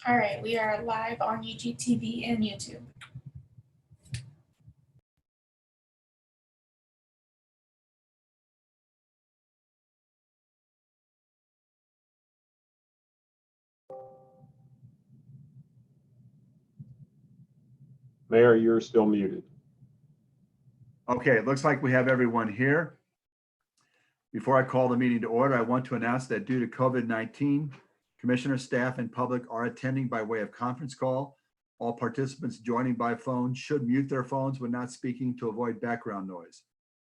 All right, we are live on UGTV and YouTube. Mayor, you're still muted. Okay, it looks like we have everyone here. Before I call the meeting to order, I want to announce that due to COVID-19, commissioner, staff, and public are attending by way of conference call. All participants joining by phone should mute their phones when not speaking to avoid background noise.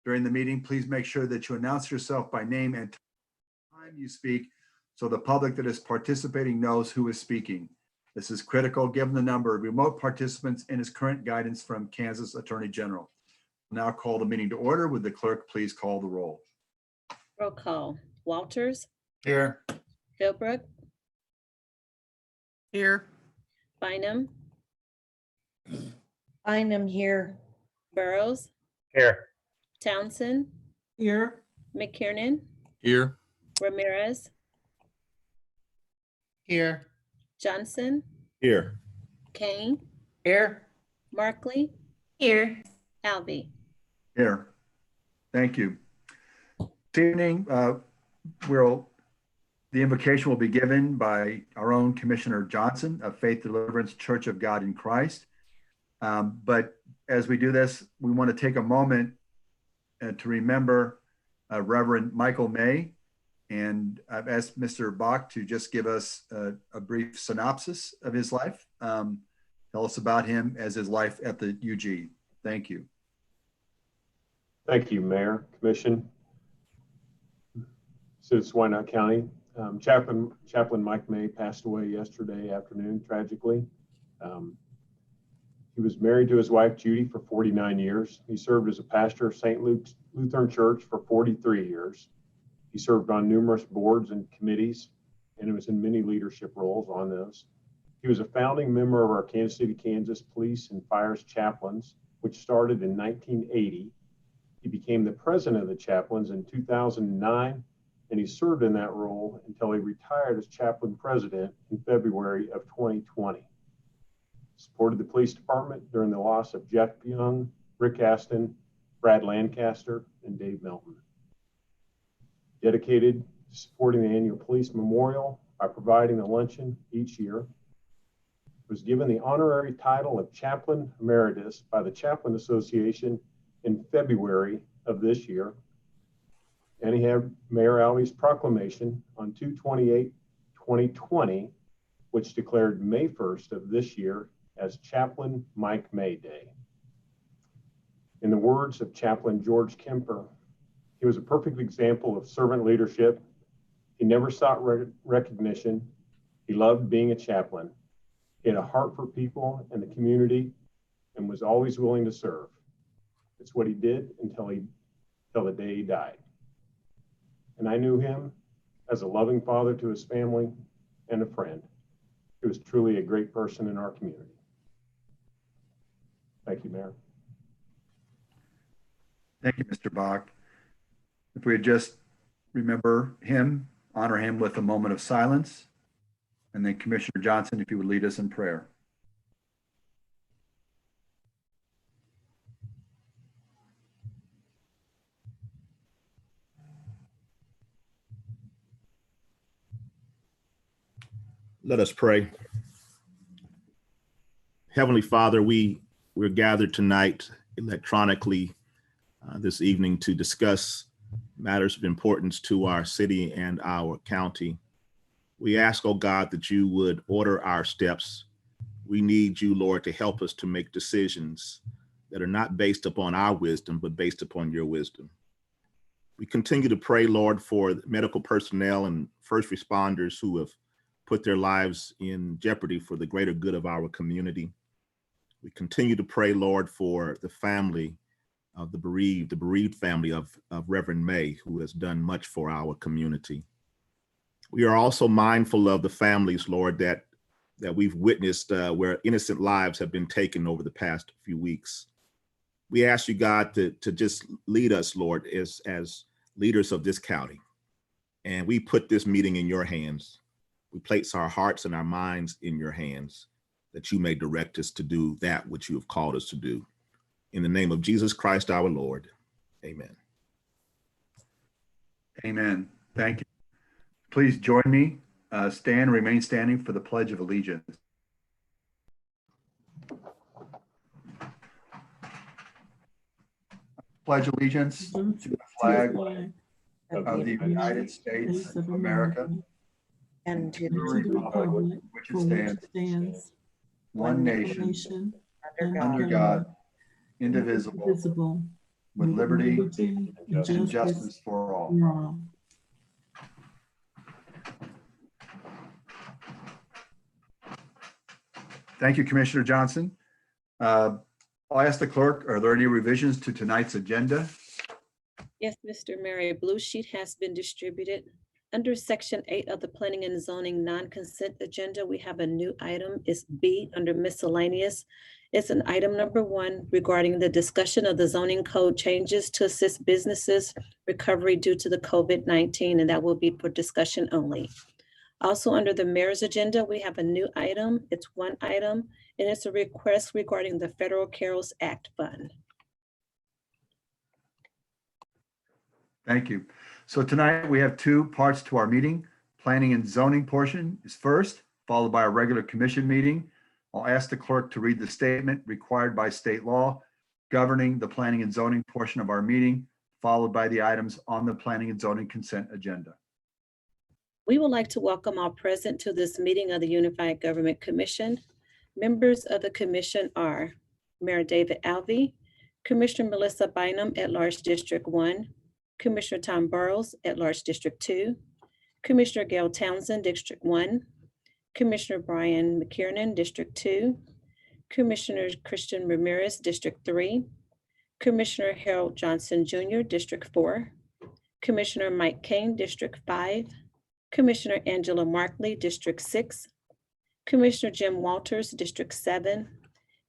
During the meeting, please make sure that you announce yourself by name and time you speak so the public that is participating knows who is speaking. This is critical given the number of remote participants and his current guidance from Kansas Attorney General. Now call the meeting to order. Would the clerk please call the roll? Roll call. Walters, Here. Philbrook, Here. Bynum, Bynum here. Burrows, Here. Townsend, Here. McKiernan, Here. Ramirez, Here. Johnson, Here. Kane, Here. Markley, Here. Alvey. Here. Thank you. This evening, the invocation will be given by our own Commissioner Johnson of Faith Deliverance Church of God in Christ. But as we do this, we want to take a moment to remember Reverend Michael May. And I've asked Mr. Bach to just give us a brief synopsis of his life. Tell us about him as his life at the UG. Thank you. Thank you, Mayor, Commission, Citizens of Wyandotte County. Chaplain Mike May passed away yesterday afternoon, tragically. He was married to his wife, Judy, for 49 years. He served as a pastor of St. Luke's Lutheran Church for 43 years. He served on numerous boards and committees, and he was in many leadership roles on those. He was a founding member of our Kansas City, Kansas Police and Fires Chaplains, which started in 1980. He became the president of the chaplains in 2009, and he served in that role until he retired as chaplain president in February of 2020. Supported the police department during the loss of Jeff Young, Rick Aston, Brad Lancaster, and Dave Melton. Dedicated to supporting the annual police memorial by providing a luncheon each year. Was given the honorary title of Chaplain Emeritus by the Chaplain Association in February of this year. And he had Mayor Alvey's proclamation on 2/28/2020, which declared May 1st of this year as Chaplain Mike May Day. In the words of Chaplain George Kemper, he was a perfect example of servant leadership. He never sought recognition. He loved being a chaplain. He had a heart for people and the community and was always willing to serve. It's what he did until the day he died. And I knew him as a loving father to his family and a friend. He was truly a great person in our community. Thank you, Mayor. Thank you, Mr. Bach. If we would just remember him, honor him with a moment of silence. And then Commissioner Johnson, if you would lead us in prayer. Let us pray. Heavenly Father, we're gathered tonight electronically this evening to discuss matters of importance to our city and our county. We ask, oh God, that you would order our steps. We need you, Lord, to help us to make decisions that are not based upon our wisdom, but based upon your wisdom. We continue to pray, Lord, for medical personnel and first responders who have put their lives in jeopardy for the greater good of our community. We continue to pray, Lord, for the family of the bereaved family of Reverend May, who has done much for our community. We are also mindful of the families, Lord, that we've witnessed where innocent lives have been taken over the past few weeks. We ask you, God, to just lead us, Lord, as leaders of this county. And we put this meeting in your hands. we place our hearts and our minds in your hands, that you may direct us to do that which you have called us to do. In the name of Jesus Christ, our Lord. Amen. Amen. Thank you. Please join me, remain standing for the Pledge of Allegiance. Pledge allegiance to the flag of the United States of America And to and the to the republic which it stands, one nation, under God, indivisible, with liberty and justice for all. Thank you, Commissioner Johnson. I'll ask the clerk, are there any revisions to tonight's agenda? Yes, Mr. Mayor, a blue sheet has been distributed. Under Section 8 of the Planning and Zoning Non-Consent Agenda, we have a new item. It's B under miscellaneous. It's an item number 1 regarding the discussion of the zoning code changes to assist businesses recovery due to the COVID-19, and that will be for discussion only. Also, under the mayor's agenda, we have a new item. It's one item, and it's a request regarding the Federal CARES Act Fund. Thank you. So tonight we have 2 parts to our meeting. Planning and zoning portion is first, followed by a regular commission meeting. I'll ask the clerk to read the statement required by state law governing the planning and zoning portion of our meeting, followed by the items on the planning and zoning consent agenda. We would like to welcome all present to this meeting of the Unified Government Commission. Members of the commission are Mayor David Alvey, Commissioner Melissa Bynum at Large District 1, Commissioner Tom Burrows at Large District 2, Commissioner Gail Townsend, District 1, Commissioner Brian McKiernan, District 2, Commissioner Christian Ramirez, District 3, Commissioner Harold Johnson Jr., District 4, Commissioner Mike Kane, District 5, Commissioner Angela Markley, District 6, Commissioner Jim Walters, District 7,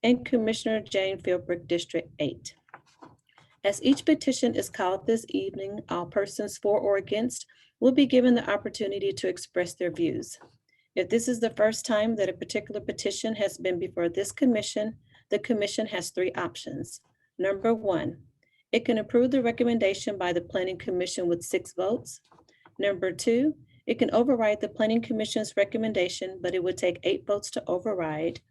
and Commissioner Jane Philbrick, District 8. As each petition is called this evening, all persons for or against will be given the opportunity to express their views. If this is the first time that a particular petition has been before this commission, the commission has 3 options. Number 1, it can approve the recommendation by the Planning Commission with 6 votes. Number 2, it can override the Planning Commission's recommendation, but it would take 8 votes to override.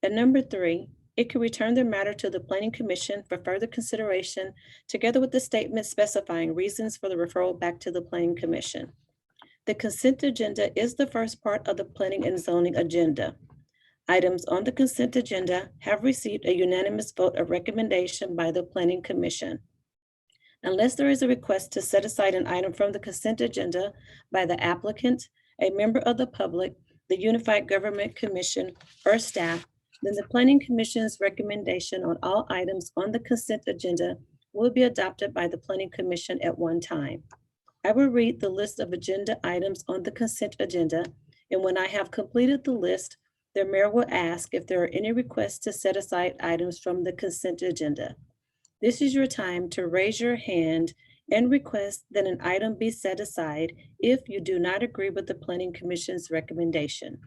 And number 3, it could return the matter to the Planning Commission for further consideration, together with the statement specifying reasons for the referral back to the Planning Commission. The consent agenda is the first part of the Planning and Zoning agenda. Items on the consent agenda have received a unanimous vote of recommendation by the Planning Commission. Unless there is a request to set aside an item from the consent agenda by the applicant, a member of the public, the Unified Government Commission, or staff, then the Planning Commission's recommendation on all items on the consent agenda will be adopted by the Planning Commission at one time. I will read the list of agenda items on the consent agenda, and when I have completed the list, the mayor will ask if there are any requests to set aside items from the consent agenda. This is your time to raise your hand and request that an item be set aside if you do not agree with the Planning Commission's recommendation.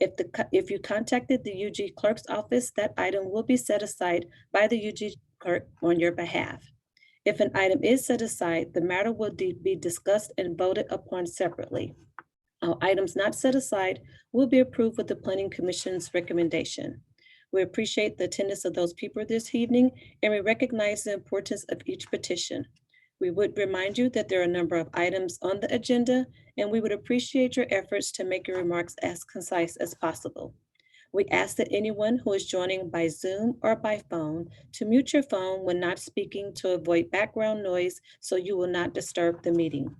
If you contacted the UG Clerk's office, that item will be set aside by the UG Clerk on your behalf. If an item is set aside, the matter will be discussed and voted upon separately. All items not set aside will be approved with the Planning Commission's recommendation. We appreciate the attendance of those people this evening, and we recognize the importance of each petition. We would remind you that there are a number of items on the agenda, and we would appreciate your efforts to make your remarks as concise as possible. We ask that anyone who is joining by Zoom or by phone to mute your phone when not speaking to avoid background noise so you will not disturb the meeting.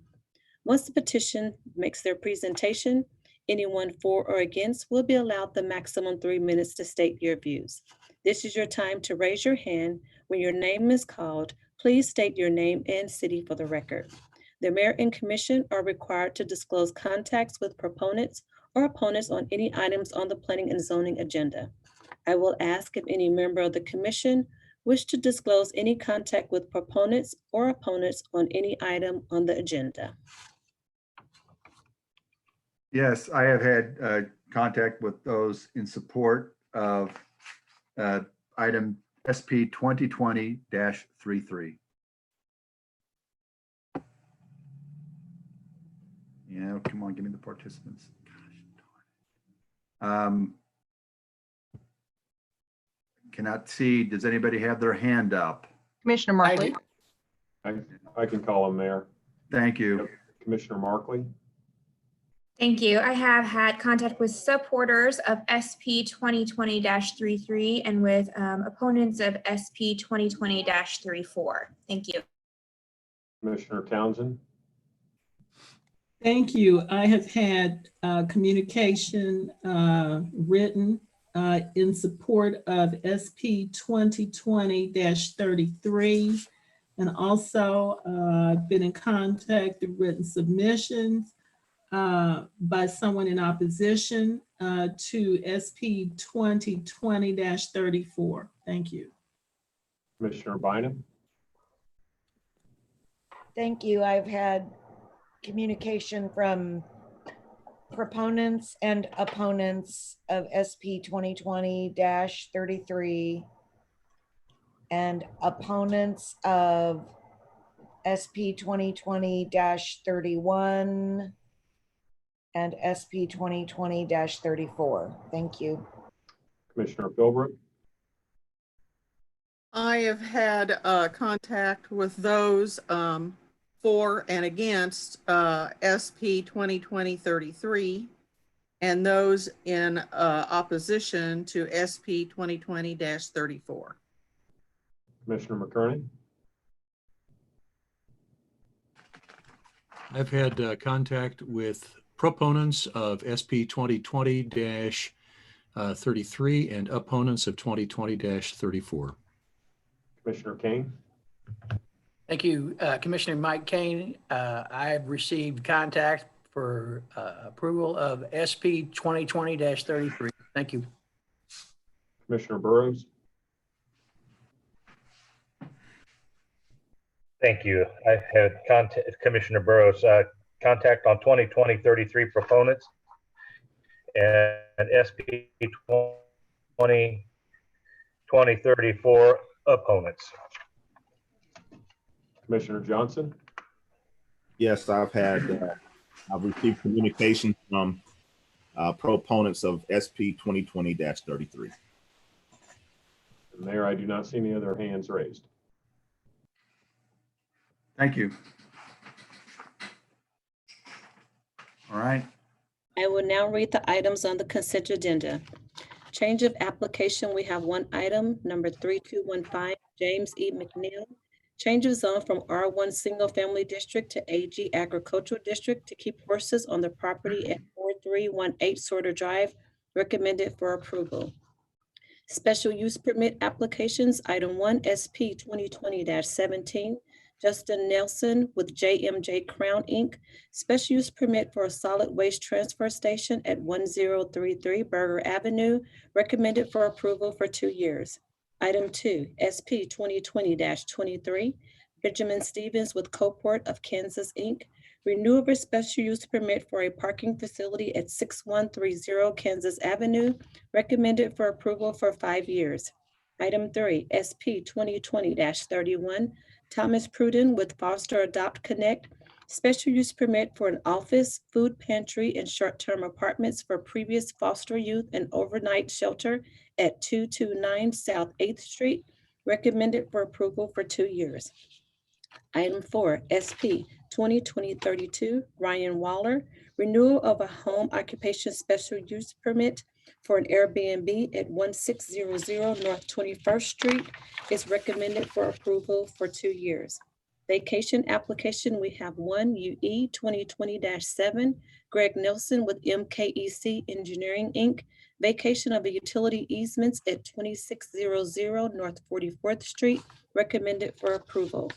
Once the petition makes their presentation, anyone for or against will be allowed the maximum 3 minutes to state your views. This is your time to raise your hand. When your name is called, please state your name and city for the record. The mayor and commission are required to disclose contacts with proponents or opponents on any items on the planning and zoning agenda. I will ask if any member of the commission wish to disclose any contact with proponents or opponents on any item on the agenda. Yes, I have had contact with those in support of item SP 2020-33. Yeah, come on, give me the participants. Cannot see. Does anybody have their hand up? Commissioner Markley. I can call him, Mayor. Thank you. Commissioner Markley, Thank you. I have had contact with supporters of SP 2020-33 and with opponents of SP 2020-34. Thank you. Commissioner Townsend, Thank you. I have had communication written in support of SP 2020-33. And also been in contact and written submissions by someone in opposition to SP 2020-34. Thank you. Commissioner Bynum, Thank you. I've had communication from proponents and opponents of SP 2020-33 and opponents of SP 2020-31 and SP 2020-34. Thank you. Commissioner Philbrook, I have had contact with those for and against SP 2020-33 and those in opposition to SP 2020-34. Commissioner McKerney, I've had contact with proponents of SP 2020-33 and opponents of 2020-34. Commissioner Kane, Thank you, Commissioner Mike Kane. I've received contact for approval of SP 2020-33. Thank you. Commissioner Burrows, Thank you. I've had contact, Commissioner Burrows, contact on 2020-33 proponents and SP 2020-34 opponents. Commissioner Johnson, Yes, I've received communication from proponents of SP 2020-33. Mayor, I do not see any other hands raised. Thank you. All right. I will now read the items on the consent agenda. Change of application, we have one item, number 3215, James E. McNeil. Change of zone from R1 Single Family District to AG Agricultural District to keep horses on the property at 4318 Sorter Drive, recommended for approval. Special use permit applications, item 1, SP 2020-17, Justin Nelson with JMJ Crown Inc., special use permit for a solid waste transfer station at 1033 Burger Avenue, recommended for approval for 2 years. Item 2, SP 2020-23, Benjamin Stevens with Coport of Kansas Inc., renewal of a special use permit for a parking facility at 6130 Kansas Avenue, recommended for approval for 5 years. Item 3, SP 2020-31, Thomas Pruden with Foster Adopt Connect, special use permit for an office, food pantry, and short-term apartments for previous foster youth and overnight shelter at 229 South 8th Street, recommended for approval for 2 years. Item 4, SP 2020-32, Ryan Waller, renewal of a home occupation special use permit for an Airbnb at 1600 North 21st Street is recommended for approval for 2 years. Vacation application, we have one UE 2020-7, Greg Nelson with MKEC Engineering Inc., vacation of a utility easements at 2600 North 44th Street, recommended for approval.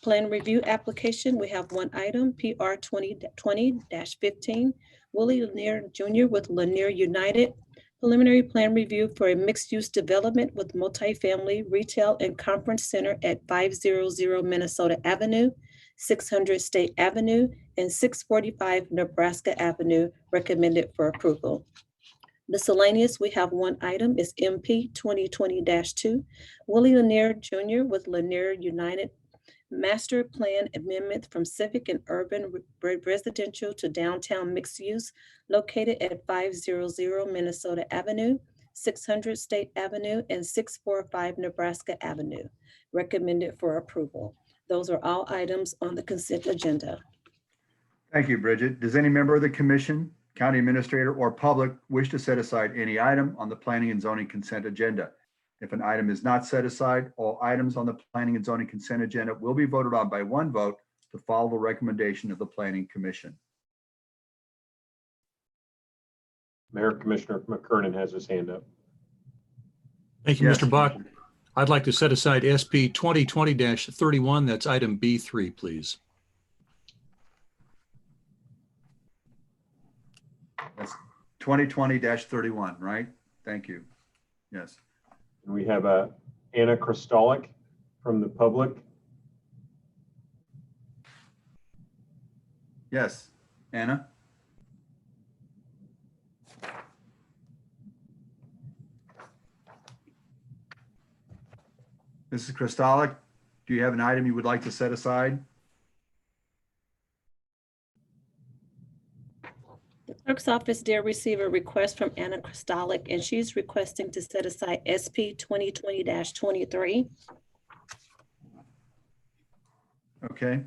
Plan review application, we have one item, PR 2020-15, Willie Lanier Jr. with Lanier United, preliminary plan review for a mixed-use development with multifamily retail and conference center at 500 Minnesota Avenue. 600 State Avenue, and 645 Nebraska Avenue, recommended for approval. Miscellaneous, we have one item, is MP 2020-2. Willie Lanier Jr. with Lanier United Master Plan Amendment from Civic and Urban Residential to Downtown Mixed Use located at 500 Minnesota Avenue, 600 State Avenue, and 645 Nebraska Avenue, recommended for approval. Those are all items on the consent agenda. Thank you, Bridget. Does any member of the commission, county administrator, or public wish to set aside any item on the planning and zoning consent agenda? If an item is not set aside, all items on the planning and zoning consent agenda will be voted on by one vote to follow the recommendation of the planning commission. Mayor, Commissioner McKernan has his hand up. Thank you, Yes, Mr. Bach. Commissioner. I'd like to set aside SP 2020-31. That's item B3, please. That's 2020-31, right? Thank you. Yes. And we have Anna Kristalik from the public. Yes. Anna? Mrs. Kristalik, do you have an item you would like to set aside? The clerk's office did receive a request from Anna Kristalik, and she's requesting to set aside SP 2020-23. Okay.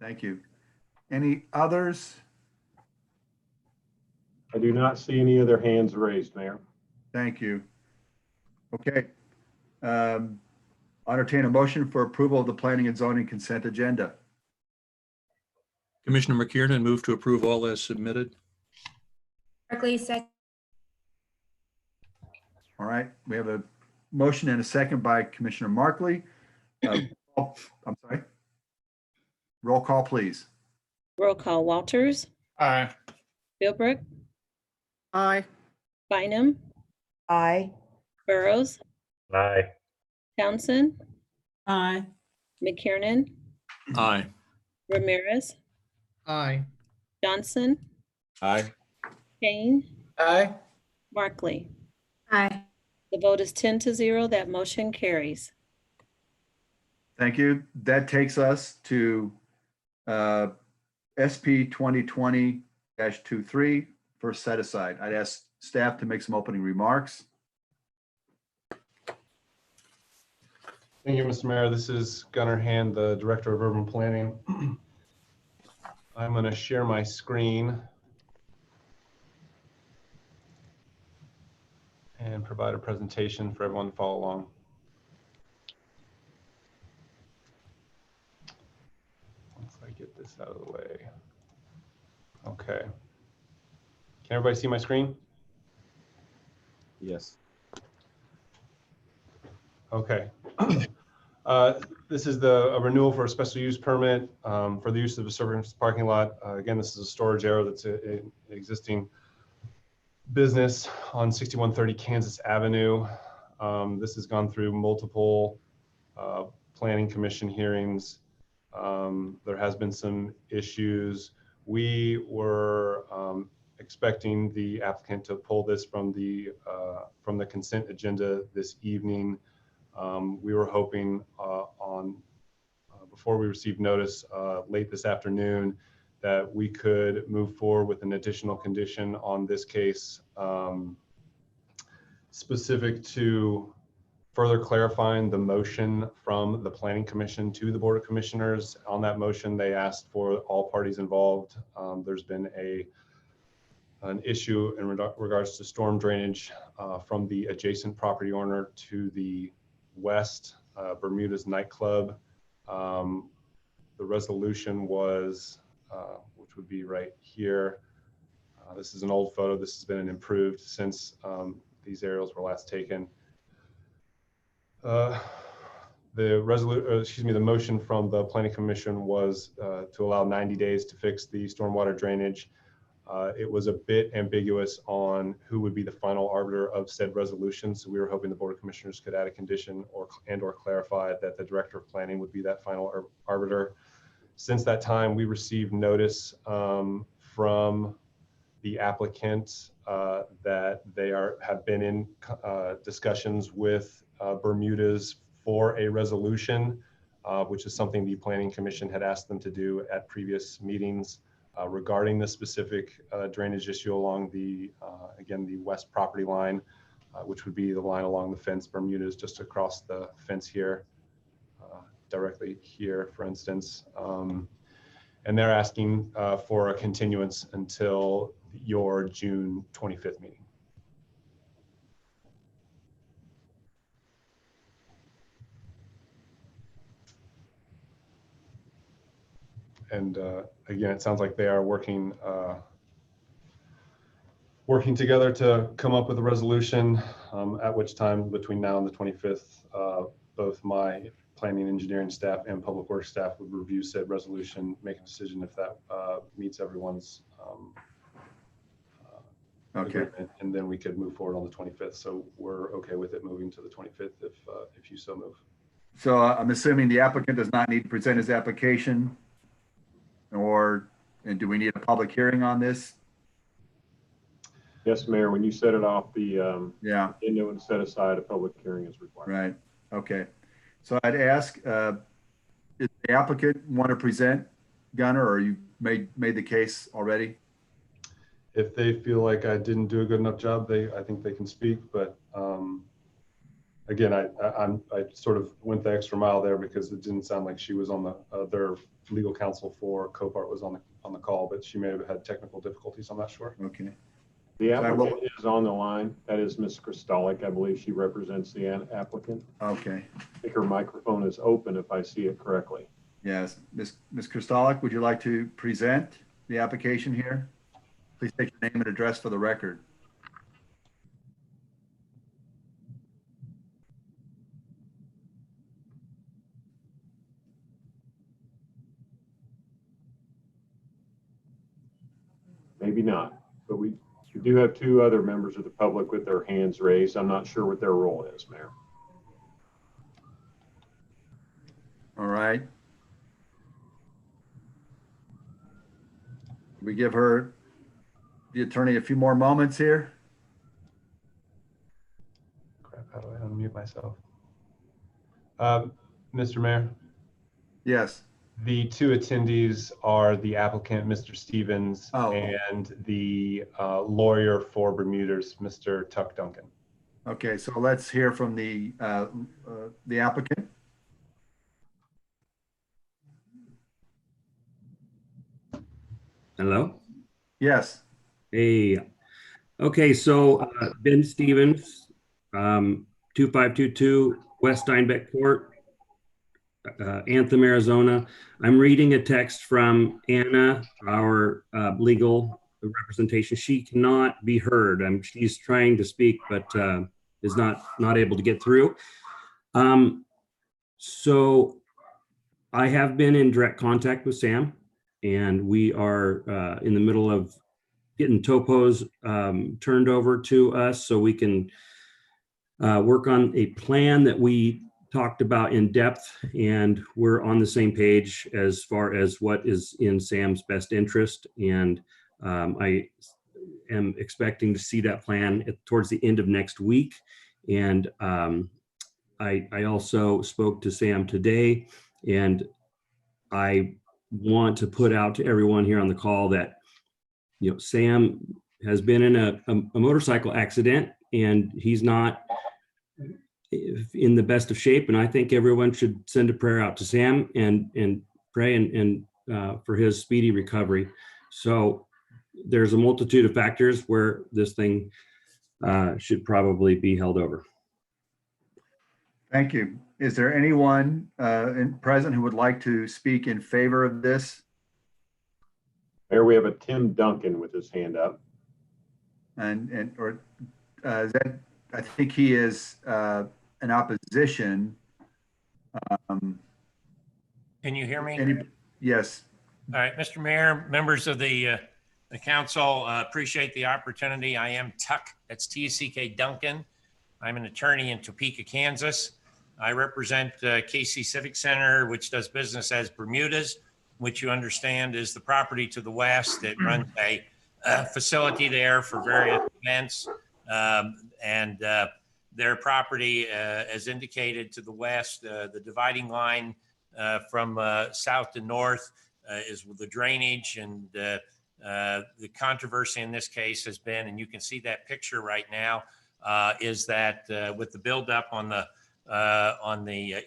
Thank you. Any others? I do not see any other hands raised, Mayor. Thank you. Okay. I'll entertain a motion for approval of the planning and zoning consent agenda. Commissioner McKiernan, move to approve all as submitted. Barclay, second. All right, we have a motion and a second by Commissioner Markley. I'm sorry. Roll call, please. Roll call: Walters, Aye. Philbrook, Aye. Bynum, Aye. Burrows, Aye. Townsend, Aye. McKiernan, Aye. Ramirez, Aye. Johnson, Aye. Kane, Aye. Markley. Aye. The vote is 10-0. That motion carries. Thank you. That takes us to SP 2020-23 for set aside. I'd ask staff to make some opening remarks. Thank you, Mr. Mayor. This is Gunnar Hand, the Director of Urban Planning. I'm going to share my screen and provide a presentation for everyone to follow along. Once I get this out of the way. Okay. Can everybody see my screen? Yes. Okay. This is a renewal for a special use permit for the use of a service parking lot. Again, this is a storage area that's an existing business on 6130 Kansas Avenue. This has gone through multiple planning commission hearings. There has been some issues. We were expecting the applicant to pull this from the consent agenda this evening. We were hoping before we received notice late this afternoon that we could move forward with an additional condition on this case specific to further clarifying the motion from the Planning Commission to the Board of Commissioners. On that motion, they asked for all parties involved. There's been an issue in regards to storm drainage from the adjacent property owner to the west, Bermuda's nightclub. The resolution was, which would be right here. This is an old photo. This has been improved since these aerials were last taken. The motion from the Planning Commission was to allow 90 days to fix the stormwater drainage. It was a bit ambiguous on who would be the final arbiter of said resolution. So we were hoping the Board of Commissioners could add a condition or clarify that the Director of Planning would be that final arbiter. Since that time, we received notice from the applicant that they have been in discussions with Bermuda's for a resolution, which is something the Planning Commission had asked them to do at previous meetings regarding the specific drainage issue along the, again, the west property line, which would be the line along the fence. Bermuda's just across the fence here, directly here, for instance. And they're asking for a continuance until your June 25th meeting. And again, it sounds like they are working together to come up with a resolution, at which time between now and the 25th, both my planning engineering staff and public works staff would review said resolution, make a decision if that meets everyone's agreement, and then we could move forward on the 25th. So we're okay with it moving to the 25th if you so move. So I'm assuming the applicant does not need to present his application, and do we need a public hearing on this? Yes, Mayor, when you set it off, the Yeah. window and set aside, a public hearing is required. Right. Okay. So I'd ask, does the applicant want to present, Gunnar, or you made the case already? If they feel like I didn't do a good enough job, I think they can speak. But again, I sort of went the extra mile there because it didn't sound like she was on the their legal counsel for Copart was on the call, but she may have had technical difficulties. I'm not sure. Okay. The applicant is on the line. That is Ms. Kristalik. I believe she represents the applicant. Okay. I think her microphone is open if I see it correctly. Yes. Ms. Kristalik, would you like to present the application here? Please state your name and address for the record. Maybe not, but we do have two other members of the public with their hands raised. I'm not sure what their role is, Mayor. All right. We give her, the attorney, a few more moments here. Crap, how do I unmute myself? Mr. Mayor? Yes. The two attendees are the applicant, Mr. Stevens, and the lawyer for Bermuda's, Mr. Tuck Duncan. Okay, so let's hear from the applicant. Hello? Yes. Hey. Okay, so Ben Stevens, 2522 West Steinbeck Court, Anthem, Arizona. I'm reading a text from Anna, our legal representation. She cannot be heard. She's trying to speak, but is not able to get through. So I have been in direct contact with Sam, and we are in the middle of getting topos turned over to us so we can work on a plan that we talked about in depth, and we're on the same page as far as what is in Sam's best interest. And I am expecting to see that plan towards the end of next week. And I also spoke to Sam today, and I want to put out to everyone here on the call that, you know, Sam has been in a motorcycle accident, and he's not in the best of shape. And I think everyone should send a prayer out to Sam and pray and for his speedy recovery. So there's a multitude of factors where this thing should probably be held over. Thank you. Is there anyone present who would like to speak in favor of this? Mayor, we have a Tim Duncan with his hand up. Or that, I think he is in opposition. Can you hear me? Yes. All right, Mr. Mayor, members of the The council appreciate the opportunity. I am Tuck, that's T-U-C-K Duncan. I'm an attorney in Topeka, Kansas. I represent KC Civic Center, which does business as Bermuda's, which you understand is the property to the west that runs a facility there for various events. And their property, as indicated to the west, the dividing line from south to north is with the drainage, and the controversy in this case has been, and you can see that picture right now, is that with the buildup on the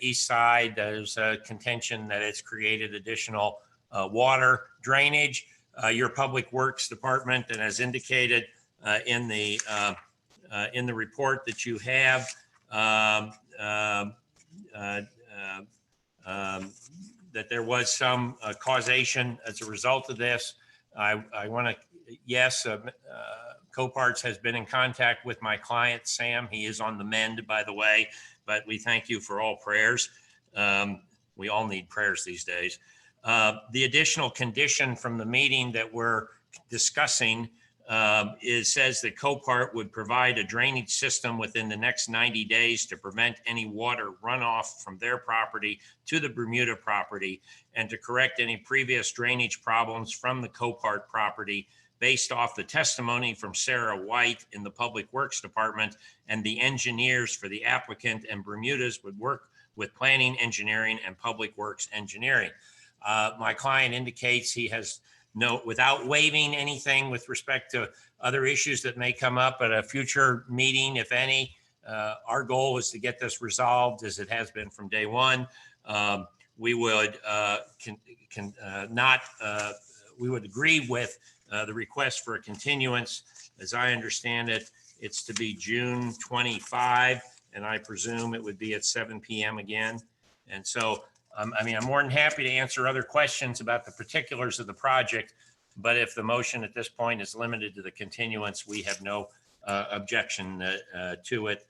east side, there's a contention that it's created additional water drainage. Your Public Works Department, and as indicated in the report that you have, that there was some causation as a result of this. I want to, yes, Coparts has been in contact with my client, Sam. He is on the mend, by the way, but we thank you for all prayers. We all need prayers these days. The additional condition from the meeting that we're discussing says that Copart would provide a drainage system within the next 90 days to prevent any water runoff from their property to the Bermuda property, and to correct any previous drainage problems from the Copart property based off the testimony from Sarah White in the Public Works Department, and the engineers for the applicant and Bermuda's would work with planning, engineering, and Public Works engineering. My client indicates he has without waiving anything with respect to other issues that may come up at a future meeting, if any. Our goal is to get this resolved as it has been from day one. We would we would agree with the request for a continuance. As I understand it, it's to be June 25, and I presume it would be at 7 p.m. again. And so I mean, I'm more than happy to answer other questions about the particulars of the project, but if the motion at this point is limited to the continuance, we have no objection to it.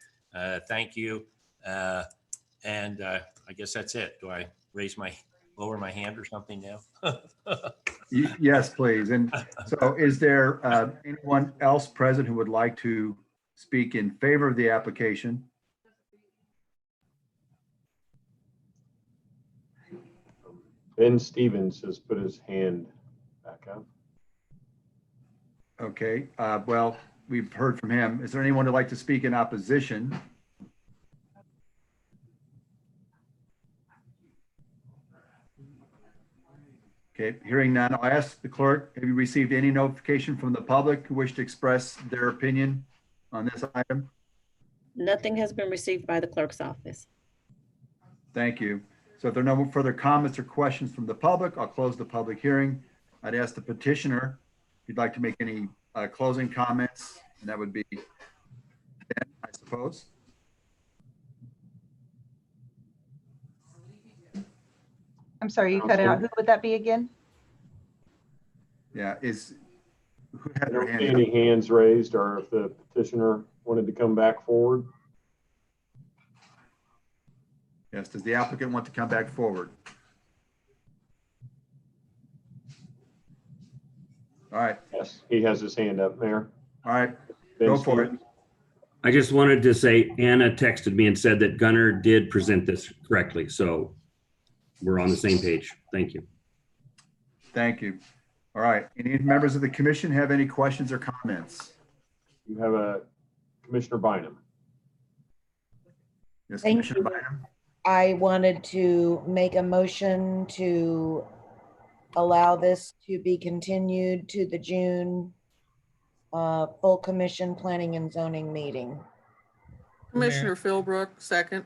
Thank you. And I guess that's it. Do I lower my hand or something now? Yes, please. And so is there anyone else present who would like to speak in favor of the application? Ben Stevens has put his hand back up. Okay, well, we've heard from him. Is there anyone who'd like to speak in opposition? Okay, hearing none, I'll ask the clerk, have you received any notification from the public who wish to express their opinion on this item? Nothing has been received by the clerk's office. Thank you. So if there are no further comments or questions from the public, I'll close the public hearing. I'd ask the petitioner if you'd like to make any closing comments, and that would be Ben, I suppose. I'm sorry, you cut out. Who would that be again? Yeah, who I had their don't hand see up? any hands raised, or if the petitioner wanted to come back forward. Yes, does the applicant want to come back forward? All right, Yes, he has his hand up, Mayor. all right, Ben go for it. Stevens. I just wanted to say Anna texted me and said that Gunnar did present this correctly. So we're on the same page. Thank you. Thank you. All right, any members of the commission have any questions or comments? You have a Commissioner Bynum. Yes, Thank Commissioner you. Bynum? I wanted to make a motion to allow this to be continued to the June full commission planning and zoning meeting. Commissioner Philbrook, second.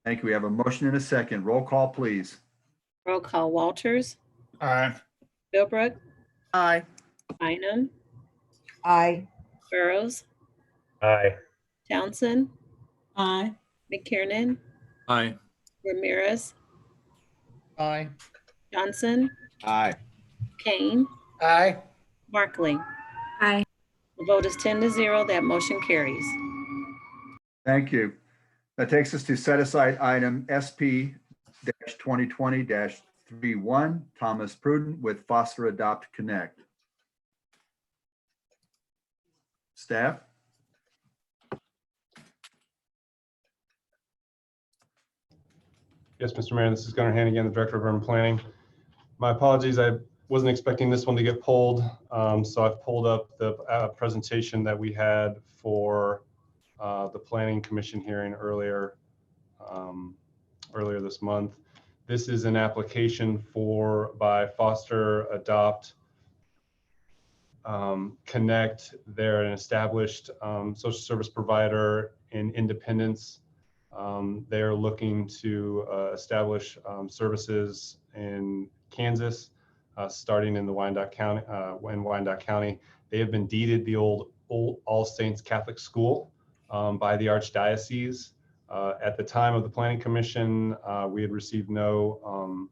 Thank you. We have a motion and a second. Roll call, please. Roll call: Walters, Aye. Philbrook, Aye. Bynum, Aye. Burrows, Aye. Townsend, Aye. McKiernan, Aye. Ramirez, Aye. Johnson, Aye. Kane, Aye. Barkley. Aye. The vote is 10-0. That motion carries. Thank you. That takes us to set aside item SP-2020-31, Thomas Pruden with Foster Adopt Connect. Staff? Yes, Mr. Mayor, this is Gunnar Hannigan, the Director of Urban Planning. My apologies, I wasn't expecting this one to get pulled. So I've pulled up the presentation that we had for the Planning Commission hearing earlier this month. This is an application by Foster Adopt Connect. They're an established social service provider in Independence. They're looking to establish services in Kansas, starting in the Wyandotte County. They have been deeded the old All Saints Catholic School by the Archdiocese. At the time of the Planning Commission, we had received no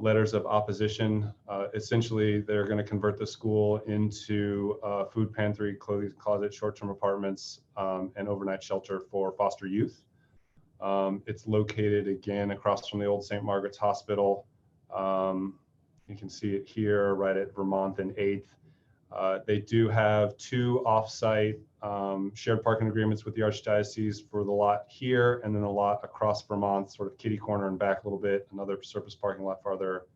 letters of opposition. Essentially, they're going to convert the school into a food pantry, clothing closet, short-term apartments, and overnight shelter for foster youth. It's located again across from the old St. Margaret's Hospital. You can see it here right at Vermont and 8th. They do have 2 off-site shared parking agreements with the Archdiocese for the lot here, and then the lot across Vermont, sort of kitty corner and back a little bit, another surface parking lot farther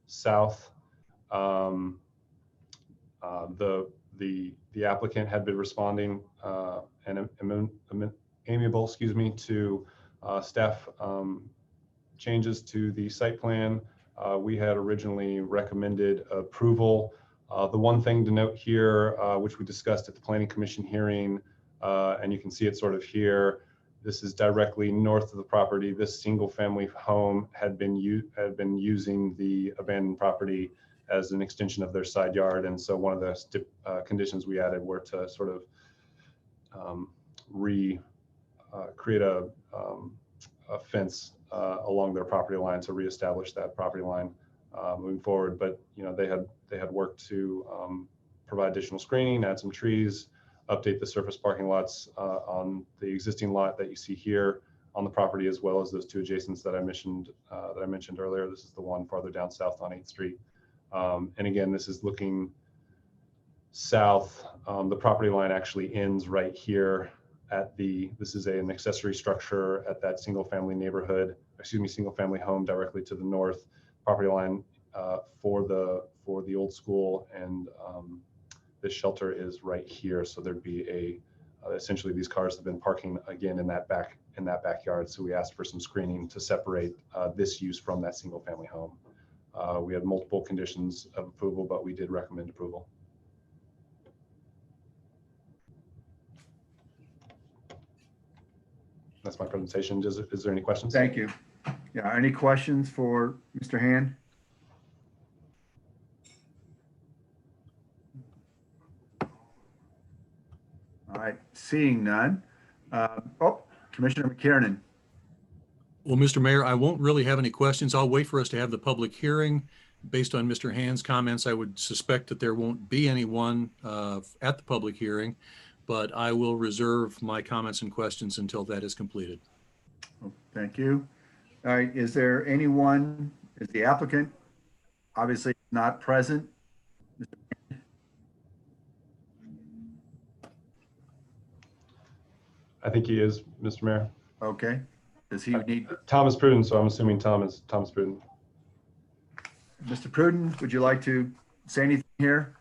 south. The applicant had been responding and amiable, to staff changes to the site plan. We had originally recommended approval. The one thing to note here, which we discussed at the Planning Commission hearing, and you can see it sort of here, this is directly north of the property. This single-family home had been using the abandoned property as an extension of their side yard, and so one of the conditions we added were to sort of create a fence along their property line to reestablish that property line moving forward. But they had worked to provide additional screening, add some trees, update the surface parking lots on the existing lot that you see here on the property, as well as those 2 adjacents that I mentioned earlier. This is the one farther down south on 8th Street. And again, this is looking south. The property line actually ends right here at this is an accessory structure at that single family home directly to the north. Property line for the old school, and this shelter is right here. So there'd be essentially these cars have been parking again in that backyard. So we asked for some screening to separate this use from that single family home. We had multiple conditions of approval, but we did recommend approval. That's my presentation. Is there any questions? Thank you. Yeah, any questions for Mr. Hand? All right, seeing none. Commissioner McKiernan. Well, Mr. Mayor, I won't really have any questions. I'll wait for us to have the public hearing. Based on Mr. Hand's comments, I would suspect that there won't be anyone at the public hearing, but I will reserve my comments and questions until that is completed. Thank you. All right, is there anyone, is the applicant obviously not present? I think he is, Mr. Mayor. Okay. Does he need? Thomas Pruden, so I'm assuming Thomas Pruden. Mr. Pruden, would you like to say anything here?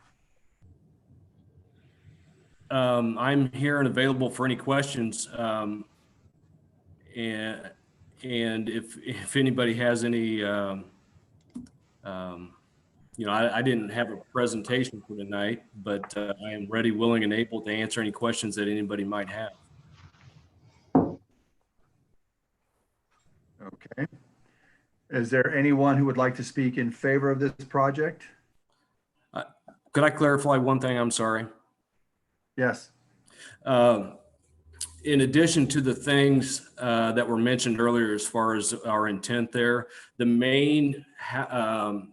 I'm here and available for any questions. And if anybody has any, I didn't have a presentation for tonight, but I am ready, willing, and able to answer any questions that anybody might have. Okay. Is there anyone who would like to speak in favor of this project? Could I clarify one thing? I'm sorry. Yes. In addition to the things that were mentioned earlier, as far as our intent there, the main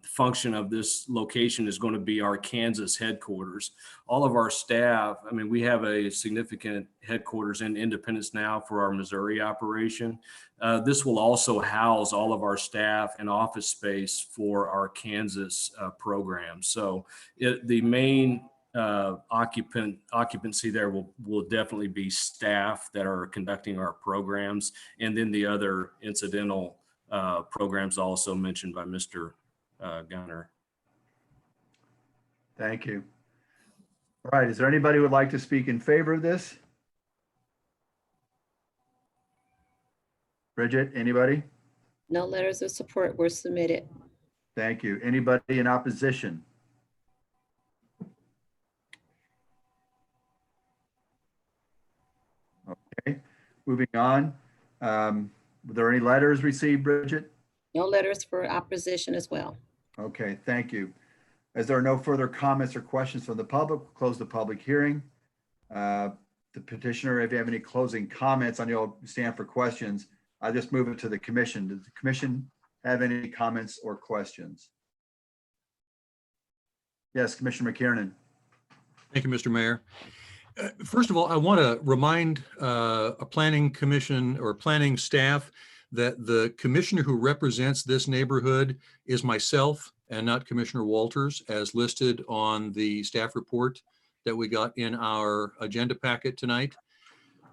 function of this location is going to be our Kansas headquarters. All of our staff, I mean, we have a significant headquarters in Independence now for our Missouri operation. This will also house all of our staff and office space for our Kansas program. So the main occupancy there will definitely be staff that are conducting our programs, and then the other incidental programs also mentioned by Mr. Gunner. Thank you. All right, is there anybody who would like to speak in favor of this? Bridget, anybody? No letters of support were submitted. Thank you. Anybody in opposition? Okay, moving on. Were there any letters received, Bridget? No letters for opposition as well. Okay, thank you. As there are no further comments or questions from the public, we'll close the public hearing. The petitioner, if you have any closing comments, I know you'll stand for questions. I'll just move it to the commission. Does the commission have any comments or questions? Yes, Commissioner McKiernan. Thank you, Mr. Mayor. First of all, I want to remind a planning commission or planning staff that the commissioner who represents this neighborhood is myself and not Commissioner Walters, as listed on the staff report that we got in our agenda packet tonight.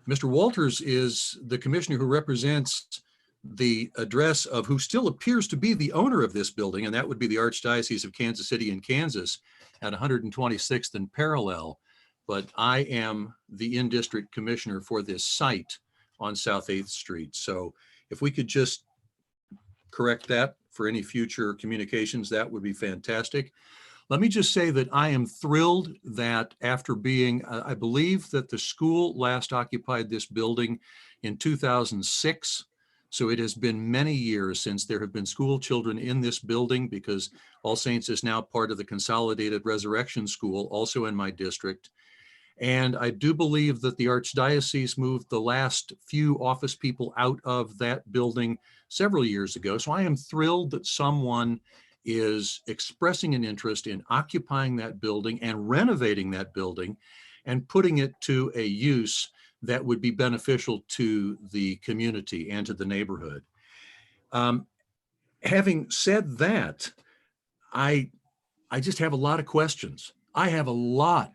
Mr. Walters is the commissioner who represents the address of who still appears to be the owner of this building, and that would be the Archdiocese of Kansas City in Kansas at 126th and Parallel. But I am the in-district commissioner for this site on South 8th Street. So if we could just correct that for any future communications, that would be fantastic. Let me just say that I am thrilled that after being, I believe that the school last occupied this building in 2006. So it has been many years since there have been school children in this building, because All Saints is now part of the Consolidated Resurrection School, also in my district. And I do believe that the Archdiocese moved the last few office people out of that building several years ago. So I am thrilled that someone is expressing an interest in occupying that building and renovating that building and putting it to a use that would be beneficial to the community and to the neighborhood. Having said that, I just have a lot of questions. I have a lot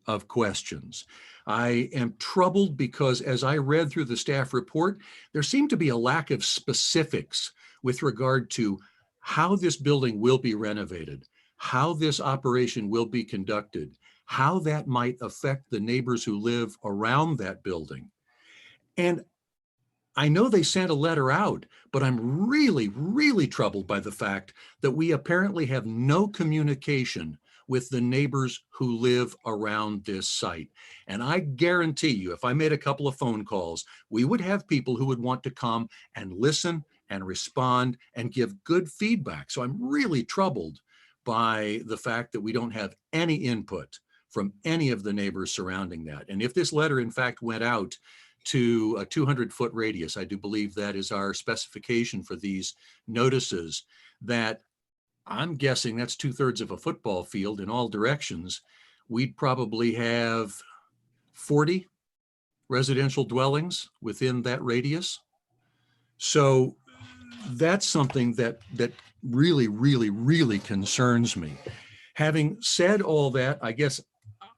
of questions. I am troubled because as I read through the staff report, there seemed to be a lack of specifics with regard to how this building will be renovated, how this operation will be conducted, how that might affect the neighbors who live around that building. And I know they sent a letter out, but I'm really, really troubled by the fact that we apparently have no communication with the neighbors who live around this site. And I guarantee you, if I made a couple of phone calls, we would have people who would want to come and listen and respond and give good feedback. So I'm really troubled by the fact that we don't have any input from any of the neighbors surrounding that. And if this letter in fact went out to a 200-foot radius, I do believe that is our specification for these notices, that I'm guessing that's 2/3 of a football field in all directions. We'd probably have 40 residential dwellings within that radius. So that's something that really, really, really concerns me. Having said all that, I guess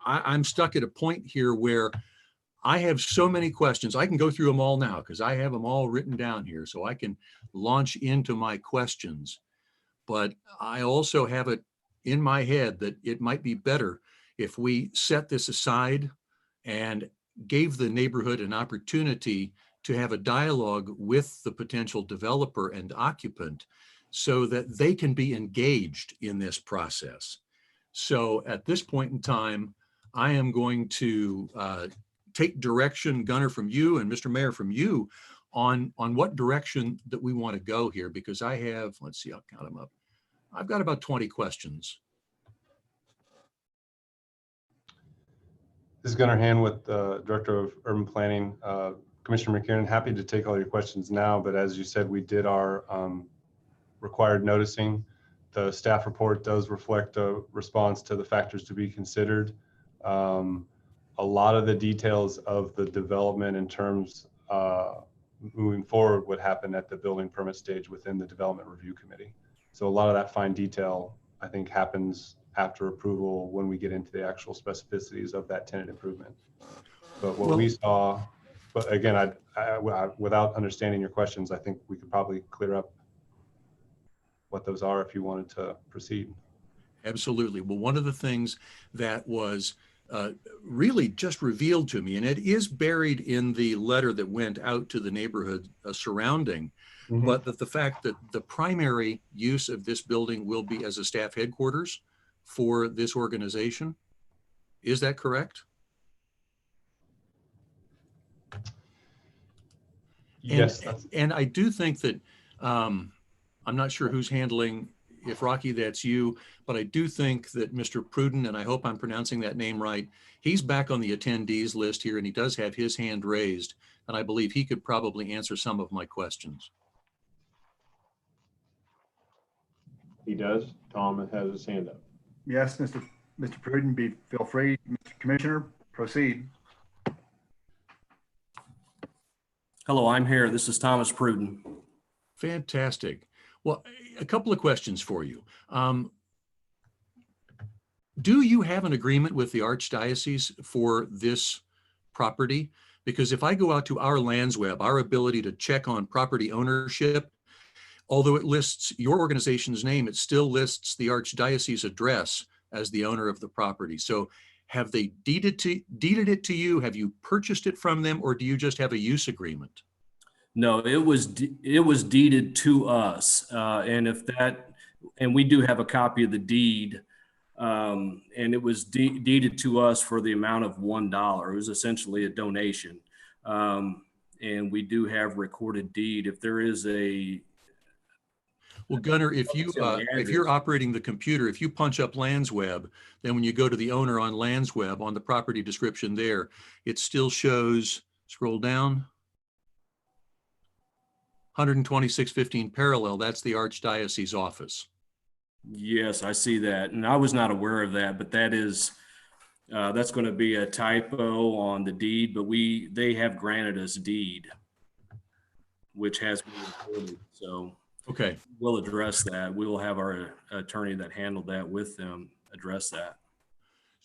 I'm stuck at a point here where I have so many questions. I can go through them all now because I have them all written down here, so I can launch into my questions. But I also have it in my head that it might be better if we set this aside and gave the neighborhood an opportunity to have a dialogue with the potential developer and occupant so that they can be engaged in this process. So at this point in time, I am going to take direction, Gunner, from you and Mr. Mayor from you on what direction that we want to go here, because I have, let's see, I'll count them up. I've got about 20 questions. This is Gunnar Hand with the Director of Urban Planning. Commissioner McKiernan, happy to take all your questions now, but as you said, we did our required noticing. The staff report does reflect a response to the factors to be considered. A lot of the details of the development in terms moving forward would happen at the building permit stage within the Development Review Committee. So a lot of that fine detail, I think, happens after approval when we get into the actual specificities of that tenant improvement. But what we saw, but again, without understanding your questions, I think we could probably clear up what those are if you wanted to proceed. Absolutely. Well, one of the things that was really just revealed to me, and it is buried in the letter that went out to the neighborhood surrounding, but that the fact that the primary use of this building will be as a staff headquarters for this organization. Is that correct? Yes. And I do think that, I'm not sure who's handling, if Rocky, that's you, but I do think that Mr. Pruden, and I hope I'm pronouncing that name right, he's back on the attendees list here and he does have his hand raised. And I believe he could probably answer some of my questions. He does. Tom has his hand up. Yes, Mr. Pruden, feel free. Mr. Commissioner, proceed. Hello, I'm here. This is Thomas Pruden. Fantastic. Well, a couple of questions for you. Do you have an agreement with the Archdiocese for this property? Because if I go out to our lands web, our ability to check on property ownership, although it lists your organization's name, it still lists the Archdiocese address as the owner of the property. So have they deeded it to you? Have you purchased it from them, or do you just have a use agreement? No, it was deeded to us, and we do have a copy of the deed, and it was deeded to us for the amount of $1. It was essentially a donation, and we do have recorded deed. If there is a Well, Gunnar, if you're operating the computer, if you punch up LandsWeb, then when you go to the owner on LandsWeb, on the property description there, it still shows, scroll down, 12615 parallel, that's the Archdiocese office. Yes, I see that. And I was not aware of that, but that is, that's going to be a typo on the deed, but they have granted us deed, which has been recorded. So okay, we'll address that. We will have our attorney that handled that with them address that.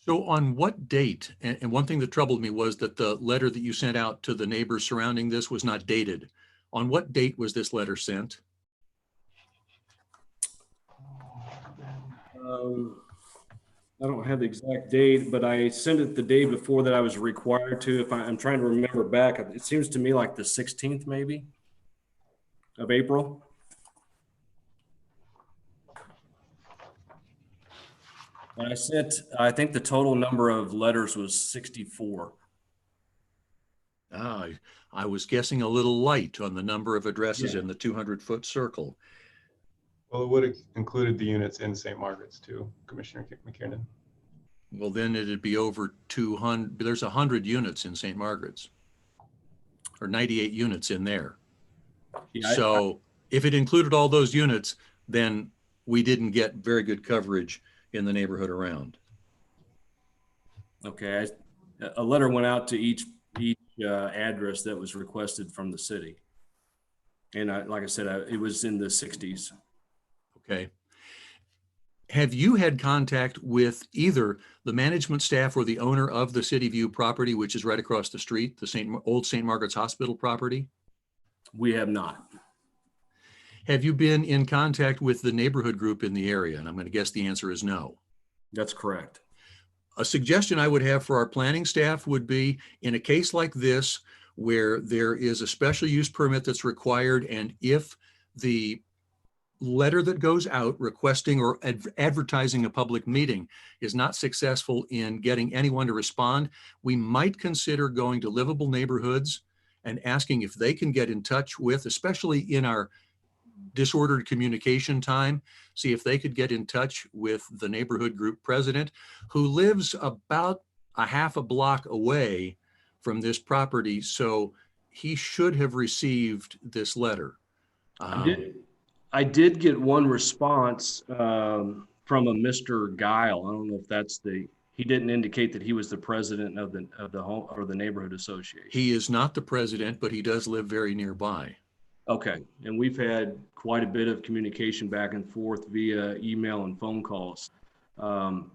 So on what date, and one thing that troubled me was that the letter that you sent out to the neighbors surrounding this was not dated. On what date was this letter sent? I don't have the exact date, but I sent it the day before that I was required to. If I'm trying to remember back, it seems to me like the 16th maybe of April. And I think the total number of letters was 64. I was guessing a little light on the number of addresses in the 200-foot circle. Well, it would have included the units in St. Margaret's too, Commissioner McKiernan. Well, then it'd be over 200. There's 100 units in St. Margaret's, or 98 units in there. Yeah, so if it included all those units, then we didn't get very good coverage in the neighborhood around. Okay, a letter went out to each address that was requested from the city. And like I said, it was in the 60s. Okay. Have you had contact with either the management staff or the owner of the City View property, which is right across the street, the old St. Margaret's Hospital property? We have not. Have you been in contact with the neighborhood group in the area? And I'm going to guess the answer is no. That's correct. A suggestion I would have for our planning staff would be, in a case like this, where there is a special use permit that's required, and if the letter that goes out requesting or advertising a public meeting is not successful in getting anyone to respond, we might consider going to Livable Neighborhoods and asking if they can get in touch with, especially in our disordered communication time, see if they could get in touch with the neighborhood group president, who lives about a half a block away from this property. So he should have received this letter. I did get one response from a Mr. Guile. I don't know if that's he didn't indicate that he was the president of the home or the neighborhood association. He is not the president, but he does live very nearby. Okay, and we've had quite a bit of communication back and forth via email and phone calls. And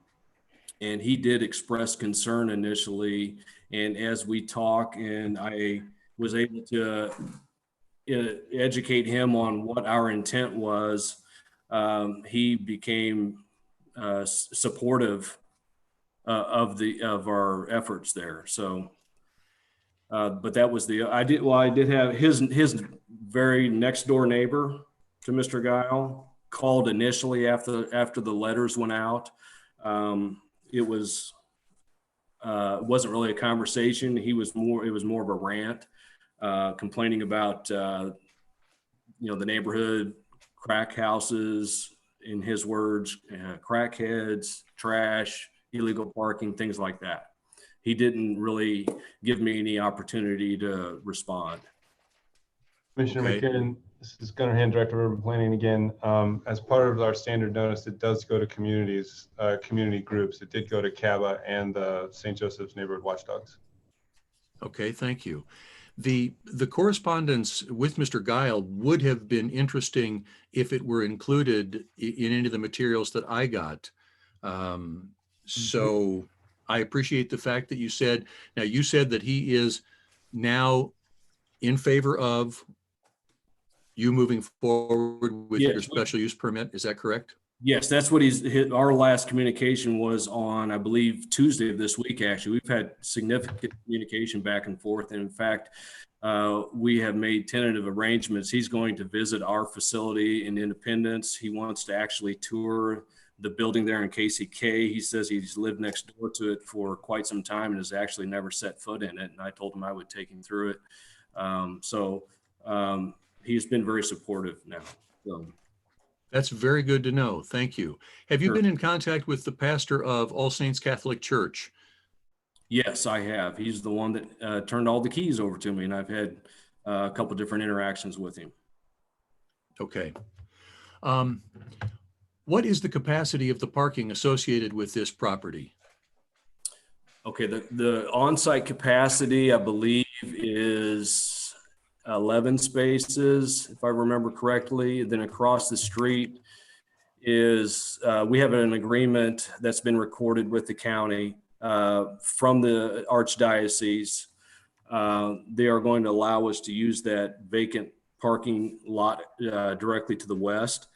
he did express concern initially. And as we talk, and I was able to educate him on what our intent was, he became supportive of our efforts there. So, but that was I did have his very next door neighbor to Mr. Guile called initially after the letters went out. It wasn't really a conversation. It was more of a rant, complaining about, the neighborhood, crack houses, in his words, crackheads, trash, illegal parking, things like that. He didn't really give me any opportunity to respond. Commissioner Okay. McKinnon, this is Gunnar Hand, Director of Urban Planning again. As part of our standard notice, it does go to communities, community groups. It did go to CABA and the St. Joseph's Neighborhood Watchdogs. Okay, thank you. The correspondence with Mr. Guile would have been interesting if it were included in any of the materials that I got. So I appreciate the fact that you said that he is now in favor of you moving forward with your special use permit. Is that correct? Yes, that's what our last communication was on, I believe, Tuesday of this week, actually. We've had significant communication back and forth. And in fact, we have made tentative arrangements. He's going to visit our facility in Independence. He wants to actually tour the building there in KCK. He says he's lived next door to it for quite some time and has actually never set foot in it. And I told him I would take him through it. He's been very supportive now. So. That's very good to know. Thank you. Have you Sure. been in contact with the pastor of All Saints Catholic Church? Yes, I have. He's the one that turned all the keys over to me, and I've had a couple different interactions with him. Okay. What is the capacity of the parking associated with this property? Okay, the on-site capacity, I believe, is 11 spaces, if I remember correctly. Then across the street is, we have an agreement that's been recorded with the county from the Archdiocese. They are going to allow us to use that vacant parking lot directly to the west,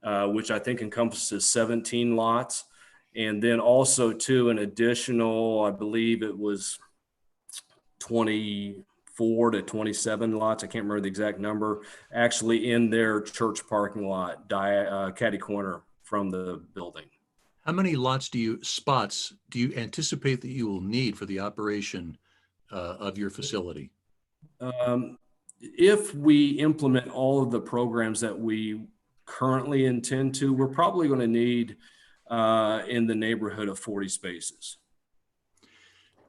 which I think encompasses 17 lots. And then also too, an additional, I believe it was 24 to 27 lots. I can't remember the exact number, actually in their church parking lot, catty corner from the building. How many spots do you anticipate that you will need for the operation of your facility? If we implement all of the programs that we currently intend to, we're probably going to need in the neighborhood of 40 spaces.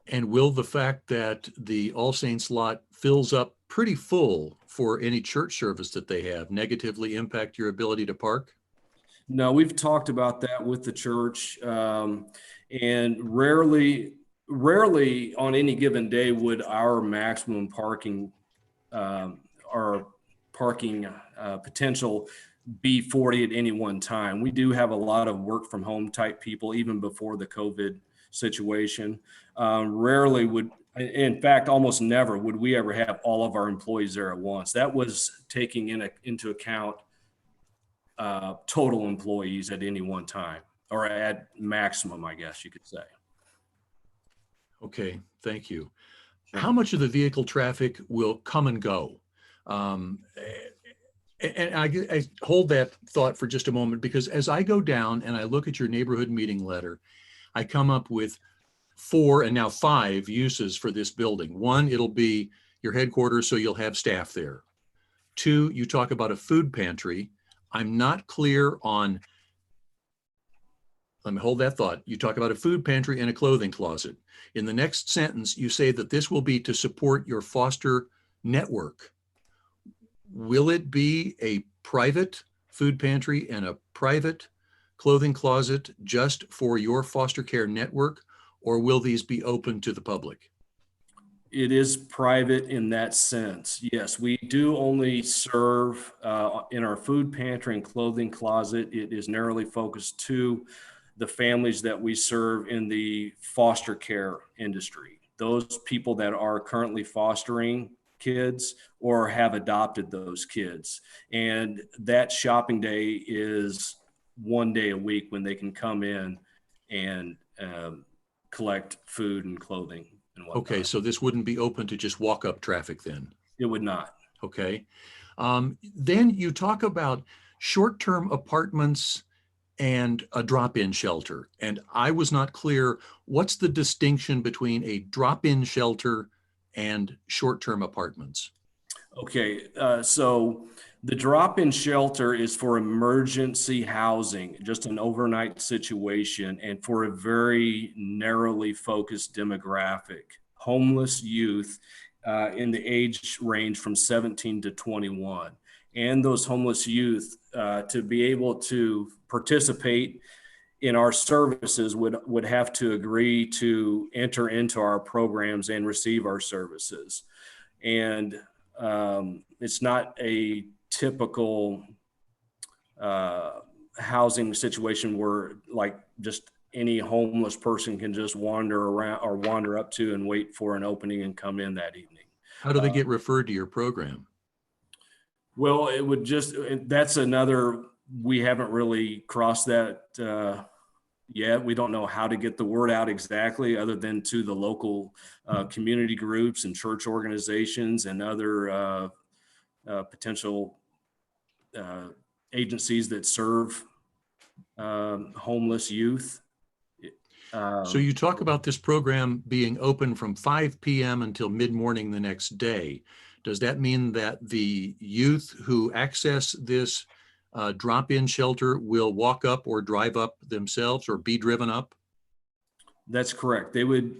And will the fact that the All Saints lot fills up pretty full for any church service that they have negatively impact your ability to park? No, we've talked about that with the church, and rarely on any given day would our maximum parking, our parking potential be 40 at any one time. We do have a lot of work from home type people, even before the COVID situation. Rarely would, in fact, almost never would we ever have all of our employees there at once. That was taking into account total employees at any one time, or at maximum, I guess you could say. Okay, thank you. How much of the vehicle traffic will come and go? And I hold that thought for just a moment, because as I go down and I look at your neighborhood meeting letter, I come up with 4 and now 5 uses for this building. 1, it'll be your headquarters, so you'll have staff there. 2, you talk about a food pantry. I'm not clear on, let me hold that thought. You talk about a food pantry and a clothing closet. In the next sentence, you say that this will be to support your foster network. Will it be a private food pantry and a private clothing closet just for your foster care network, or will these be open to the public? It is private in that sense. Yes, we do only serve in our food pantry and clothing closet. It is narrowly focused to the families that we serve in the foster care industry, those people that are currently fostering kids or have adopted those kids. And that shopping day is 1 day a week when they can come in and collect food and clothing and whatnot. Okay, so this wouldn't be open to just walk-up traffic then? It would not. Okay. Then you talk about short-term apartments and a drop-in shelter. And I was not clear, what's the distinction between a drop-in shelter and short-term apartments? Okay, so the drop-in shelter is for emergency housing, just an overnight situation, and for a very narrowly focused demographic, homeless youth in the age range from 17 to 21. And those homeless youth to be able to participate in our services would have to agree to enter into our programs and receive our services. And it's not a typical housing situation where like just any homeless person can just wander around or wander up to and wait for an opening and come in that evening. How do they get referred to your program? Well, it would just, that's another, we haven't really crossed that yet. We don't know how to get the word out exactly other than to the local community groups and church organizations and other potential agencies that serve homeless youth. So you talk about this program being open from 5 p.m. until mid-morning the next day. Does that mean that the youth who access this drop-in shelter will walk up or drive up themselves or be driven up? That's correct. They would,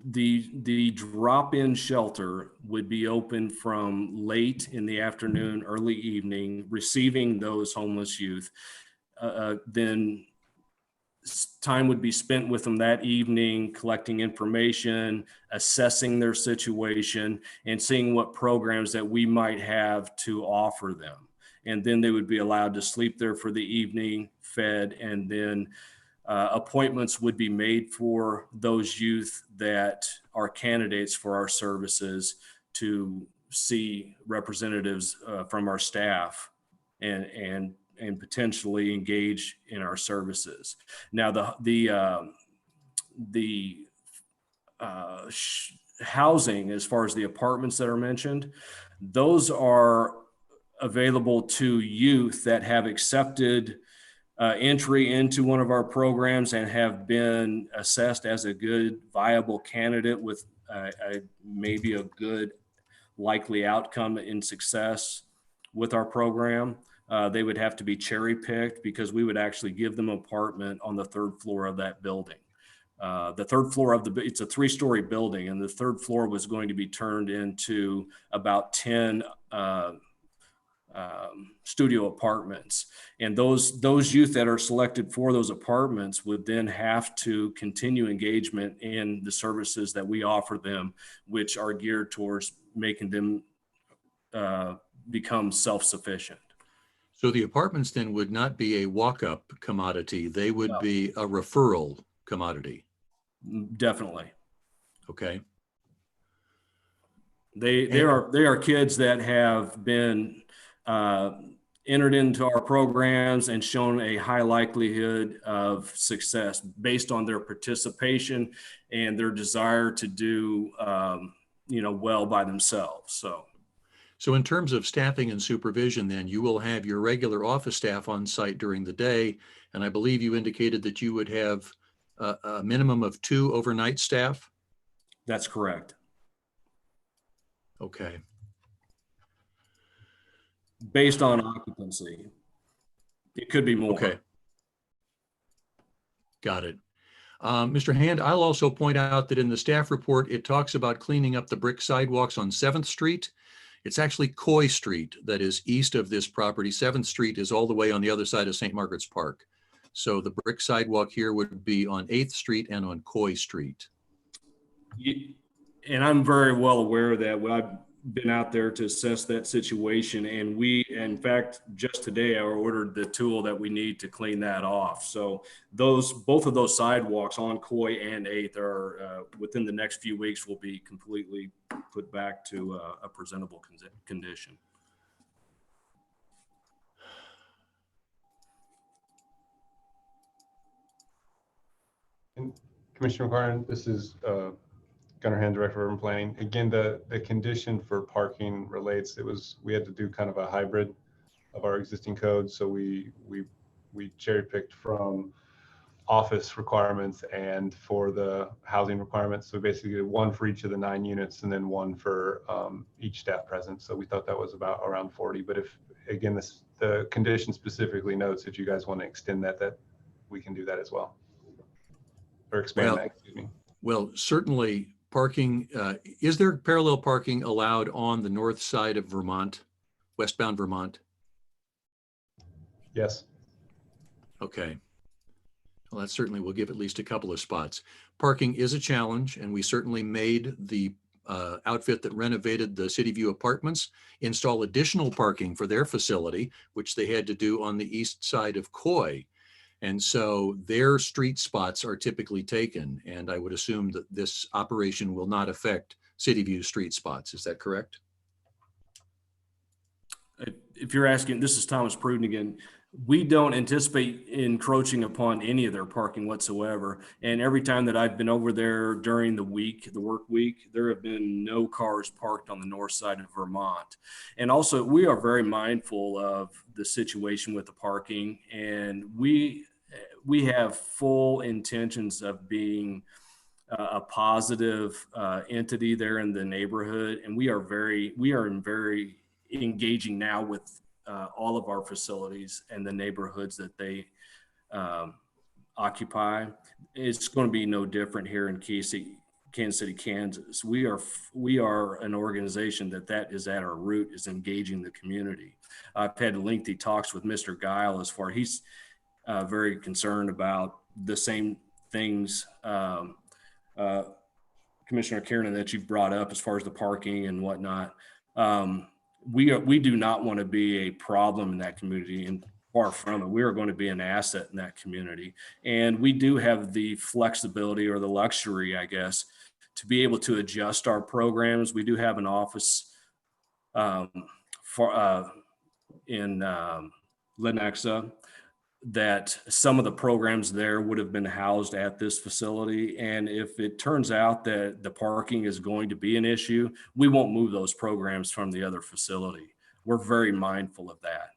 the drop-in shelter would be open from late in the afternoon, early evening, receiving those homeless youth. Then time would be spent with them that evening, collecting information, assessing their situation, and seeing what programs that we might have to offer them. And then they would be allowed to sleep there for the evening, fed, and then appointments would be made for those youth that are candidates for our services to see representatives from our staff and potentially engage in our services. Now, the housing, as far as the apartments that are mentioned, those are available to youth that have accepted entry into one of our programs and have been assessed as a good, viable candidate with maybe a good likely outcome in success with our program. They would have to be cherry picked because we would actually give them an apartment on the 3rd floor of that building. The 3rd floor of it's a 3-story building, and the 3rd floor was going to be turned into about 10 studio apartments. And those youth that are selected for those apartments would then have to continue engagement in the services that we offer them, which are geared towards making them become self-sufficient. So the apartments then would not be a walk-up commodity. They would be a referral commodity. Definitely. Okay. They are kids that have been entered into our programs and shown a high likelihood of success based on their participation and their desire to do well by themselves. So in terms of staffing and supervision, then you will have your regular office staff on site during the day. And I believe you indicated that you would have a minimum of 2 overnight staff? That's correct. Okay. Based on occupancy. It could be more. Okay. Got it. Mr. Hand, I'll also point out that in the staff report, it talks about cleaning up the brick sidewalks on 7th Street. It's actually Coy Street that is east of this property. 7th Street is all the way on the other side of St. Margaret's Park. So the brick sidewalk here would be on 8th Street and on Coy Street. And I'm very well aware of that. been out there to assess that situation. And we, in fact, just today, I ordered the tool that we need to clean that off. So both of those sidewalks on Coy and 8th are, within the next few weeks, will be completely put back to a presentable condition. And Commissioner McLaren, this is Gunnar Hand, Director of Urban Planning. Again, the condition for parking relates, we had to do kind of a hybrid of our existing code. So we cherry picked from office requirements and for the housing requirements. So basically did one for each of the 9 units and then one for each staff present. So we thought that was about around 40. But if, again, the condition specifically notes if you guys want to extend that we can do that as well. Or expand that, excuse me. Well, certainly parking, is there parallel parking allowed on the north side of Vermont, westbound Vermont? Yes. Okay. Well, that certainly will give at least a couple of spots. Parking is a challenge, and we certainly made the outfit that renovated the City View Apartments install additional parking for their facility, which they had to do on the east side of Coy. And so their street spots are typically taken, and I would assume that this operation will not affect City View street spots. Is that correct? If you're asking, this is Thomas Pruden again. We don't anticipate encroaching upon any of their parking whatsoever. And every time that I've been over there during the week, the work week, there have been no cars parked on the north side of Vermont. And also, we are very mindful of the situation with the parking, and we have full intentions of being a positive entity there in the neighborhood. And we are very engaging now with all of our facilities and the neighborhoods that they occupy. It's going to be no different here in Kansas City, Kansas. We are an organization that is at our root, is engaging the community. I've had lengthy talks with Mr. Guile as far he's very concerned about the same things, Commissioner Kiernan, that you've brought up as far as the parking and whatnot. We do not want to be a problem in that community, and far from it. We are going to be an asset in that community. And we do have the flexibility or the luxury, I guess, to be able to adjust our programs. We do have an office in Lenexa that some of the programs there would have been housed at this facility. And if it turns out that the parking is going to be an issue, we won't move those programs from the other facility. We're very mindful of that.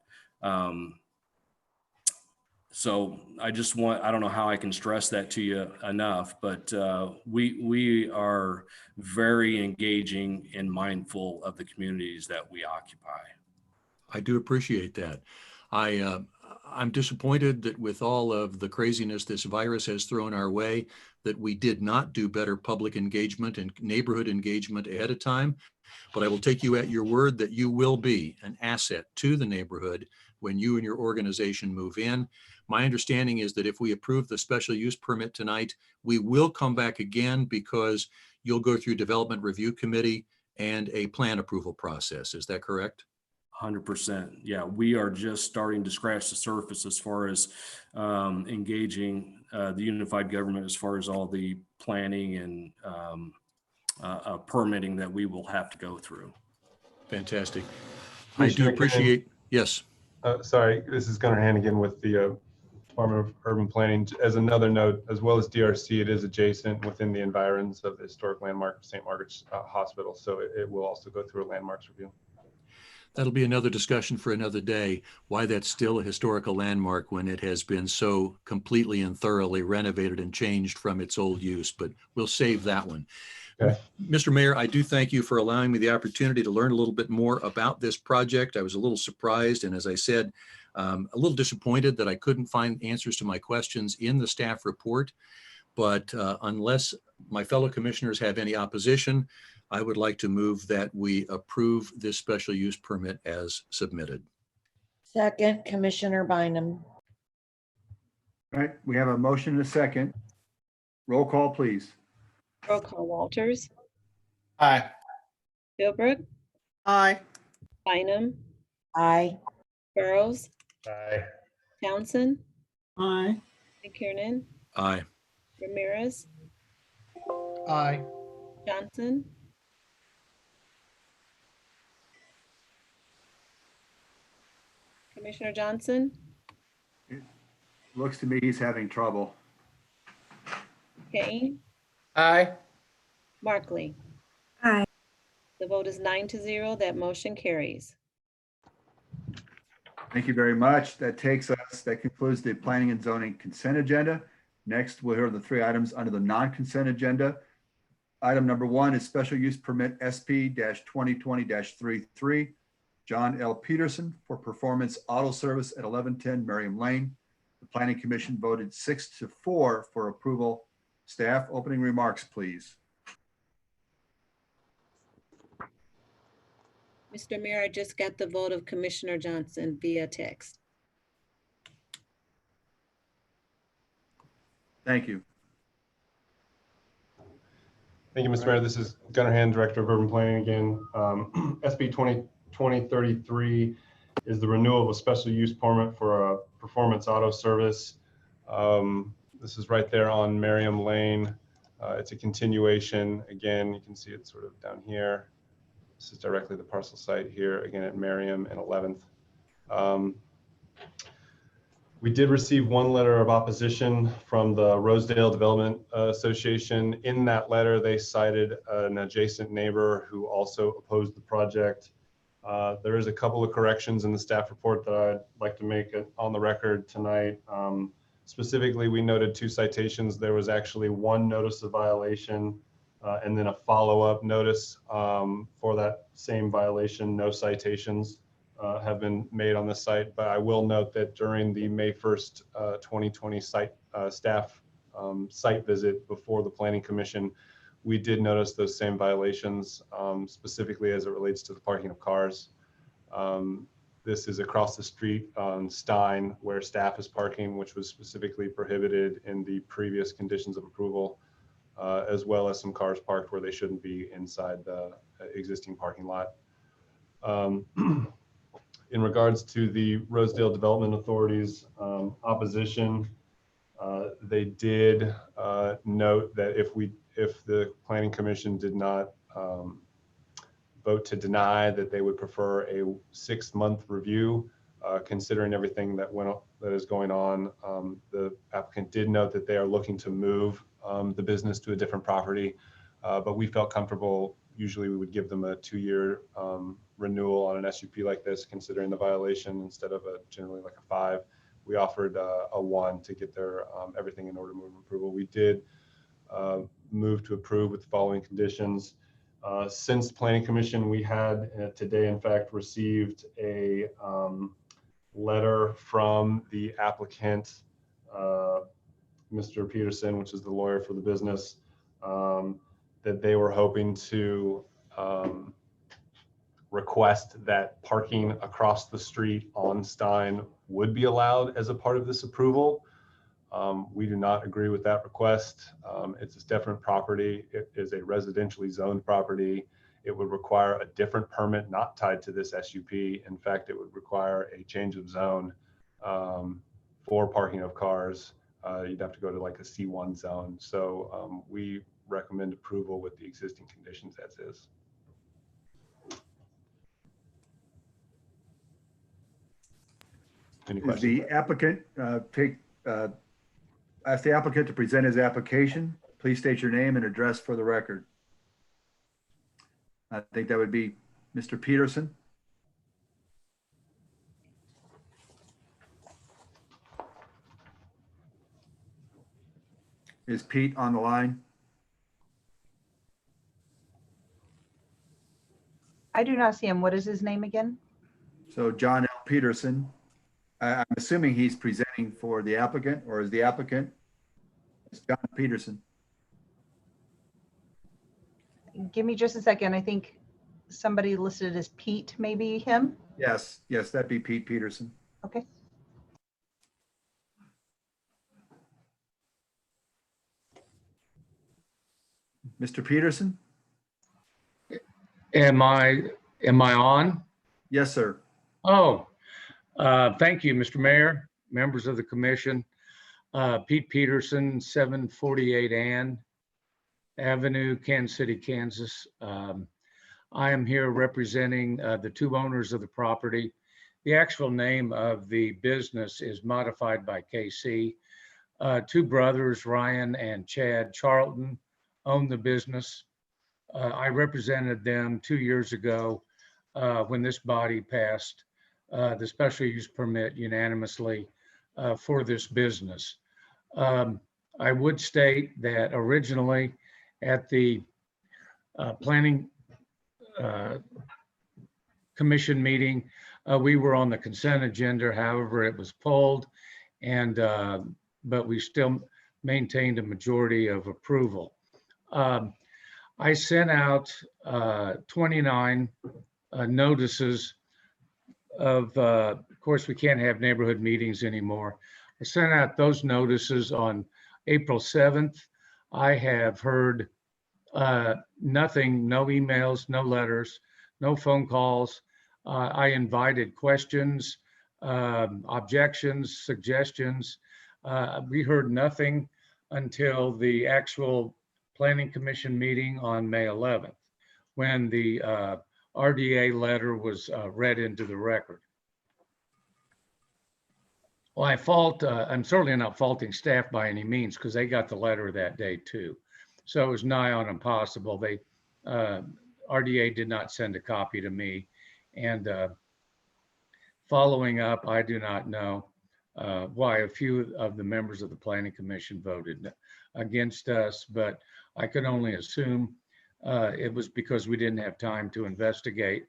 So I don't know how I can stress that to you enough, but we are very engaging and mindful of the communities that we occupy. I do appreciate that. I'm disappointed that with all of the craziness this virus has thrown our way, that we did not do better public engagement and neighborhood engagement ahead of time. But I will take you at your word that you will be an asset to the neighborhood when you and your organization move in. My understanding is that if we approve the special use permit tonight, we will come back again because you'll go through development review committee and a plan approval process. Is that correct? 100%. Yeah, we are just starting to scratch the surface as far as engaging the unified government as far as all the planning and permitting that we will have to go through. Fantastic. I do appreciate, yes. Sorry, this is Gunnar Hannigan with the Department of Urban Planning. As another note, as well as DRC, it is adjacent within the environs of the historic landmark St. Margaret's Hospital. So it will also go through a landmarks review. That'll be another discussion for another day, why that's still a historical landmark when it has been so completely and thoroughly renovated and changed from its old use, but we'll save that one. Okay. Mr. Mayor, I do thank you for allowing me the opportunity to learn a little bit more about this project. I was a little surprised, and as I said, a little disappointed that I couldn't find answers to my questions in the staff report. But unless my fellow commissioners have any opposition, I would like to move that we approve this special use permit as submitted. Second, Commissioner Bynum. All right, we have a motion and a second. Roll call, please. Roll call: Walters, Aye. Philbrook, Aye. Bynum, Aye. Burrows, Aye. Townsend, Aye. McKiernan, Aye. Ramirez, Aye. Johnson, Commissioner Johnson, Looks to me he's having trouble. Kane, Aye. Markley. Aye. The vote is 9-0. That motion carries. Thank you very much. That concludes the planning and zoning consent agenda. Next, we'll hear the three items under the non-consent agenda. Item number 1 is special use permit SP-2020-33, John L. Peterson for Performance Auto Service at 1110 Merriam Lane. The Planning Commission voted 6-4 for approval. Staff, opening remarks, please. Mr. Mayor, I just got the vote of Commissioner Johnson via text. Thank you. Thank you, Mr. Mayor. This is Gunnar Hand, Director of Urban Planning again. SB 2020-33 is the renewal of a special use permit for a performance auto service. This is right there on Merriam Lane. It's a continuation. Again, you can see it sort of down here. This is directly the parcel site here, again at Merriam and 11th. We did receive one letter of opposition from the Rosedale Development Association. In that letter, they cited an adjacent neighbor who also opposed the project. There is a couple of corrections in the staff report that I'd like to make on the record tonight. Specifically, we noted 2 citations. There was actually 1 notice of violation and then a follow-up notice for that same violation. No citations have been made on the site, but I will note that during the May 1st, 2020 staff site visit before the Planning Commission, we did notice those same violations, specifically as it relates to the parking of cars. This is across the street on Stein where staff is parking, which was specifically prohibited in the previous conditions of approval, as well as some cars parked where they shouldn't be inside the existing parking lot. In regards to the Rosedale Development Authority's opposition, they did note that if the Planning Commission did not vote to deny, that they would prefer a 6-month review, considering everything that is going on. The applicant did note that they are looking to move the business to a different property, but we felt comfortable. Usually we would give them a 2-year renewal on an SUP like this, considering the violation instead of generally like a 5. We offered a 1 to get their everything in order to move approval. We did move to approve with the following conditions. Since Planning Commission, we had today, in fact, received a letter from the applicant, Mr. Peterson, which is the lawyer for the business, that they were hoping to request that parking across the street on Stein would be allowed as a part of this approval. We do not agree with that request. It's a different property. It is a residentially zoned property. It would require a different permit not tied to this SUP. In fact, it would require a change of zone for parking of cars. You'd have to go to like a C1 zone. So we recommend approval with the existing conditions as is. Any Is questions? the applicant ask the applicant to present his application. Please state your name and address for the record. I think that would be Mr. Peterson. Is Pete on the line? I do not see him. What is his name again? So John L. Peterson, I'm assuming he's presenting for the applicant, or is the applicant? It's John Peterson. Give me just a second. I think somebody listed as Pete, maybe him. Yes, that'd be Pete Peterson. Okay. Mr. Peterson? Am I Am I on? Yes, sir. Oh, thank you, Mr. Mayor, members of the commission. Pete Peterson, 748 Ann Avenue, Kansas City, Kansas. I am here representing the two owners of the property. The actual name of the business is modified by KC. Two brothers, Ryan and Chad Charlton, own the business. I represented them 2 years ago when this body passed the special use permit unanimously for this business. I would state that originally at the planning commission meeting, we were on the consent agenda. However, it was pulled, and but we still maintained a majority of approval. I sent out 29 notices of course, we can't have neighborhood meetings anymore. I sent out those notices on April 7th. I have heard nothing, no emails, no letters, no phone calls. I invited questions, objections, suggestions. We heard nothing until the actual Planning Commission meeting on May 11th, when the RDA letter was read into the record. Well, I'm certainly not faulting staff by any means, because they got the letter that day too. So it was nigh on impossible. RDA did not send a copy to me. And following up, I do not know why a few of the members of the Planning Commission voted against us, but I could only assume it was because we didn't have time to investigate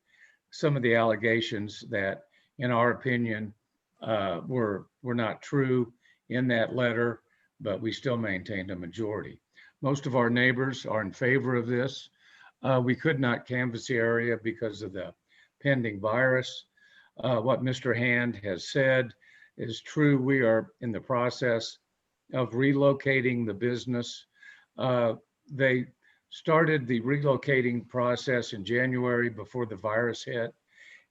some of the allegations that, in our opinion, were not true in that letter, but we still maintained a majority. Most of our neighbors are in favor of this. We could not canvass the area because of the pending virus. What Mr. Hand has said is true. We are in the process of relocating the business. They started the relocating process in January before the virus hit.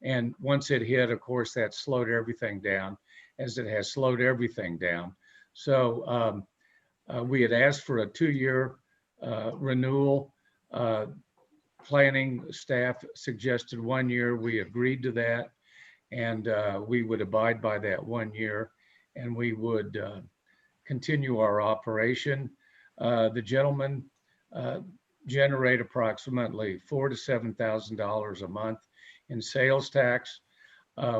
And once it hit, of course, that slowed everything down, as it has slowed everything down. So we had asked for a 2-year renewal. Planning staff suggested 1 year. We agreed to that, and we would abide by that 1 year, and we would continue our operation. The gentleman generate approximately $4,000 to $7,000 a month in sales tax.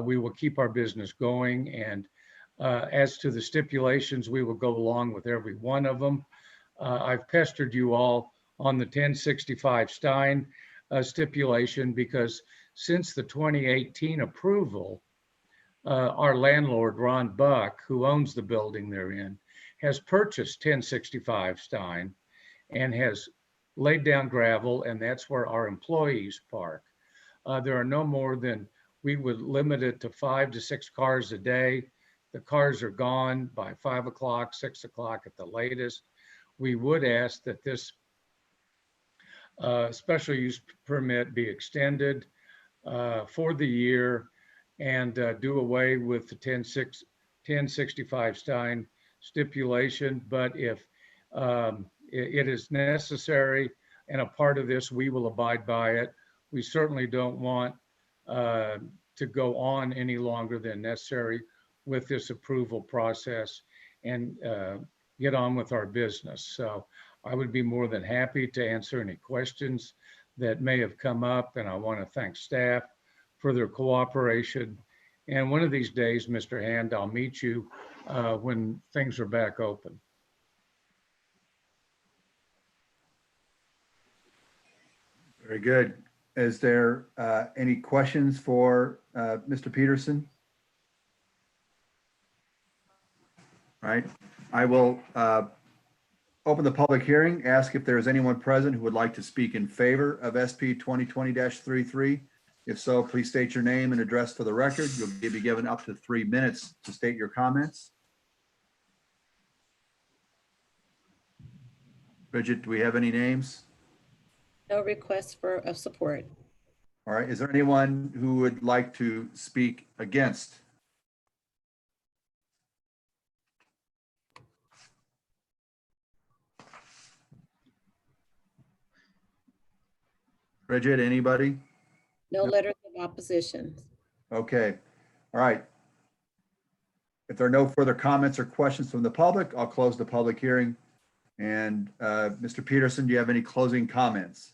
We will keep our business going, and as to the stipulations, we will go along with every one of them. I've pestered you all on the 1065 Stein stipulation, because since the 2018 approval, our landlord, Ron Buck, who owns the building they're in, has purchased 1065 Stein and has laid down gravel, and that's where our employees park. There are no more than, we would limit it to 5 to 6 cars a day. The cars are gone by 5 o'clock, 6 o'clock at the latest. We would ask that this special use permit be extended for the year, and do away with the 1065 Stein stipulation. But if it is necessary and a part of this, we will abide by it. We certainly don't want to go on any longer than necessary with this approval process, and get on with our business. So I would be more than happy to answer any questions that may have come up, and I want to thank staff for their cooperation. And one of these days, Mr. Hand, I'll meet you when things are back open. Very good. Is there any questions for Mr. Peterson? All right, I will open the public hearing, ask if there is anyone present who would like to speak in favor of SP 2020-33. If so, please state your name and address for the record. You'll be given up to 3 minutes to state your comments. Bridget, do we have any names? No request for support. All right, is there anyone who would like to speak against? Bridget, anybody? No letters of opposition. Okay, all right. If there are no further comments or questions from the public, I'll close the public hearing. And Mr. Peterson, do you have any closing comments?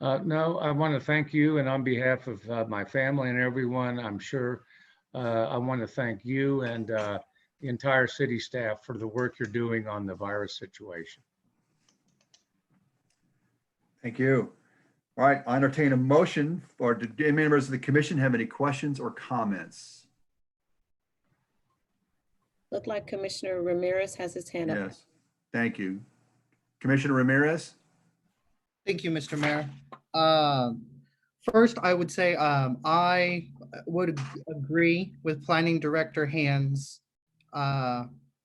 No, I want to thank you, and on behalf of my family and everyone, I'm sure I want to thank you and the entire city staff for the work you're doing on the virus situation. Thank you. All right, I entertain a motion, or do any members of the commission have any questions or comments? Look like Commissioner Ramirez has his hand up. Yes, thank you. Commissioner Ramirez? Thank you, Mr. Mayor. First, I would say I would agree with Planning Director Hand's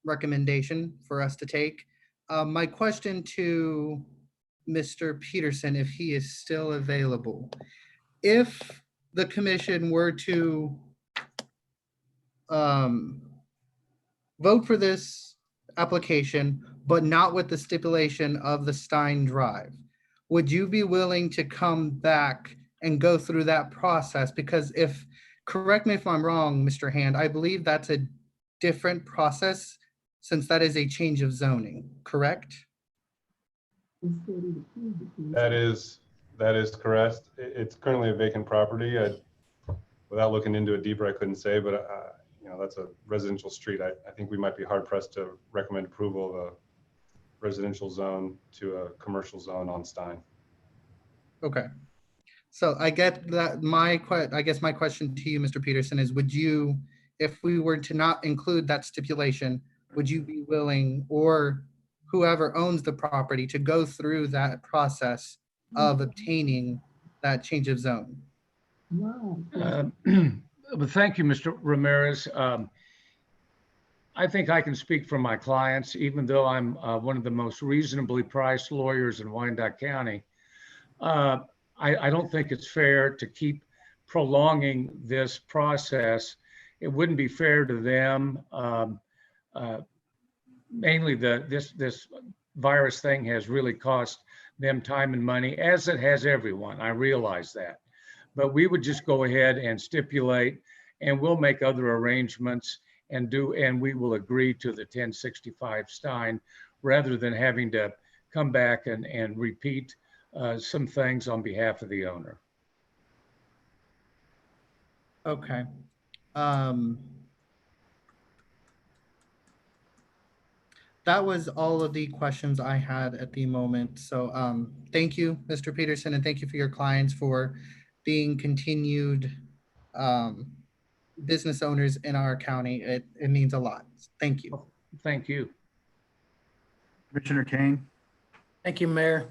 recommendation for us to take. My question to Mr. Peterson, if he is still available, if the commission were to vote for this application, but not with the stipulation of the Stein Drive, would you be willing to come back and go through that process? Because if, correct me if I'm wrong, Mr. Hand, I believe that's a different process since that is a change of zoning, correct? That is correct. It's currently a vacant property. Without looking into it deeper, I couldn't say, but you know, that's a residential street. I think we might be hard pressed to recommend approval of a residential zone to a commercial zone on Stein. Okay. So I get that. I guess my question to you, Mr. Peterson, is would you, if we were to not include that stipulation, would you be willing, or whoever owns the property, to go through that process of obtaining that change of zone? But thank you, Mr. Ramirez. I think I can speak for my clients, even though I'm one of the most reasonably priced lawyers in Wyandotte County. I don't think it's fair to keep prolonging this process. It wouldn't be fair to them. Mainly this virus thing has really cost them time and money, as it has everyone. I realize that. But we would just go ahead and stipulate, and we'll make other arrangements and we will agree to the 1065 Stein, rather than having to come back and repeat some things on behalf of the owner. Okay. That was all of the questions I had at the moment. So thank you, Mr. Peterson, and thank you for your clients for being continued business owners in our county. It means a lot. Thank you. Thank you. Commissioner Kane? Thank you, Mayor.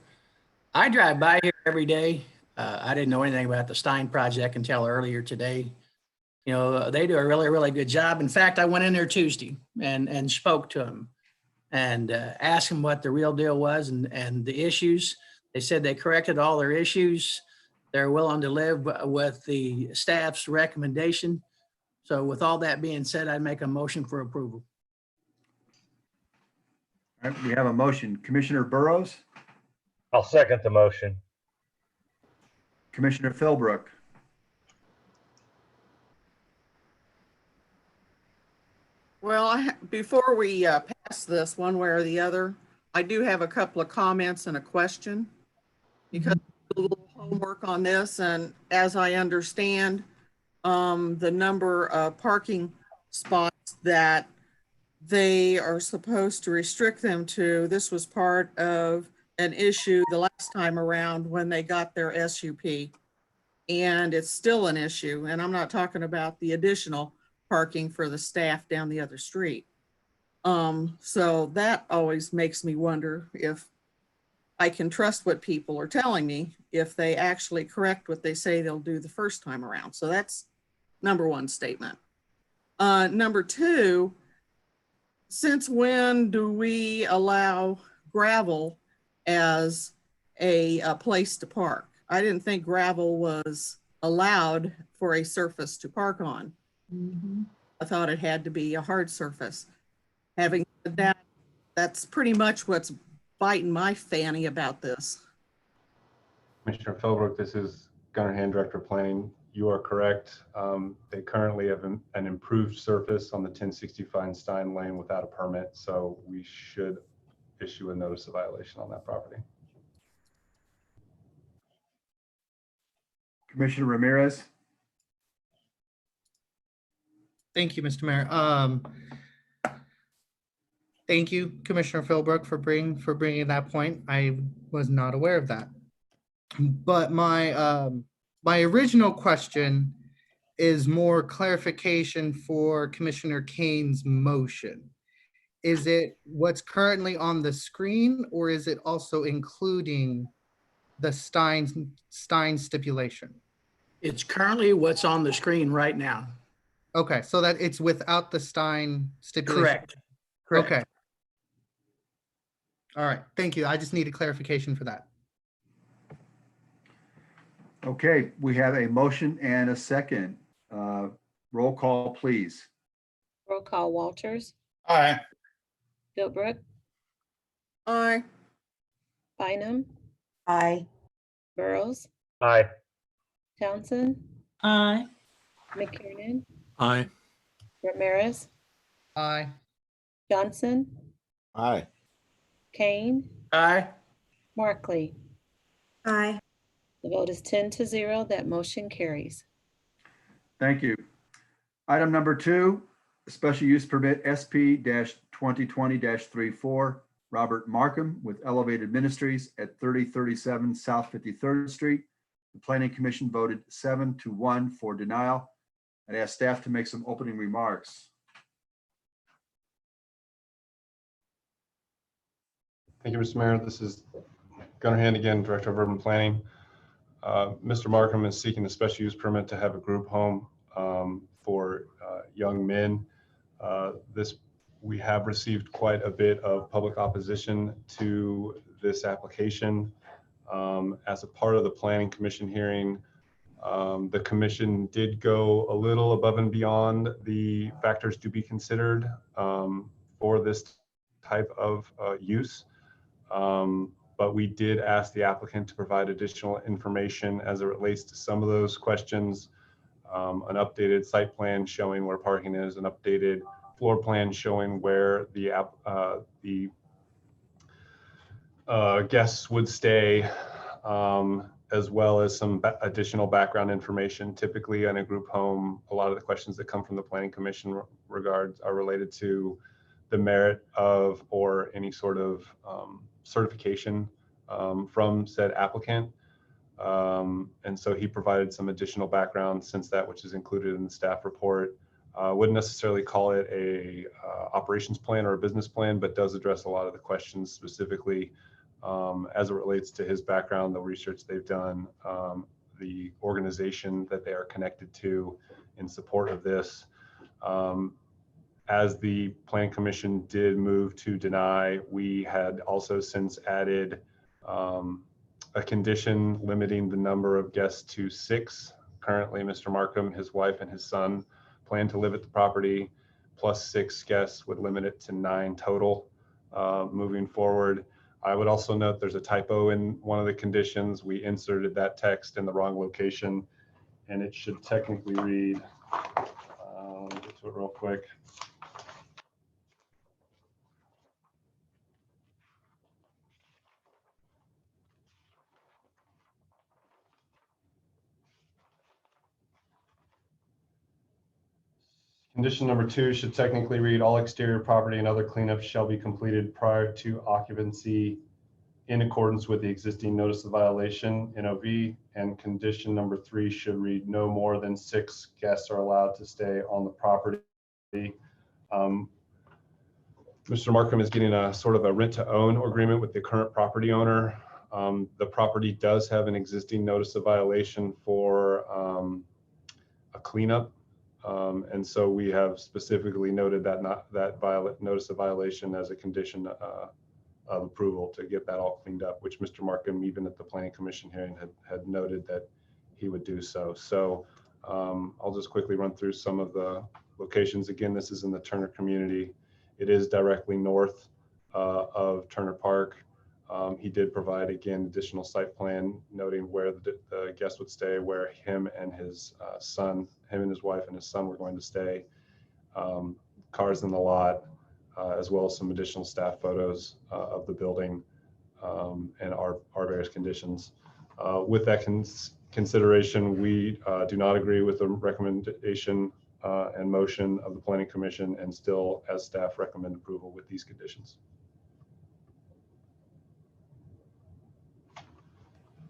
I drive by here every day. I didn't know anything about the Stein project until earlier today. You know, they do a really, really good job. In fact, I went in there Tuesday and spoke to them and asked them what the real deal was and the issues. They said they corrected all their issues. They're willing to live with the staff's recommendation. So with all that being said, I'd make a motion for approval. All right, we have a motion. Commissioner Burrows? I'll second the motion. Commissioner Philbrook? Well, before we pass this one way or the other, I do have a couple of comments and a question, because a little homework on this, and as I understand, the number of parking spots that they are supposed to restrict them to, this was part of an issue the last time around when they got their SUP, and it's still an issue. And I'm not talking about the additional parking for the staff down the other street. So that always makes me wonder if I can trust what people are telling me, if they actually correct what they say they'll do the first time around. So that's number one statement. Number two, since when do we allow gravel as a place to park? I didn't think gravel was allowed for a surface to park on. I thought it had to be a hard surface. Having said that, that's pretty much what's biting my fanny about this. Commissioner Philbrook, this is Gunnar Hand, Director of Planning. You are correct. They currently have an improved surface on the 1060 Feinstein Lane without a permit, so we should issue a notice of violation on that property. Commissioner Ramirez. Thank you, Mr. Mayor. Thank you, Commissioner Philbrook, for bringing that point. I was not aware of that. But my original question is more clarification for Commissioner Kane's motion. Is it what's currently on the screen, or is it also including the Stein stipulation? It's currently what's on the screen right now. Okay, so that it's without the Stein stipulation? Correct. Correct. Okay. All right, thank you. I just needed clarification for that. Okay, we have a motion and a second. Roll call, please. Roll call, Walters, Aye. Philbrook, Aye. Bynum, Aye. Burrows, Aye. Townsend, Aye. McKiernan, Aye. Ramirez, Aye. Johnson, Aye. Kane, Aye. Markley. Aye. The vote is 10-0. That motion carries. Thank you. Item number 2, special use permit SP-2020-34, Robert Markham with Elevated Ministries at 3037 South 53rd Street. The Planning Commission voted 7-1 for denial. I'd ask staff to make some opening remarks. Thank you, Mr. Mayor. This is Gunnar Hand again, Director of Urban Planning. Mr. Markham is seeking a special use permit to have a group home for young men. We have received quite a bit of public opposition to this application. As a part of the Planning Commission hearing, the commission did go a little above and beyond the factors to be considered for this type of use. But we did ask the applicant to provide additional information as it relates to some of those questions. An updated site plan showing where parking is, an updated floor plan showing where the guests would stay, as well as some additional background information. Typically in a group home, a lot of the questions that come from the Planning Commission are related to the merit of or any sort of certification from said applicant. And so he provided some additional background since that, which is included in the staff report. Wouldn't necessarily call it a operations plan or a business plan, but does address a lot of the questions specifically as it relates to his background, the research they've done, the organization that they are connected to in support of this. As the Planning Commission did move to deny, we had also since added a condition limiting the number of guests to 6. Currently, Mr. Markham, his wife, and his son plan to live at the property, plus 6 guests would limit it to 9 total moving forward. I would also note there's a typo in one of the conditions. We inserted that text in the wrong location, and it should technically read, get to it real quick. Condition number 2 should technically read, all exterior property and other cleanup shall be completed prior to occupancy in accordance with the existing notice of violation, NOV. And condition number 3 should read, no more than 6 guests are allowed to stay on the property. Mr. Markham is getting a sort of a rent to own agreement with the current property owner. The property does have an existing notice of violation for a cleanup. And so we have specifically noted that notice of violation as a condition of approval to get that all cleaned up, which Mr. Markham, even at the Planning Commission hearing, had noted that he would do so. So I'll just quickly run through some of the locations. Again, this is in the Turner community. It is directly north of Turner Park. He did provide, again, additional site plan noting where the guest would stay, where him and his wife and his son were going to stay, cars in the lot, as well as some additional staff photos of the building and our various conditions. With that consideration, we do not agree with the recommendation and motion of the Planning Commission, and still, as staff, recommend approval with these conditions.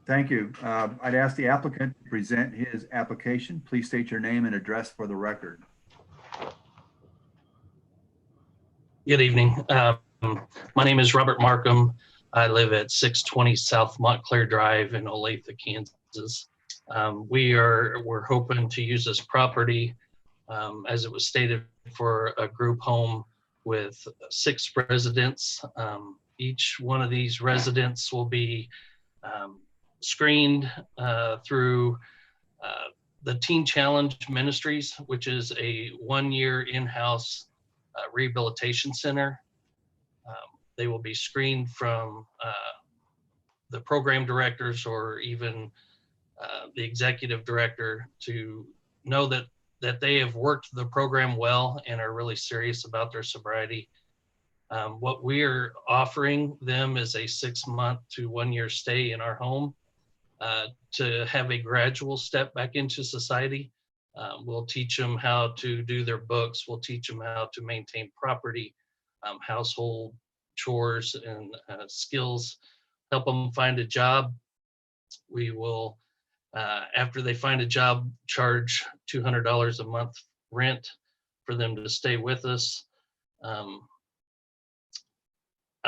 Thank you. I'd ask the applicant to present his application. Please state your name and address for the record. Good evening. My name is Robert Markham. I live at 620 South Montclair Drive in Olathe, Kansas. We're hoping to use this property, as it was stated, for a group home with 6 residents. Each one of these residents will be screened through the Teen Challenge Ministries, which is a 1-year in-house rehabilitation center. They will be screened from the program directors or even the executive director to know that they have worked the program well and are really serious about their sobriety. What we're offering them is a 6-month to 1-year stay in our home to have a gradual step back into society. We'll teach them how to do their books. We'll teach them how to maintain property, household chores and skills, help them find a job. We will, after they find a job, charge $200 a month rent for them to stay with us. I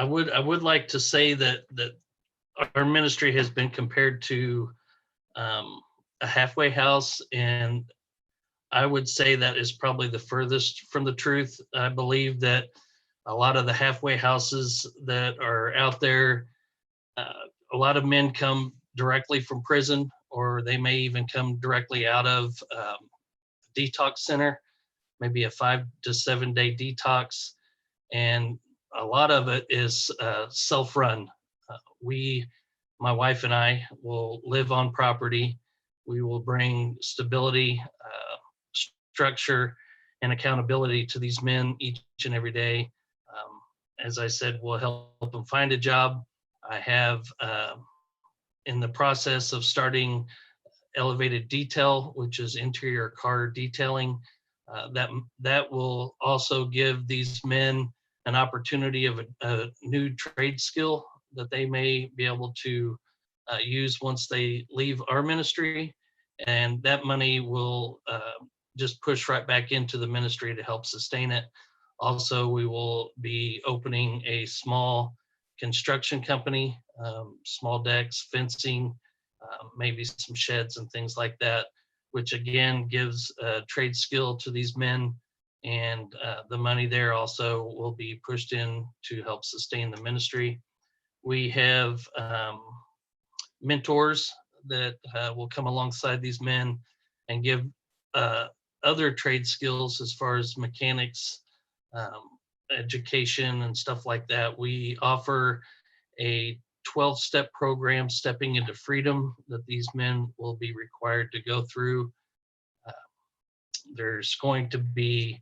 would like to say that our ministry has been compared to a halfway house, and I would say that is probably the furthest from the truth. I believe that a lot of the halfway houses that are out there, a lot of men come directly from prison, or they may even come directly out of detox center, maybe a 5 to 7 day detox. And a lot of it is self-run. My wife and I will live on property. We will bring stability, structure, and accountability to these men each and every day. As I said, we'll help them find a job. I have in the process of starting elevated detail, which is interior car detailing. That will also give these men an opportunity of a new trade skill that they may be able to use once they leave our ministry. And that money will just push right back into the ministry to help sustain it. Also, we will be opening a small construction company, small decks, fencing, maybe some sheds and things like that, which again gives a trade skill to these men. And the money there also will be pushed in to help sustain the ministry. We have mentors that will come alongside these men and give other trade skills as far as mechanics, education, and stuff like that. We offer a 12-step program, Stepping into Freedom, that these men will be required to go through. There's going to be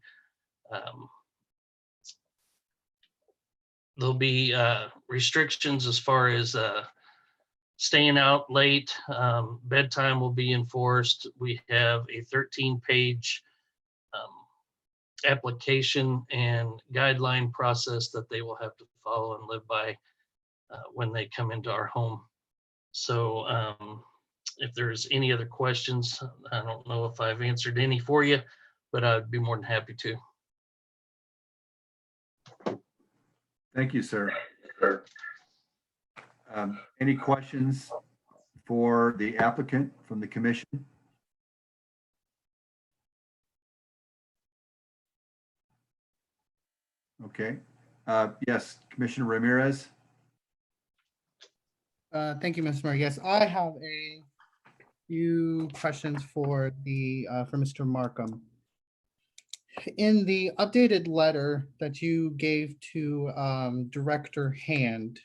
there'll be restrictions as far as staying out late. Bedtime will be enforced. We have a 13-page application and guideline process that they will have to follow and live by when they come into our home. So if there's any other questions, I don't know if I've answered any for you, but I'd be more than happy to. Thank you, sir. Any questions for the applicant from the commission? Okay. Yes, Commissioner Ramirez. Thank you, Mr. Mayor. Yes, I have a few questions for Mr. Markham. In the updated letter that you gave to Director Hand,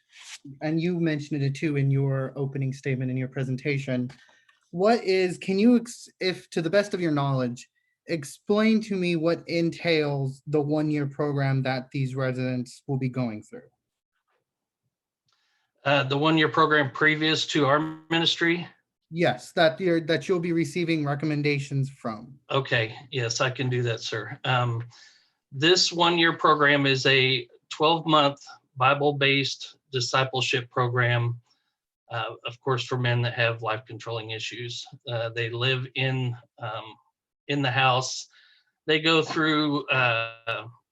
and you mentioned it too in your opening statement in your presentation, can you, if to the best of your knowledge, explain to me what entails the one-year program that these residents will be going through? The one-year program previous to our ministry? Yes, that you'll be receiving recommendations from. Okay, yes, I can do that, sir. This one-year program is a 12-month Bible-based discipleship program, of course, for men that have life-controlling issues. They live in the house. They go through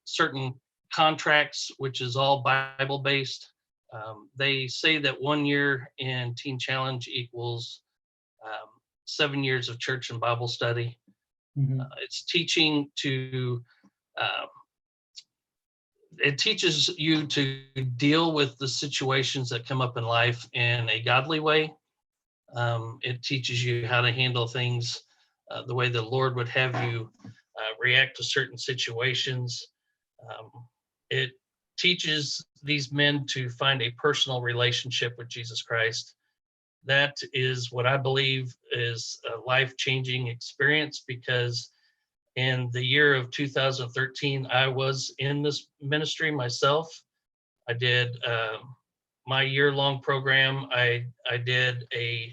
certain contracts, which is all Bible-based. They say that 1 year in Teen Challenge equals 7 years of church and Bible study. It's teaching to, it teaches you to deal with the situations that come up in life in a godly way. It teaches you how to handle things the way the Lord would have you react to certain situations. It teaches these men to find a personal relationship with Jesus Christ. That is what I believe is a life-changing experience, because in the year of 2013, I was in this ministry myself. I did my year-long program. I did a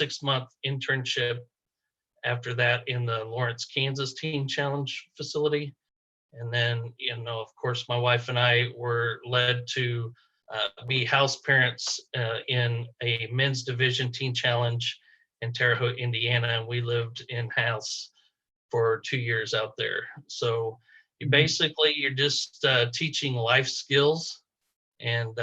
6-month internship after that in the Lawrence, Kansas Teen Challenge facility. And then, of course, my wife and I were led to be house parents in a men's division Teen Challenge in Terre Haute, Indiana, and we lived in-house for 2 years out there. So you're just teaching life skills, and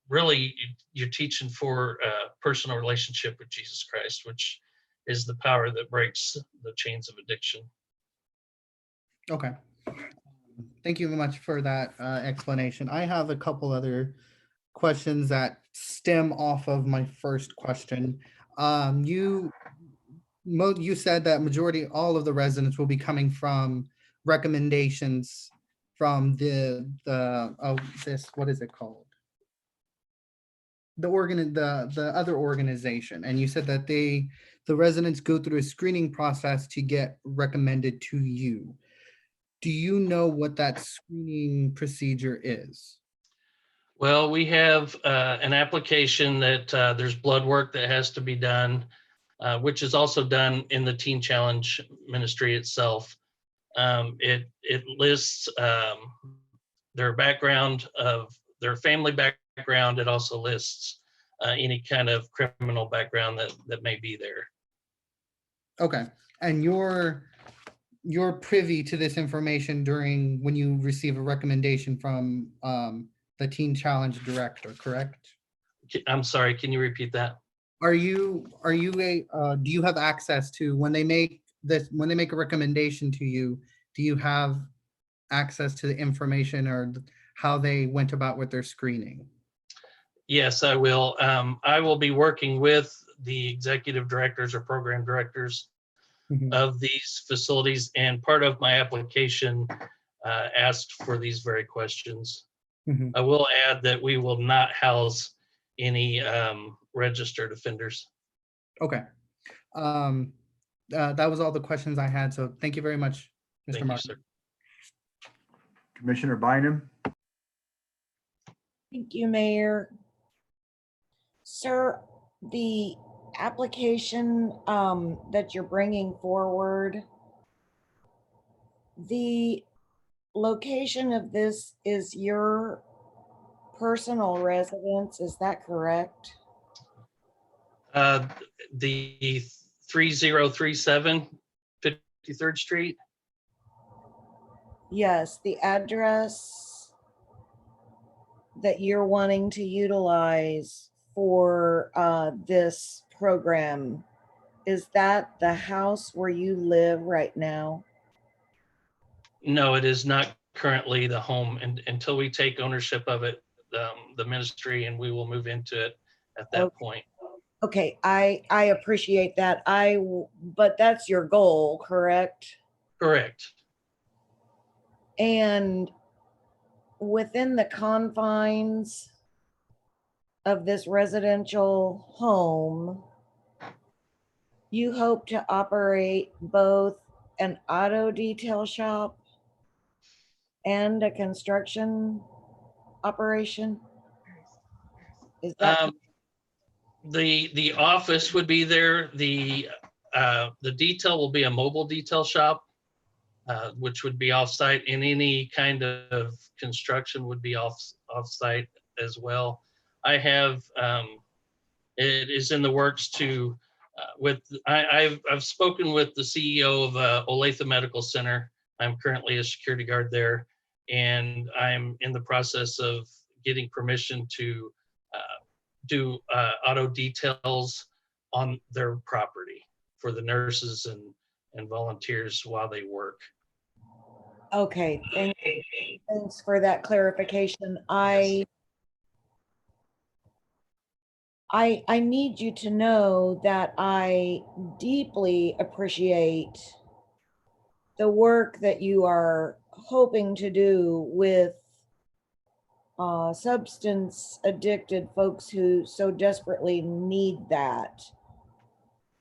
really you're teaching for a personal relationship with Jesus Christ, which is the power that breaks the chains of addiction. Okay. Thank you very much for that explanation. I have a couple other questions that stem off of my first question. You said that all of the residents will be coming from recommendations from what is it called? The other organization. And you said that the residents go through a screening process to get recommended to you. Do you know what that screening procedure is? Well, we have an application that there's blood work that has to be done, which is also done in the Teen Challenge ministry itself. It lists their background, of their family background. It also lists any kind of criminal background that may be there. Okay, and you're privy to this information when you receive a recommendation from the Teen Challenge director, correct? I'm sorry, can you repeat that? Do you have access to when they make a recommendation to you, do you have access to the information or how they went about with their screening? Yes, I will. I will be working with the executive directors or program directors of these facilities, and part of my application asked for these very questions. I will add that we will not house any registered offenders. Okay. That was all the questions I had, so thank you very much, Mr. Martin. Commissioner Bynum? Thank you, Mayor. Sir, the application that you're bringing forward, the location of this is your personal residence, is that correct? The 3037 53rd Street. Yes, the address that you're wanting to utilize for this program, is that the house where you live right now? No, it is not currently the home, and until we take ownership of it, the ministry, and we will move into it at that point. Okay, I appreciate that. But that's your goal, correct? Correct. And within the confines of this residential home, you hope to operate both an auto detail shop and a construction operation? Is that The office would be there. The detail will be a mobile detail shop, which would be offsite, and any kind of construction would be offsite as well. I have it is in the works to I've spoken with the CEO of Olathe Medical Center. I'm currently a security guard there, and I'm in the process of getting permission to do auto details on their property for the nurses and volunteers while they work. okay? Thanks for that clarification. I need you to know that I deeply appreciate the work that you are hoping to do with substance addicted folks who so desperately need that.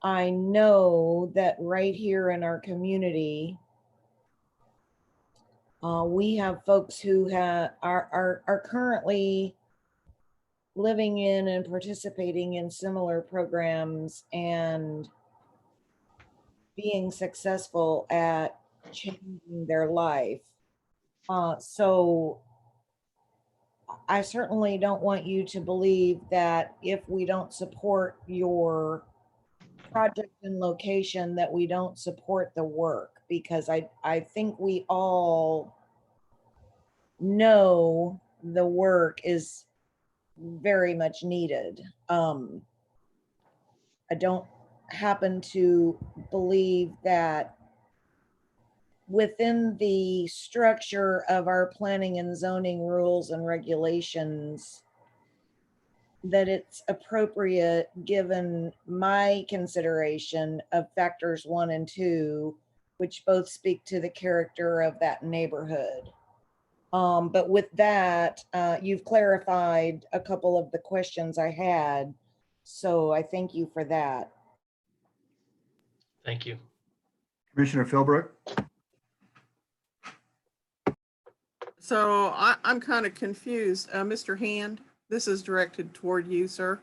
I know that right here in our community, we have folks who are currently living in and participating in similar programs and being successful at changing their life. So I certainly don't want you to believe that if we don't support your project and location, that we don't support the work, because I think we all know the work is very much needed. I don't happen to believe that within the structure of our planning and zoning rules and regulations, that it's appropriate, given my consideration of factors 1 and 2, which both speak to the character of that neighborhood. But with that, you've clarified a couple of the questions I had, so I thank you for that. Thank you. Commissioner Philbrook? So I'm kind of confused. Mr. Hand, this is directed toward you, sir.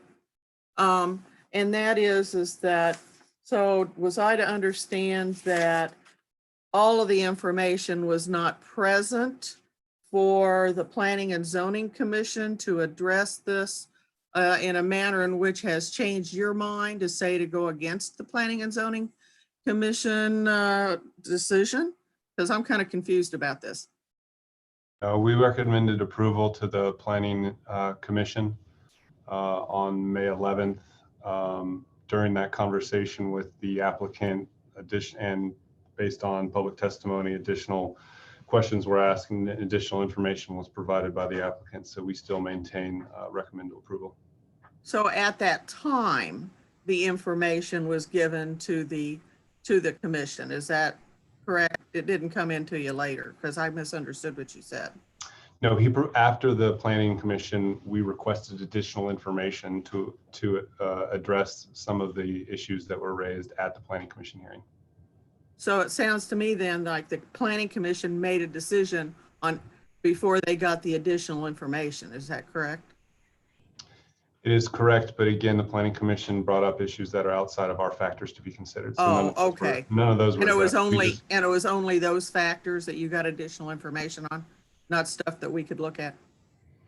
And that is that, so was I to understand that all of the information was not present for the Planning and Zoning Commission to address this in a manner in which has changed your mind to say to go against the Planning and Zoning Commission decision? Because I'm kind of confused about this. We recommended approval to the Planning Commission on May 11th. During that conversation with the applicant, and based on public testimony, additional questions were asked and additional information was provided by the applicant. So we still maintain recommended approval. So at that time, the information was given to the commission. Is that correct? It didn't come into you later, because I misunderstood what you said. No, after the Planning Commission, we requested additional information to address some of the issues that were raised at the Planning Commission hearing. So it sounds to me then like the Planning Commission made a decision on before they got the additional information. Is that correct? It is correct, but again, the Planning Commission brought up issues that are outside of our factors to be considered. So okay. None of those were. And it was addressed. only those factors that you got additional information on, not stuff that we could look at.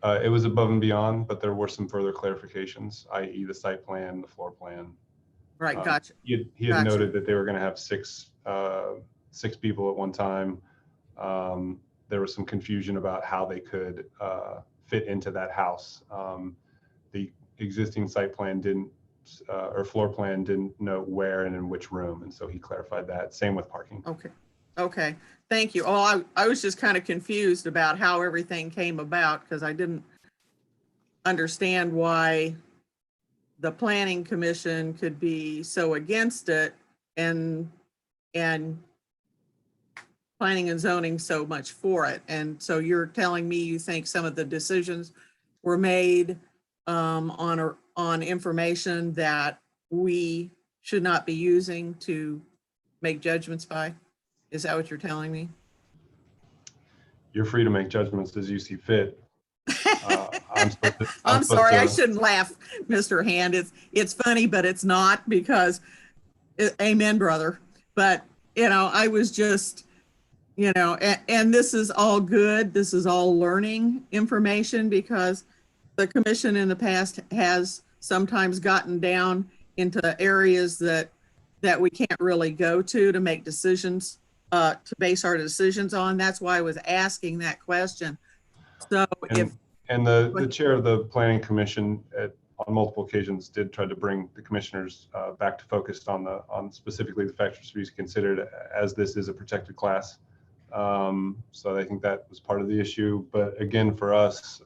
It was above and beyond, but there were some further clarifications, i.e. the site plan, the floor plan. Right, gotcha. He had noted that they were going to have six people at one time. There was some confusion about how they could fit into that house. The existing site plan didn't, or floor plan didn't know where and in which room. And so he clarified that. Same with parking. Okay, thank you. Oh, I was just kind of confused about how everything came about because I didn't understand why the planning commission could be so against it and planning and zoning so much for it. And so you're telling me you think some of the decisions were made on information that we should not be using to make judgments by? Is that what you're telling me? You're free to make judgments as you see fit. I'm sorry, I shouldn't laugh, Mr. Hand. It's funny, but it's not, because amen, brother. But, I was just, and this is all good. This is all learning information, because the commission in the past has sometimes gotten down into areas that we can't really go to make decisions, to base our decisions on. That's why I was asking that question. So And the chair of the planning commission on multiple occasions did try to bring the commissioners back to focus on specifically the factors to be considered, as this is a protected class. So I think that was part of the issue. But again, for us,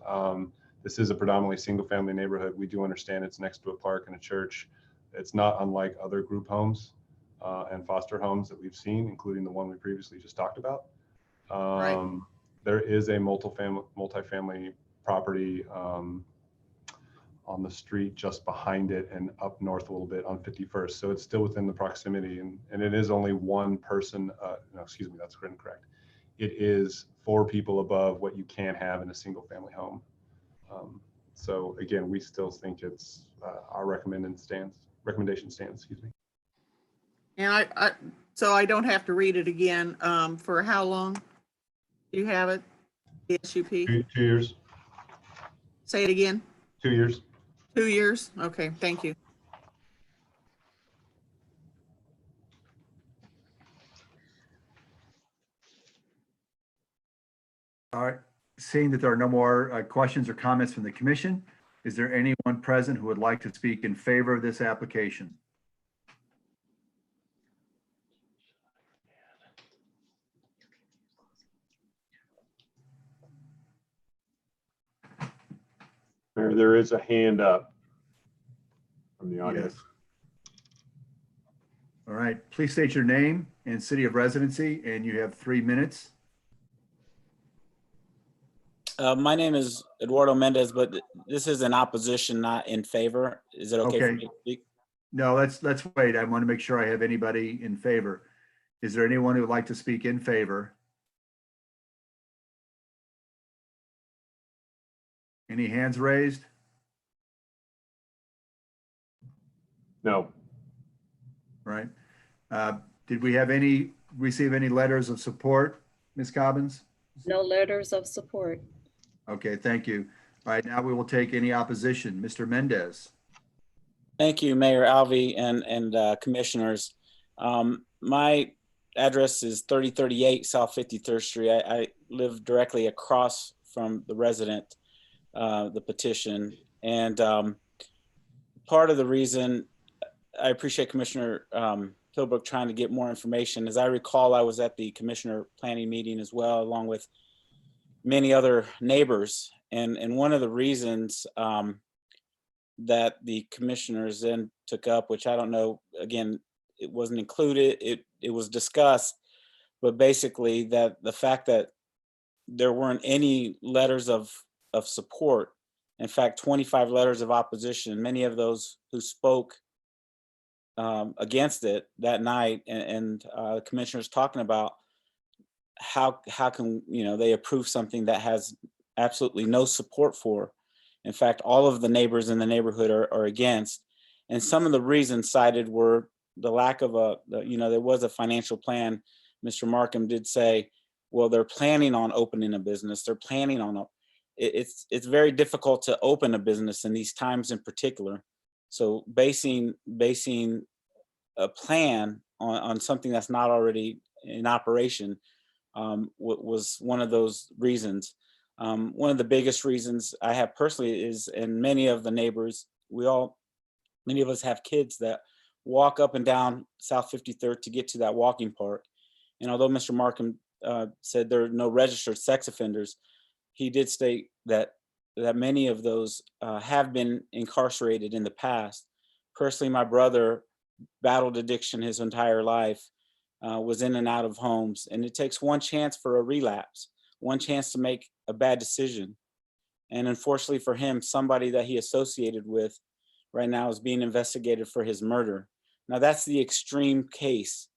this is a predominantly single family neighborhood. We do understand it's next to a park and a church. It's not unlike other group homes and foster homes that we've seen, including the one we previously just talked about. Right. There is a multifamily property on the street just behind it and up north a little bit on 51st. So it's still within the proximity, and it is only one person. No, excuse me, that's incorrect. It is 4 people above what you can have in a single family home. So again, we still think it's our recommendation stands, excuse me. And so I don't have to read it again. For how long do you have it? The SUP? 2 years. Say it again. 2 years. 2 years? Okay, thank you. All right, seeing that there are no more questions or comments from the commission, is there anyone present who would like to speak in favor of this application? Mayor, there is a hand up from the audience. Yes. All right, please state your name and city of residency, and you have 3 minutes. My name is Eduardo Mendez, but this is in opposition, not in favor. Is it okay for Okay. me to speak? No, let's wait. I want to make sure I have anybody in favor. Is there anyone who would like to speak in favor? Any hands raised? No. Right. Did we receive any letters of support, Ms. Cobbins? No letters of support. Okay, thank you. All right, now we will take any opposition. Mr. Mendez. Thank you, Mayor Alvey and commissioners. My address is 3038 South 53rd Street. I live directly across from the resident, the petition. And part of the reason I appreciate Commissioner Philbrook trying to get more information. As I recall, I was at the commissioner planning meeting as well, along with many other neighbors. And one of the reasons that the commissioners then took up, which I don't know, again, it wasn't included, it was discussed, but basically that the fact that there weren't any letters of support, in fact, 25 letters of opposition, many of those who spoke against it that night, and the commissioners talking about how can they approve something that has absolutely no support for. In fact, all of the neighbors in the neighborhood are against, and some of the reasons cited were the lack of there was a financial plan. Mr. Markham did say, well, they're planning on opening a business. They're planning on it's very difficult to open a business in these times in particular. So basing a plan on something that's not already in operation was one of those reasons. One of the biggest reasons I have personally is, and many of the neighbors, many of us have kids that walk up and down South 53rd to get to that walking park. And although Mr. Markham said there are no registered sex offenders, he did state that that many of those have been incarcerated in the past. Personally, my brother battled addiction his entire life, was in and out of homes, and it takes one chance for a relapse, one chance to make a bad decision. And unfortunately for him, somebody that he associated with right now is being investigated for his murder. Now that's the extreme case,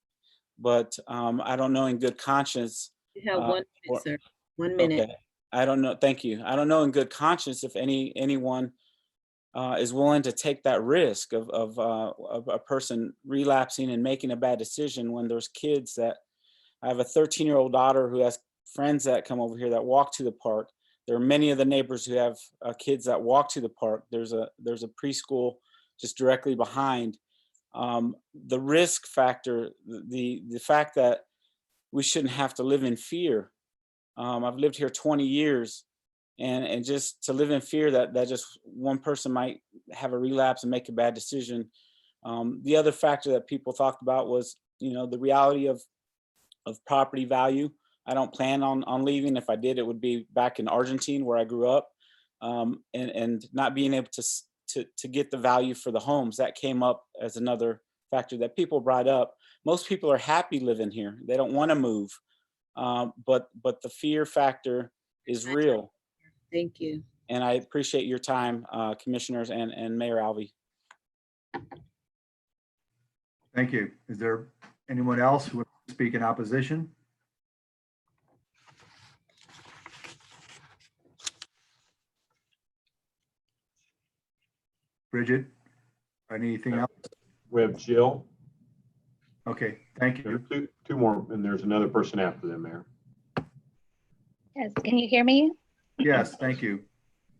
but I don't know in good conscience. You have 1 minute, or- sir. 1 minute. Okay, I don't know. Thank you. I don't know in good conscience if anyone is willing to take that risk of a person relapsing and making a bad decision when there's kids that. I have a 13-year-old daughter who has friends that come over here that walk to the park. There are many of the neighbors who have kids that walk to the park. There's a preschool just directly behind. The risk factor, the fact that we shouldn't have to live in fear. I've lived here 20 years, and just to live in fear that just one person might have a relapse and make a bad decision. The other factor that people talked about was, the reality of property value. I don't plan on leaving. If I did, it would be back in Argentina where I grew up, and not being able to get the value for the homes. That came up as another factor that people brought up. Most people are happy living here. They don't want to move, but the fear factor is real. Thank you. And I appreciate your time, commissioners and Mayor Alvey. Thank you. Is there anyone else who would speak in opposition? Bridget, anything else? We have Jill. Okay, thank you. Two more, and there's another person after them, Mayor. Yes, can you hear me? Yes, thank you.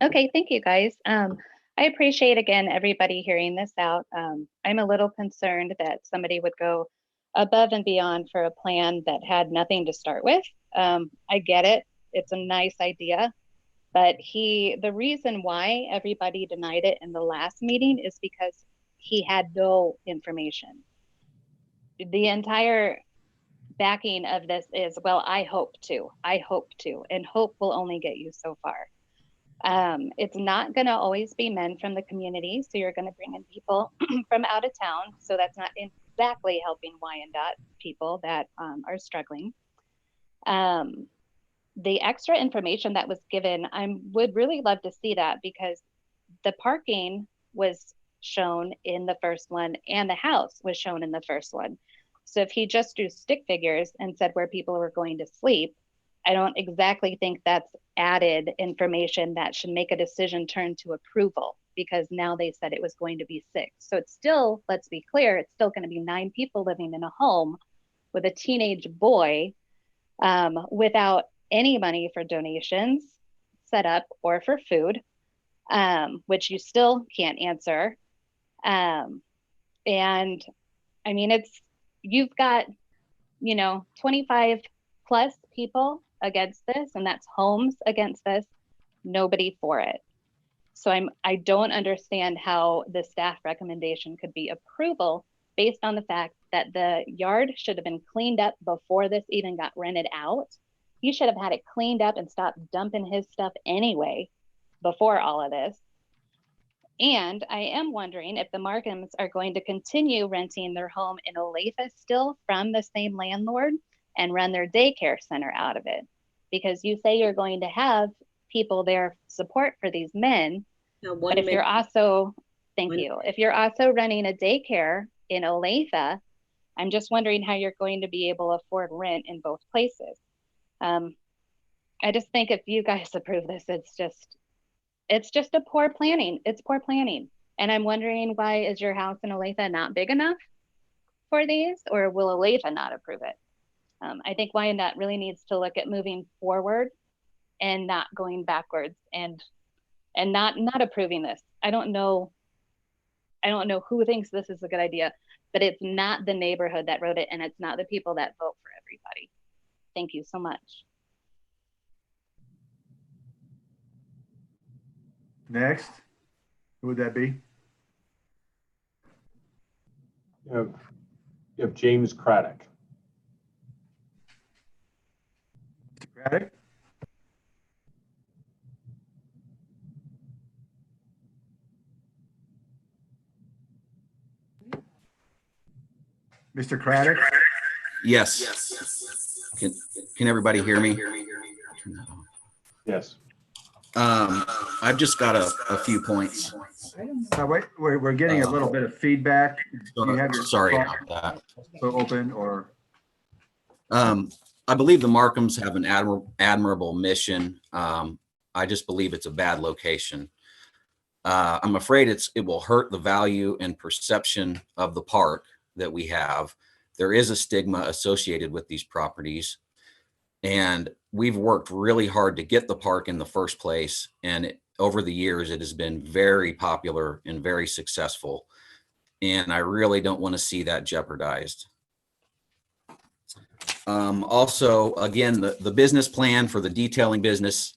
Okay, thank you, guys. I appreciate, again, everybody hearing this out. I'm a little concerned that somebody would go above and beyond for a plan that had nothing to start with. I get it. It's a nice idea. But the reason why everybody denied it in the last meeting is because he had no information. The entire backing of this is, well, I hope to, and hope will only get you so far. It's not going to always be men from the community. So you're going to bring in people from out of town. So that's not exactly helping Wyandotte people that are struggling. The extra information that was given, I would really love to see that, because the parking was shown in the first one and the house was shown in the first one. So if he just drew stick figures and said where people were going to sleep, I don't exactly think that's added information that should make a decision turn to approval, because now they said it was going to be 6. So it's still, let's be clear, it's still going to be 9 people living in a home with a teenage boy without any money for donations set up or for food, which you still can't answer. And I mean, you've got, 25 plus people against this, and that's homes against this, nobody for it. So I don't understand how the staff recommendation could be approval based on the fact that the yard should have been cleaned up before this even got rented out. He should have had it cleaned up and stopped dumping his stuff anyway before all of this. And I am wondering if the Markhams are going to continue renting their home in Olathe still from the same landlord and run their daycare center out of it. Because you say you're going to have people there support for these men, but if you're also, if you're also running a daycare in Olathe, I'm just wondering how you're going to be able to afford rent in both places. I just think if you guys approve this, it's just a poor planning. It's poor planning. And I'm wondering, why is your house in Olathe not big enough for these, or will Olathe not approve it? I think Wyandotte really needs to look at moving forward and not going backwards and not approving this. I don't know who thinks this is a good idea, but it's not the neighborhood that wrote it, and it's not the people that vote for everybody. Thank you so much. Next, who would that be? You have James Craddock. Craddock? Mr. Craddock? Yes. Can everybody hear me? Yes. I've just got a few points. Wait, we're getting a little bit of feedback. Do you have your Sorry phone about open or? that. I believe the Markhams have an admirable mission. I just believe it's a bad location. I'm afraid it will hurt the value and perception of the park that we have. There is a stigma associated with these properties, and we've worked really hard to get the park in the first place. And over the years, it has been very popular and very successful. And I really don't want to see that jeopardized. Also, again, the business plan for the detailing business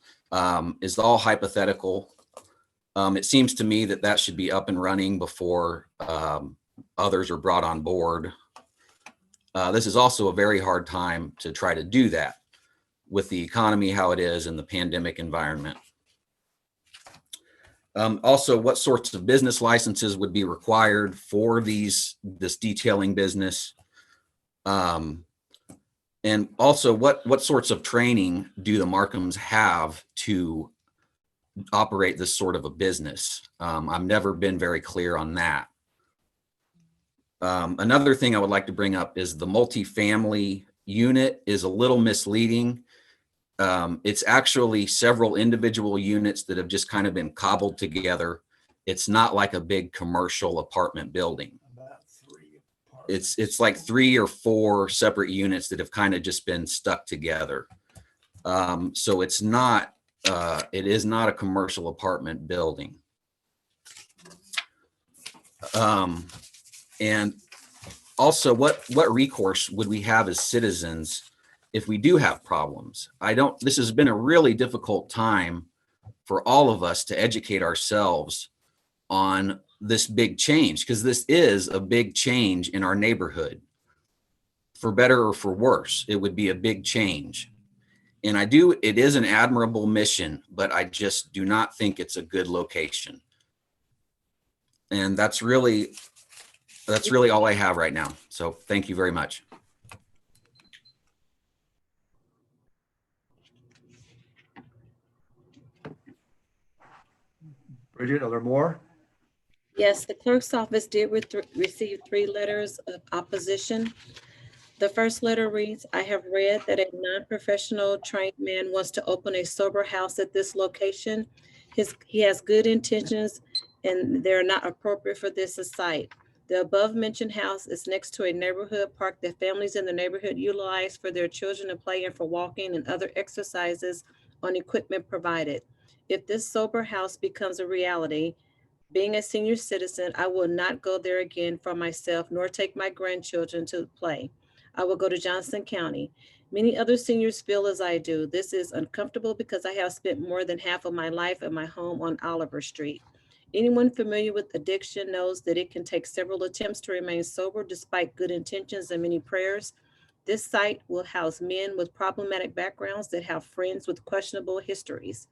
is all hypothetical. It seems to me that should be up and running before others are brought on board. This is also a very hard time to try to do that with the economy how it is and the pandemic environment. Also, what sorts of business licenses would be required for this detailing business? And also, what sorts of training do the Markhams have to operate this sort of a business? I've never been very clear on that. Another thing I would like to bring up is the multifamily unit is a little misleading. It's actually several individual units that have just kind of been cobbled together. It's not like a big commercial apartment building. It's like 3 or 4 separate units that have kind of just been stuck together. So it is not a commercial apartment building. And also, what recourse would we have as citizens if we do have problems? This has been a really difficult time for all of us to educate ourselves on this big change, because this is a big change in our neighborhood. For better or for worse, it would be a big change. And it is an admirable mission, but I just do not think it's a good location. And that's really all I have right now. So thank you very much. Bridget, are there more? Yes, the clerk's office did receive 3 letters of opposition. The first letter reads, I have read that a non-professional trained man wants to open a sober house at this location. He has good intentions and they're not appropriate for this site. The above mentioned house is next to a neighborhood park that families in the neighborhood utilize for their children to play and for walking and other exercises on equipment provided. If this sober house becomes a reality, being a senior citizen, I will not go there again for myself, nor take my grandchildren to play. I will go to Johnson County. Many other seniors feel as I do. This is uncomfortable because I have spent more than half of my life at my home on Oliver Street. Anyone familiar with addiction knows that it can take several attempts to remain sober despite good intentions and many prayers. This site will house men with problematic backgrounds that have friends with questionable histories.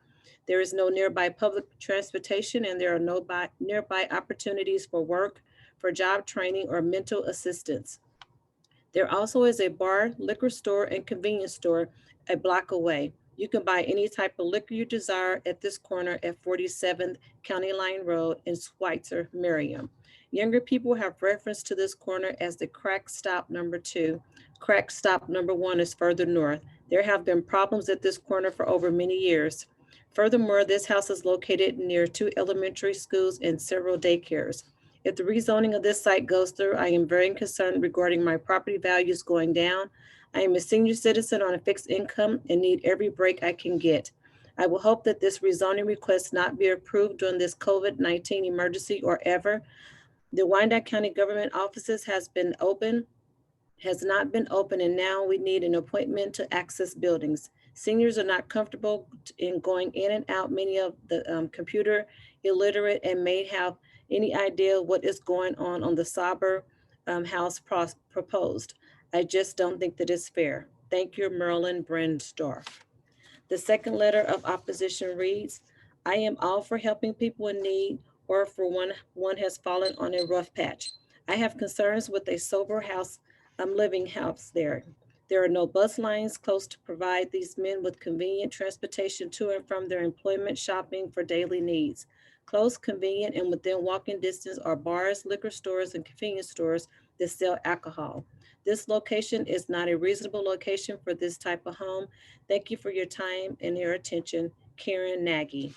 There is no nearby public transportation and there are no nearby opportunities for work, for job training, or mental assistance. There also is a bar, liquor store, and convenience store a block away. You can buy any type of liquor you desire at this corner at 47th County Line Road in Schweitzer, Merriam. Younger people have reference to this corner as the crack stop number 2. Crack stop number 1 is further north. There have been problems at this corner for over many years. Furthermore, this house is located near 2 elementary schools and several daycares. If the rezoning of this site goes through, I am very concerned regarding my property values going down. I am a senior citizen on a fixed income and need every break I can get. I will hope that this rezoning request not be approved during this COVID-19 emergency or ever. The Wyandotte County government offices has not been open, and now we need an appointment to access buildings. Seniors are not comfortable in going in and out. Many of the computer illiterate and may have any idea what is going on the Sauber house proposed. I just don't think that it's fair. Thank you, Merlin Brensdorf. The second letter of opposition reads, I am all for helping people in need or for one has fallen on a rough patch. I have concerns with a sober house living house there. There are no bus lines close to provide these men with convenient transportation to and from their employment, shopping for daily needs. Close, convenient, and within walking distance are bars, liquor stores, and convenience stores that sell alcohol. This location is not a reasonable location for this type of home. Thank you for your time and your attention. Karen Nagy.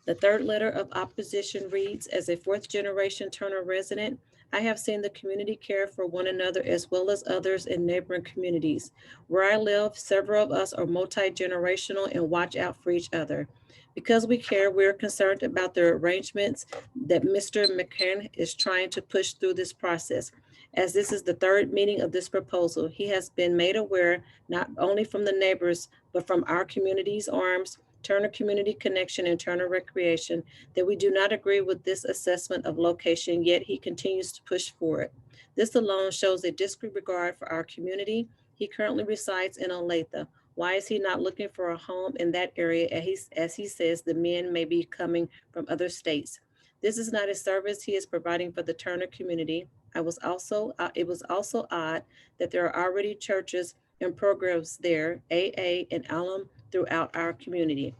The third letter of opposition reads, as a fourth generation Turner resident, I have seen the community care for one another as well as others in neighboring communities. Where I live, several of us are multi-generational and watch out for each other. Because we care, we're concerned about the arrangements that Mr. McCann is trying to push through this process. As this is the third meeting of this proposal, he has been made aware not only from the neighbors, but from our community's arms, Turner Community Connection and Turner Recreation, that we do not agree with this assessment of location, yet he continues to push for it. This alone shows a disregard for our community. He currently resides in Olathe. Why is he not looking for a home in that area as he says the men may be coming from other states? This is not a service he is providing for the Turner community. It was also odd that there are already churches and programs there, AA and Alum, throughout our community.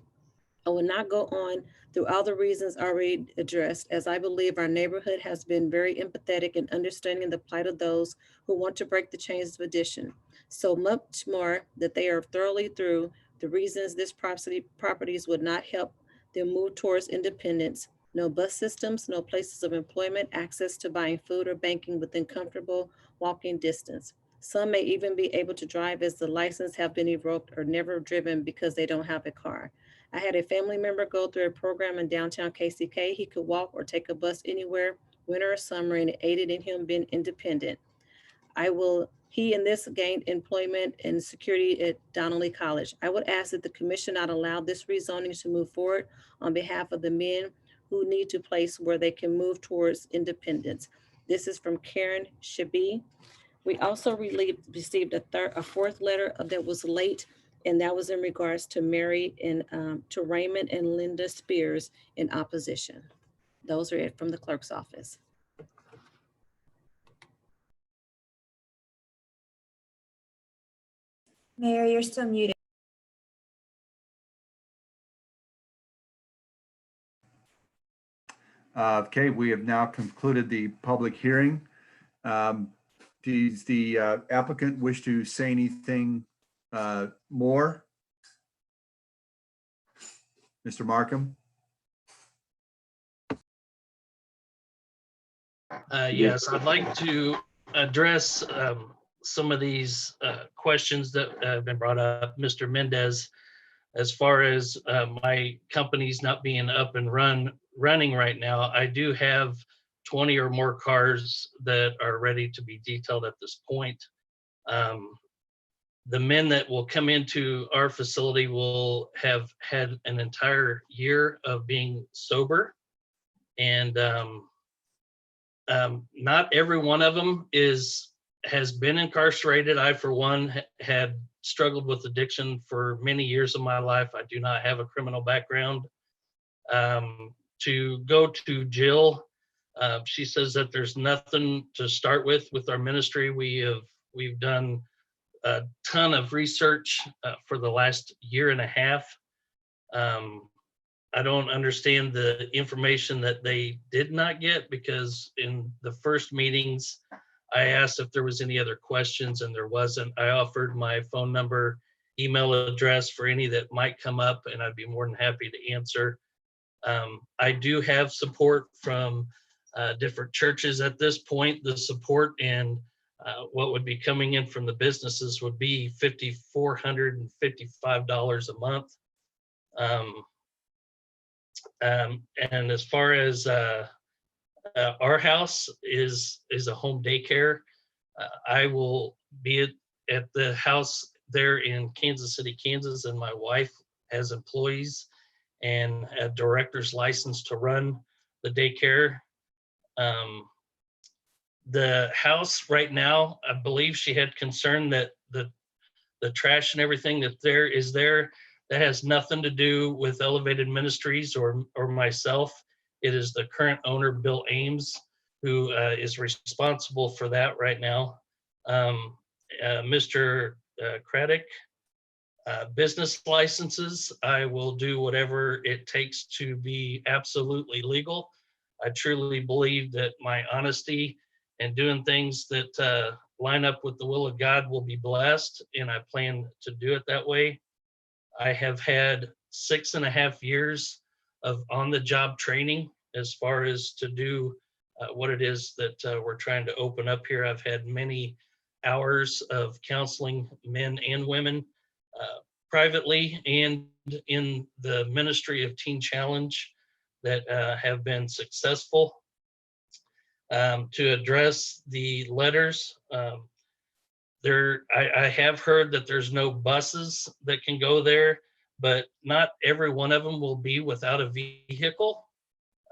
I will not go on through all the reasons already addressed, as I believe our neighborhood has been very empathetic in understanding the plight of those who want to break the chains of addiction. So much more that they are thoroughly through the reasons this properties would not help them move towards independence. No bus systems, no places of employment, access to buying food or banking within comfortable walking distance. Some may even be able to drive as the license have been revoked or never driven because they don't have a car. I had a family member go through a program in downtown KCK. He could walk or take a bus anywhere, winter or summer, and it aided in him being independent. He and this gained employment and security at Donnelly College. I would ask that the commission not allow this rezoning to move forward on behalf of the men who need to place where they can move towards independence. This is from Karen Shabi. We also received a fourth letter that was late, and that was in regards to Mary and to Raymond and Linda Spears in opposition. Those are it from the clerk's office. Mayor, you're still muted. Okay, we have now concluded the public hearing. Does the applicant wish to say anything more? Mr. Markham? Yes, I'd like to address some of these questions that have been brought up. Mr. Mendez, as far as my company's not being up and running right now, I do have 20 or more cars that are ready to be detailed at this point. The men that will come into our facility will have had an entire year of being sober, and not every one of them has been incarcerated. I, for one, had struggled with addiction for many years of my life. I do not have a criminal background. To go to Jill, she says that there's nothing to start with our ministry. We've done a ton of research for the last year and a half. I don't understand the information that they did not get, because in the first meetings, I asked if there was any other questions and there wasn't. I offered my phone number, email address for any that might come up, and I'd be more than happy to answer. I do have support from different churches at this point. The support and what would be coming in from the businesses would be $5,455 a month. And as far as our house is a home daycare, I will be at the house there in Kansas City, Kansas, and my wife has employees and a director's license to run the daycare. The house right now, I believe she had concern that the trash and everything that there is there, that has nothing to do with Elevated Ministries or myself. It is the current owner, Bill Ames, who is responsible for that right now. Mr. Craddock, business licenses, I will do whatever it takes to be absolutely legal. I truly believe that my honesty and doing things that line up with the will of God will be blessed, and I plan to do it that way. I have had 6.5 years of on-the-job training as far as to do what it is that we're trying to open up here. I've had many hours of counseling men and women privately and in the ministry of Teen Challenge that have been successful. To address the letters, I have heard that there's no buses that can go there, but not every one of them will be without a vehicle.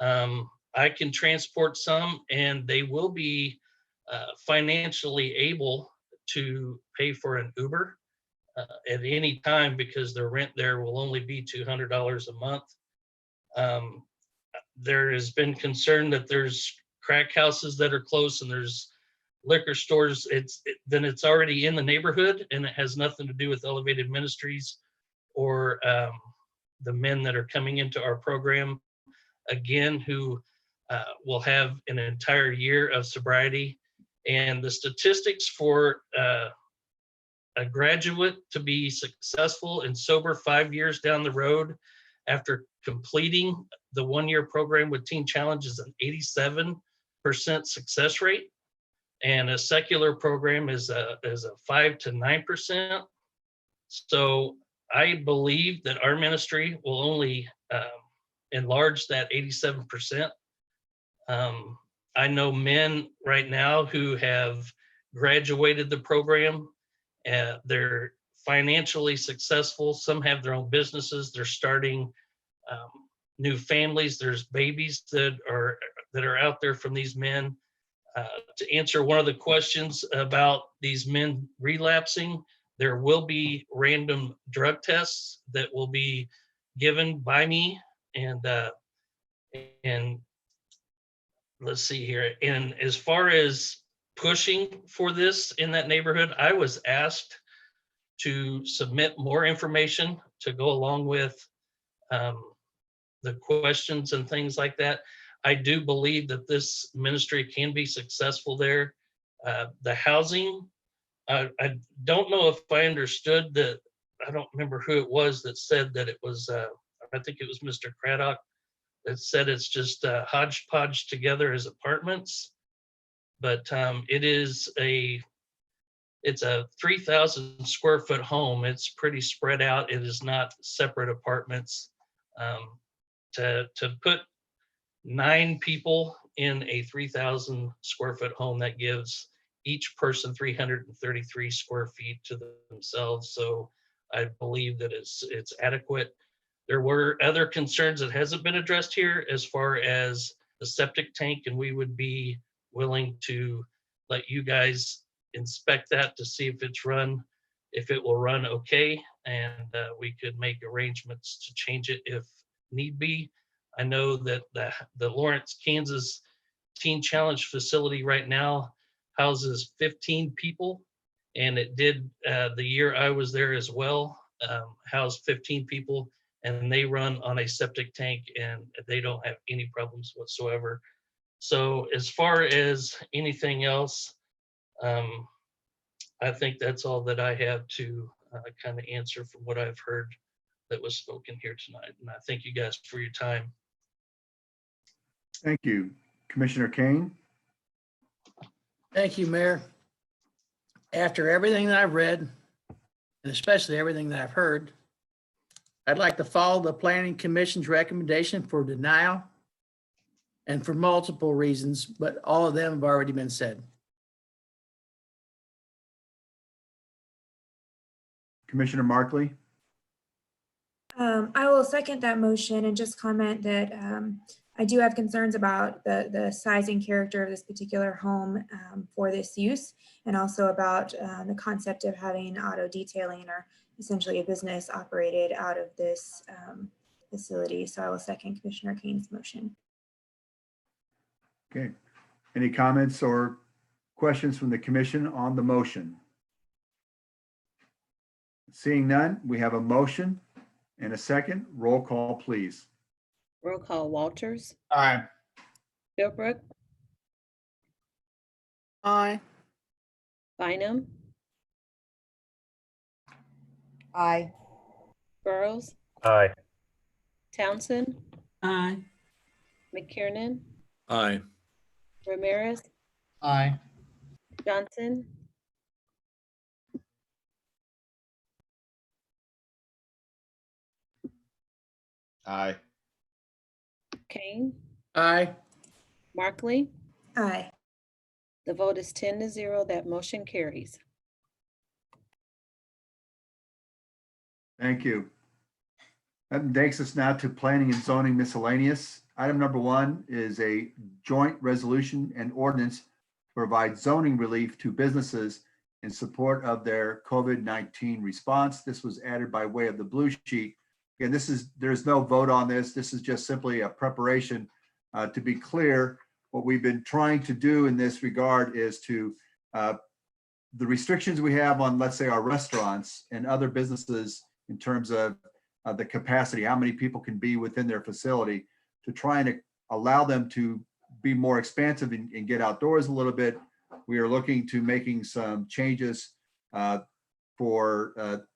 I can transport some, and they will be financially able to pay for an Uber at any time, because the rent there will only be $200 a month. There has been concern that there's crack houses that are close and there's liquor stores. Then it's already in the neighborhood, and it has nothing to do with Elevated Ministries or the men that are coming into our program again, who will have an entire year of sobriety. And the statistics for a graduate to be successful and sober 5 years down the road after completing the 1-year program with Teen Challenge is an 87% success rate, and a secular program is a 5 to 9%. So I believe that our ministry will only enlarge that 87%. I know men right now who have graduated the program. They're financially successful. Some have their own businesses. They're starting new families. There's babies that are out there from these men. To answer one of the questions about these men relapsing, there will be random drug tests that will be given by me, and let's see here. And as far as pushing for this in that neighborhood, I was asked to submit more information to go along with the questions and things like that. I do believe that this ministry can be successful there. The housing, I don't know if I understood that. I don't remember who it was that said that it was, I think it was Mr. Craddock that said it's just hodgepodge together as apartments. But it's a 3,000 square foot home. It's pretty spread out. It is not separate apartments. To put 9 people in a 3,000 square foot home, that gives each person 333 square feet to themselves. So I believe that it's adequate. There were other concerns that hasn't been addressed here as far as the septic tank, and we would be willing to let you guys inspect that to see if it will run okay, and we could make arrangements to change it if need be. I know that the Lawrence, Kansas Teen Challenge facility right now houses 15 people, and it did the year I was there as well, house 15 people, and they run on a septic tank, and they don't have any problems whatsoever. So as far as anything else, I think that's all that I have to kind of answer from what I've heard that was spoken here tonight. And I thank you guys for your time. Thank you. Commissioner Kane? Thank you, Mayor. After everything that I've read, and especially everything that I've heard, I'd like to follow the Planning Commission's recommendation for denial, and for multiple reasons, but all of them have already been said. Commissioner Markley? I will second that motion and just comment that I do have concerns about the size and character of this particular home for this use, and also about the concept of having auto detailing, or essentially a business operated out of this facility. So I will second Commissioner Kane's motion. Okay. Any comments or questions from the commission on the motion? Seeing none, we have a motion and a second. Roll call, please. Roll call Walters, Aye. Philbrook, Aye. Bynum, Aye. Burrows, Aye. Townsend, Aye. McKiernan, Aye. Ramirez, Aye. Johnson, Aye. Kane, Aye. Markley. Aye. The vote is 10-0. That motion carries. Thank you. That takes us now to planning and zoning miscellaneous. Item number 1 is a joint resolution and ordinance to provide zoning relief to businesses in support of their COVID-19 response. This was added by way of the blue sheet. Again, there's no vote on this. This is just simply a preparation. To be clear, what we've been trying to do in this regard is to the restrictions we have on, let's say, our restaurants and other businesses in terms of the capacity, how many people can be within their facility, to try and allow them to be more expansive and get outdoors a little bit. We are looking to making some changes for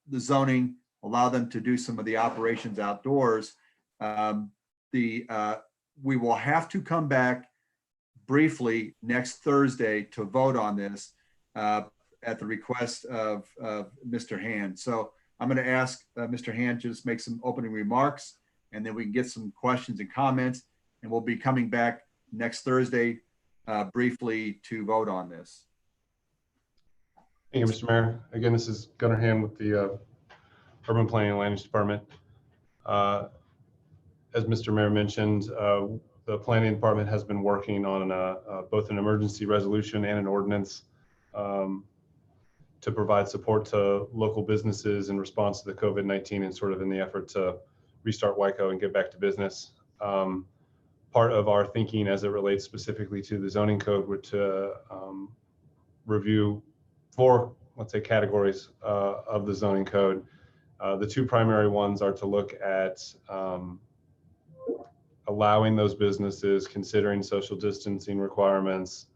the zoning, allow them to do some of the operations outdoors. We will have to come back briefly next Thursday to vote on this at the request of Mr. Hand. So I'm going to ask Mr. Hand to just make some opening remarks, and then we can get some questions and comments, and we'll be coming back next Thursday briefly to vote on this. Thank you, Mr. Mayor. Again, this is Gunnar Hand with the Urban Planning and Land Use Department. As Mr. Mayor mentioned, the Planning Department has been working on both an emergency resolution and an ordinance to provide support to local businesses in response to the COVID-19 and sort of in the effort to restart WICO and get back to business. Part of our thinking as it relates specifically to the zoning code were to review 4, let's say, categories of the zoning code. The 2 primary ones are to look at allowing those businesses, considering social distancing requirements,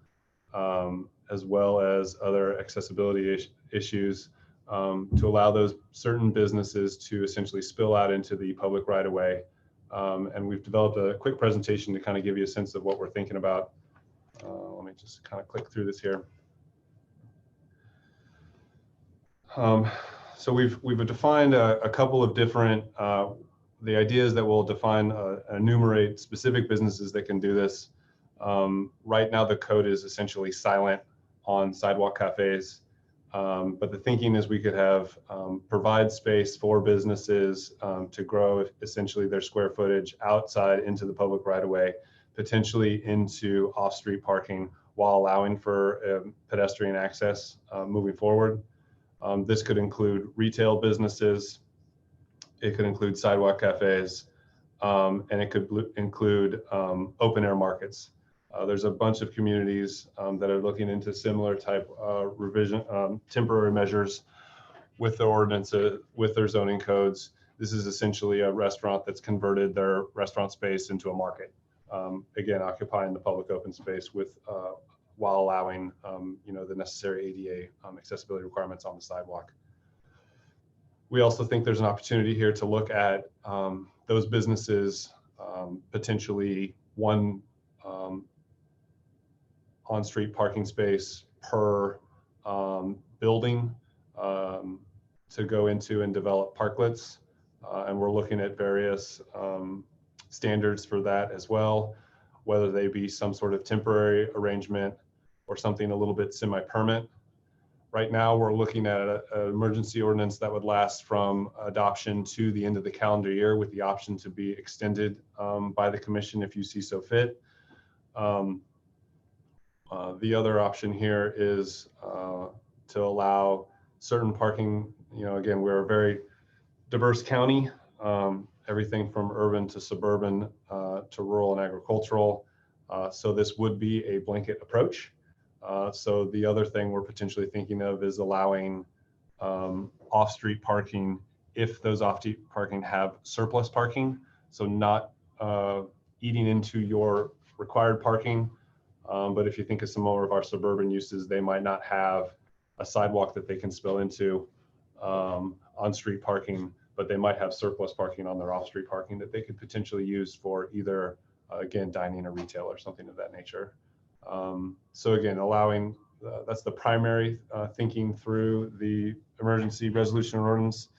as well as other accessibility issues, to allow those certain businesses to essentially spill out into the public right of way. And we've developed a quick presentation to kind of give you a sense of what we're thinking about. Let me just kind of click through this here. So we've defined a couple of different, the ideas that will define, enumerate specific businesses that can do this. Right now, the code is essentially silent on sidewalk cafes. But the thinking is we could have provide space for businesses to grow essentially their square footage outside into the public right of way, potentially into off-street parking while allowing for pedestrian access moving forward. This could include retail businesses. It could include sidewalk cafes, and it could include open air markets. There's a bunch of communities that are looking into similar type revision, temporary measures with their ordinances, with their zoning codes. This is essentially a restaurant that's converted their restaurant space into a market. Again, occupying the public open space with while allowing the necessary ADA accessibility requirements on the sidewalk. We also think there's an opportunity here to look at those businesses, potentially one on-street parking space per building to go into and develop parklets. And we're looking at various standards for that as well, whether they be some sort of temporary arrangement or something a little bit semi-permanent. Right now, we're looking at an emergency ordinance that would last from adoption to the end of the calendar year with the option to be extended by the commission if you see so fit. The other option here is to allow certain parking. Again, we're a very diverse county, everything from urban to suburban to rural and agricultural. So this would be a blanket approach. So the other thing we're potentially thinking of is allowing off-street parking if those off-street parking have surplus parking. So not eating into your required parking. But if you think of some more of our suburban uses, they might not have a sidewalk that they can spill into on-street parking, but they might have surplus parking on their off-street parking that they could potentially use for either, again, dining or retail or something of that nature. So again, allowing, that's the primary thinking through the emergency resolution ordinance.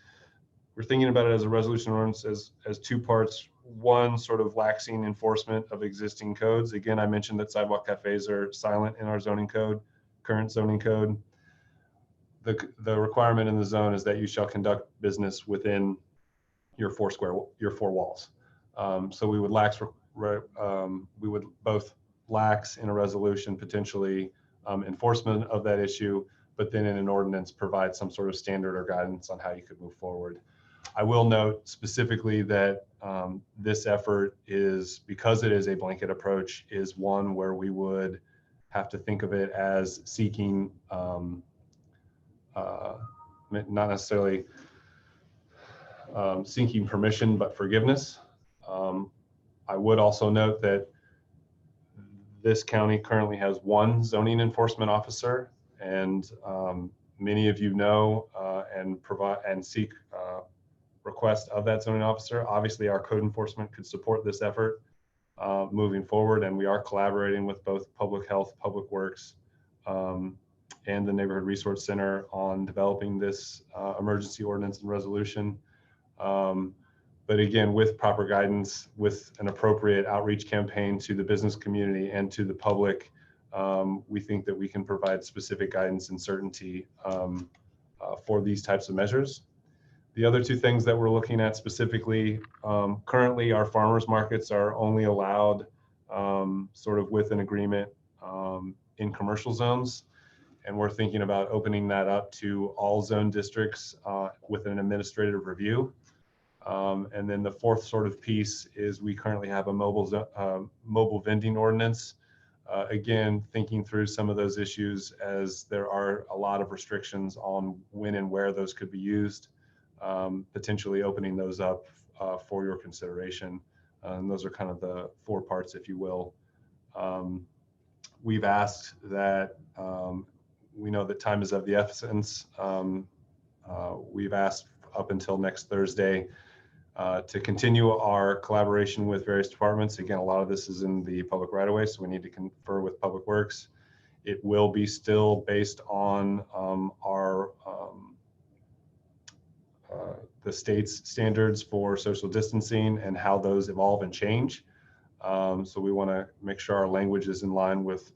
We're thinking about it as a resolution ordinance as two parts. One, sort of laxing enforcement of existing codes. Again, I mentioned that sidewalk cafes are silent in our zoning code, current zoning code. The requirement in the zone is that you shall conduct business within your four walls. So we would both lax in a resolution potentially enforcement of that issue, but then in an ordinance provide some sort of standard or guidance on how you could move forward. I will note specifically that this effort is, because it is a blanket approach, is one where we would have to think of it as seeking, not necessarily seeking permission, but forgiveness. I would also note that this county currently has one zoning enforcement officer, and many of you know and provide and seek request of that zoning officer. Obviously, our code enforcement could support this effort moving forward, and we are collaborating with both Public Health, Public Works, and the Neighborhood Resource Center on developing this emergency ordinance and resolution. But again, with proper guidance, with an appropriate outreach campaign to the business community and to the public, we think that we can provide specific guidance and certainty for these types of measures. The other two things that we're looking at specifically, currently our farmers markets are only allowed sort of with an agreement in commercial zones. And we're thinking about opening that up to all zone districts with an administrative review. And then the fourth sort of piece is we currently have a mobile vending ordinance. Again, thinking through some of those issues, as there are a lot of restrictions on when and where those could be used, potentially opening those up for your consideration. And those are kind of the four parts, if you will. We've asked that, we know that time is of the essence. We've asked up until next Thursday to continue our collaboration with various departments. Again, a lot of this is in the public right of way, so we need to confer with Public Works. It will be still based on the state's standards for social distancing and how those evolve and change. So we want to make sure our language is in line with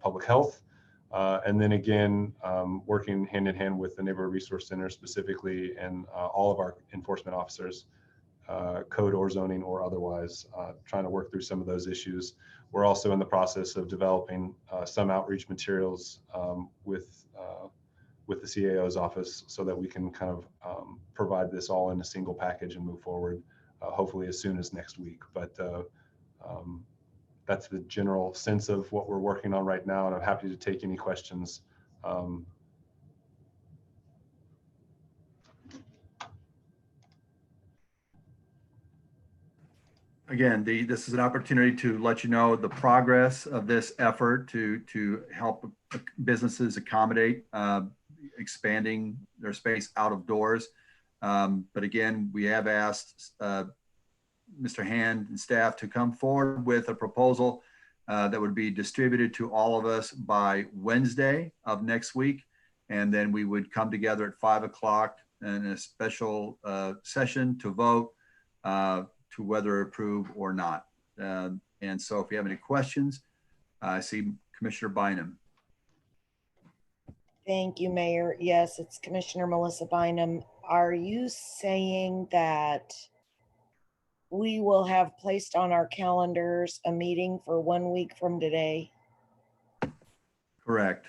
public health. And then again, working hand in hand with the Neighborhood Resource Center specifically, and all of our enforcement officers, code or zoning or otherwise, trying to work through some of those issues. We're also in the process of developing some outreach materials with the CAO's office so that we can kind of provide this all in a single package and move forward, hopefully as soon as next week. But that's the general sense of what we're working on right now, and I'm happy to take any questions. Again, this is an opportunity to let you know the progress of this effort to help businesses accommodate expanding their space out of doors. But again, we have asked Mr. Hand and staff to come forward with a proposal that would be distributed to all of us by Wednesday of next week. And then we would come together at 5 o'clock in a special session to vote to whether approve or not. And so if you have any questions, I see Commissioner Bynum. Thank you, Mayor. Yes, it's Commissioner Melissa Bynum. Are you saying that we will have placed on our calendars a meeting for 1 week from today? Correct.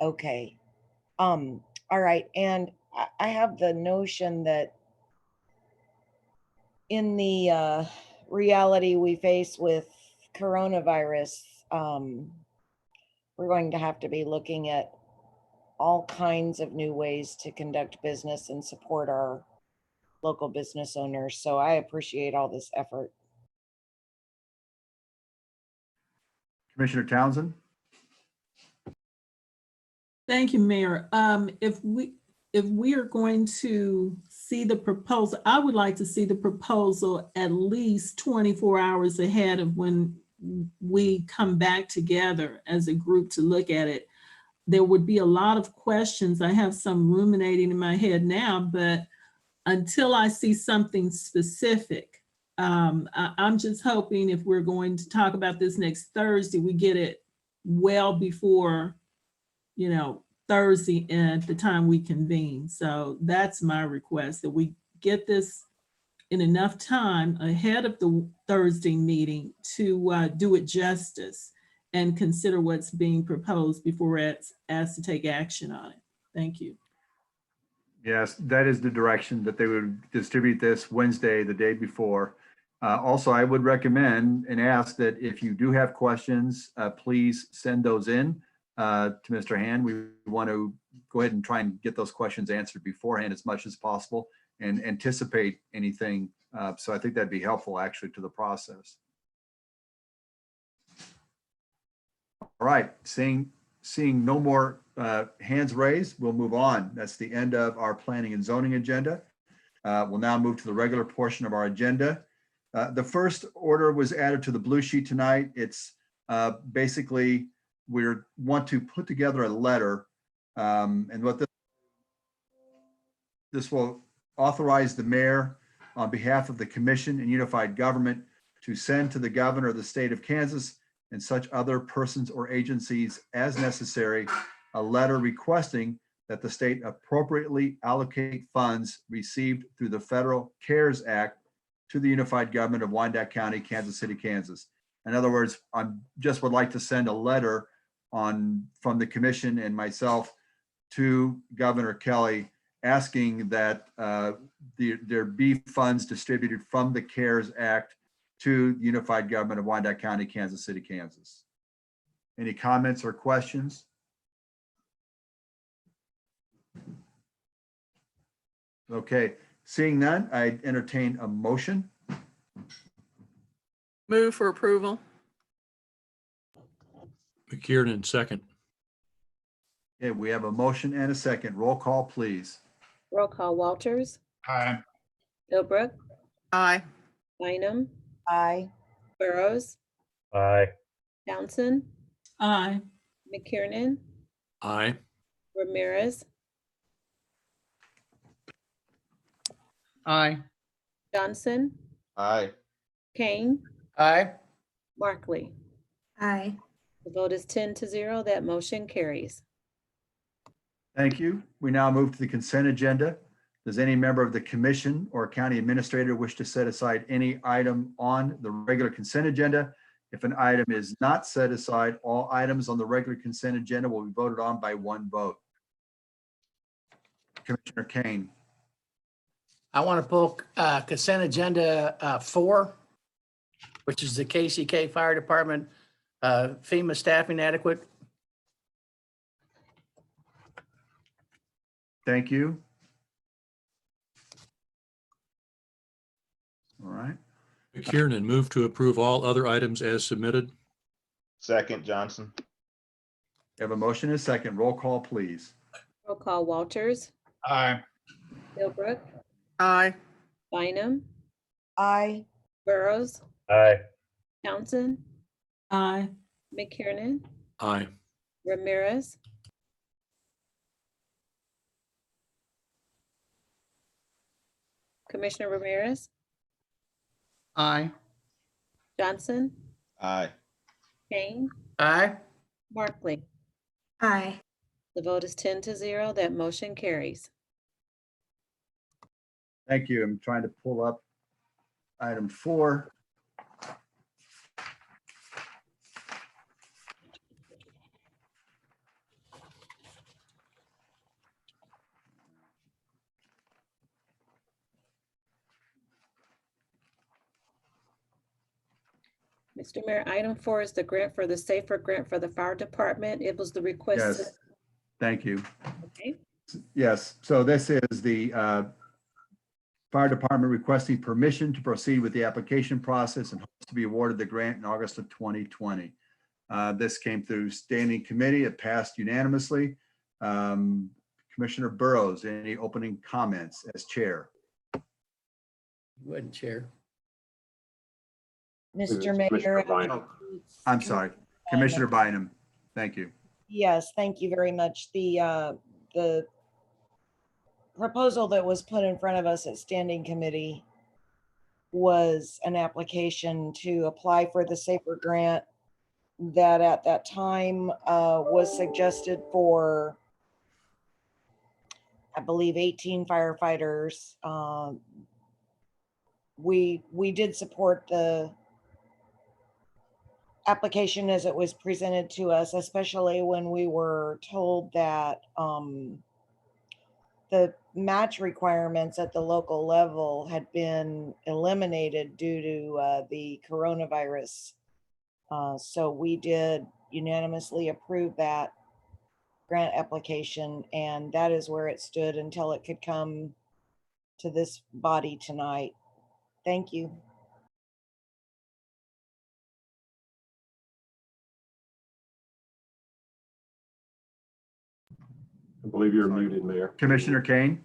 Okay. All right. And I have the notion that in the reality we face with coronavirus, we're going to have to be looking at all kinds of new ways to conduct business and support our local business owners. So I appreciate all this effort. Commissioner Townsend? Thank you, Mayor. If we are going to see the proposal, I would like to see the proposal at least 24 hours ahead of when we come back together as a group to look at it. There would be a lot of questions. I have some ruminating in my head now, but until I see something specific, I'm just hoping if we're going to talk about this next Thursday, we get it well before, Thursday at the time we convene. So that's my request, that we get this in enough time ahead of the Thursday meeting to do it justice and consider what's being proposed before we're asked to take action on it. Thank you. Yes, that is the direction that they would distribute this Wednesday, the day before. Also, I would recommend and ask that if you do have questions, please send those in to Mr. Hand. We want to go ahead and try and get those questions answered beforehand as much as possible and anticipate anything. So I think that'd be helpful actually to the process. All right, seeing no more hands raised, we'll move on. That's the end of our planning and zoning agenda. We'll now move to the regular portion of our agenda. The first order was added to the blue sheet tonight. It's basically we want to put together a letter, and what this will authorize the mayor on behalf of the commission and unified government to send to the governor of the state of Kansas and such other persons or agencies as necessary a letter requesting that the state appropriately allocate funds received through the Federal CARES Act to the unified government of Wyandotte County, Kansas City, Kansas. In other words, I just would like to send a letter from the commission and myself to Governor Kelly asking that there be funds distributed from the CARES Act to the unified government of Wyandotte County, Kansas City, Kansas. Any comments or questions? Okay, seeing none, I entertain a motion. Move for approval. McKiernan, second. Okay, we have a motion and a second. Roll call, please. Roll call: Walters, Aye. Philbrook, Aye. Bynum, Aye. Burrows, Aye. Townsend, Aye. McKiernan, Aye. Ramirez, Aye. Johnson, Aye. Kane, Aye. Markley. Aye. The vote is 10-0. That motion carries. Thank you. We now move to the consent agenda. Does any member of the commission or county administrator wish to set aside any item on the regular consent agenda? If an item is not set aside, all items on the regular consent agenda will be voted on by one vote. Commissioner Kane. I want to pull consent agenda 4, which is the KCK Fire Department FEMA staffing adequate. Thank you. All right. McKiernan, move to approve all other items as submitted. Second, Johnson. You have a motion and a second. Roll call, please. Roll call: Walters, Aye. Philbrook, Aye. Bynum, Aye. Burrows, Aye. Townsend, Aye. McKiernan, Aye. Ramirez, Commissioner Ramirez, Aye. Johnson, Aye. Kane, Aye. Markley. Aye. The vote is 10-0. That motion carries. Thank you. I'm trying to pull up item 4. Mr. Mayor, item 4 is the grant for the Safer Grant for the Fire Department. It was the request. Yes, thank you. Okay. Yes, so this is the fire department requesting permission to proceed with the application process and hopes to be awarded the grant in August of 2020. This came through standing committee. It passed unanimously. Commissioner Burrows, any opening comments as chair? You wasn't chair. Mr. Mayor. I'm sorry, Commissioner Bynum. Thank you. Yes, thank you very much. The proposal that was put in front of us at standing committee was an application to apply for the Safer Grant that at that time was suggested for, I believe, 18 firefighters. We did support the application as it was presented to us, especially when we were told that the match requirements at the local level had been eliminated due to the coronavirus. So we did unanimously approve that grant application, and that is where it stood until it could come to this body tonight. Thank you. I believe you're muted, Mayor. Commissioner Kane?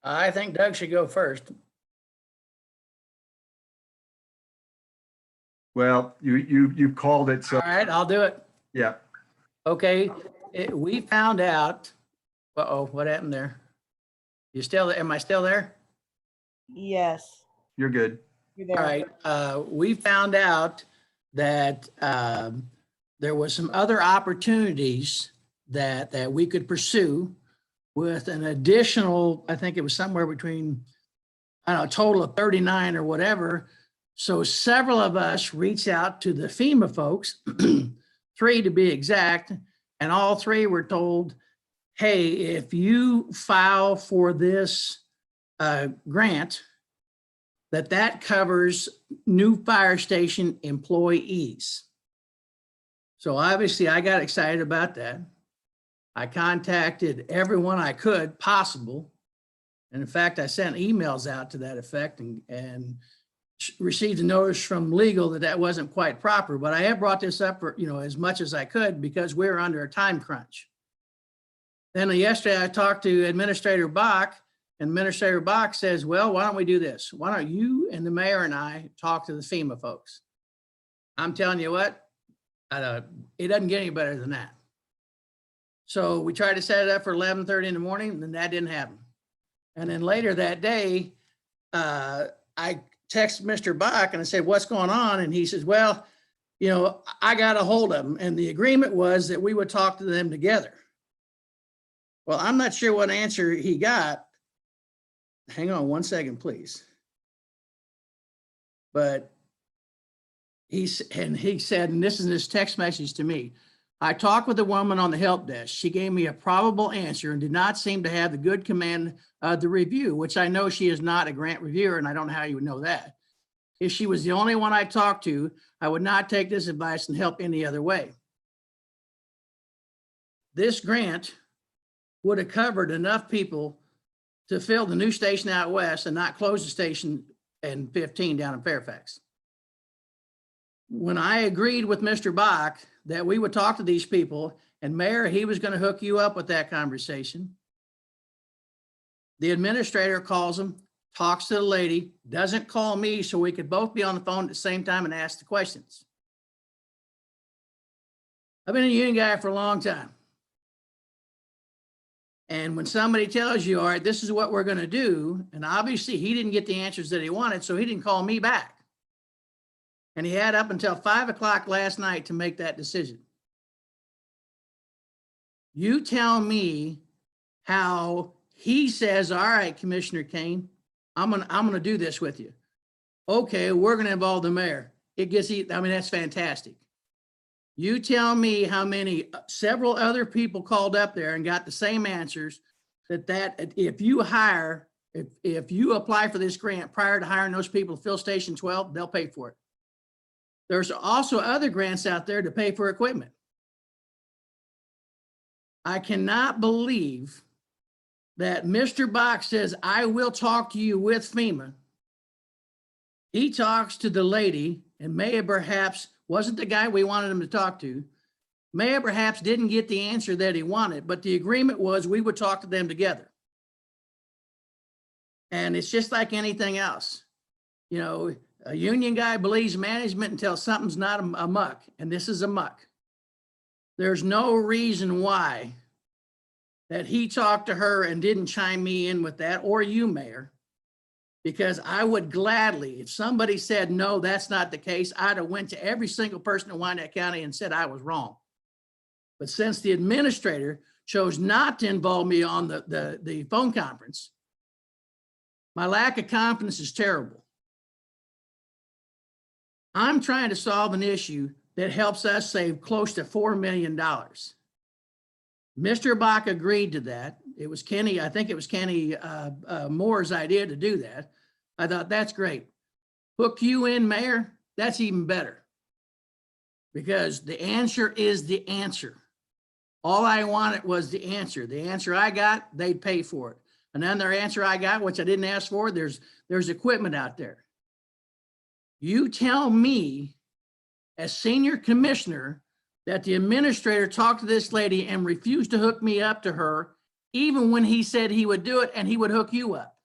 I think Doug should go first. Well, you called it, so. All right, I'll do it. Yeah. Okay, we found out, uh-oh, what happened there? You still, am I still there? Yes. You're good. You're there. All right, we found out that there was some other opportunities that we could pursue with an additional, I think it was somewhere between, I don't know, a total of 39 or whatever. So several of us reached out to the FEMA folks, 3 to be exact, and all 3 were told, hey, if you file for this grant, that covers new fire station employees. So obviously I got excited about that. I contacted everyone I could possible. And in fact, I sent emails out to that effect and received a notice from legal that wasn't quite proper, but I have brought this up for, as much as I could because we're under a time crunch. Then yesterday I talked to Administrator Bach, and Administrator Bach says, well, why don't we do this? Why don't you and the mayor and I talk to the FEMA folks? I'm telling you what, it doesn't get any better than that. So we tried to set it up for 11:30 in the morning, and that didn't happen. And then later that day, I texted Mr. Bach and I said, what's going on? And he says, well, I got a hold of them, and the agreement was that we would talk to them together. Well, I'm not sure what answer he got. Hang on one second, please. But he said, and this is his text message to me, I talked with the woman on the help desk. She gave me a probable answer and did not seem to have the good command of the review, which I know she is not a grant reviewer, and I don't know how you would know that. If she was the only one I talked to, I would not take this advice and help any other way. This grant would have covered enough people to fill the new station out west and not close the station in 15 down in Fairfax. When I agreed with Mr. Bach that we would talk to these people, and Mayor, he was going to hook you up with that conversation. The administrator calls him, talks to the lady, doesn't call me so we could both be on the phone at the same time and ask the questions. I've been a union guy for a long time. And when somebody tells you, all right, this is what we're going to do, and obviously he didn't get the answers that he wanted, so he didn't call me back. And he had up until 5 o'clock last night to make that decision. You tell me how he says, all right, Commissioner Kane, I'm gonna do this with you. Okay, we're gonna involve the mayor. That's fantastic. You tell me how many, several other people called up there and got the same answers that if you apply for this grant prior to hiring those people to fill Station 12, they'll pay for it. There's also other grants out there to pay for equipment. I cannot believe that Mr. Bach says, I will talk to you with FEMA. He talks to the lady, and may have perhaps wasn't the guy we wanted him to talk to. May have perhaps didn't get the answer that he wanted, but the agreement was we would talk to them together. And it's just like anything else. You know, a union guy believes management until something's not a muck, and this is a muck. There's no reason why that he talked to her and didn't chime me in with that, or you, Mayor, because I would gladly, if somebody said, no, that's not the case, I'd have went to every single person in Wyandotte County and said I was wrong. But since the administrator chose not to involve me on the phone conference, my lack of confidence is terrible. I'm trying to solve an issue that helps us save close to $4 million. Mr. Bach agreed to that. It was Kenny, I think it was Kenny Moore's idea to do that. I thought that's great. Hook you in, Mayor, that's even better. Because the answer is the answer. All I wanted was the answer. The answer I got, they'd pay for it. Another answer I got, which I didn't ask for, there's equipment out there. You tell me as senior commissioner that the administrator talked to this lady and refused to hook me up to her, even when he said he would do it and he would hook you up.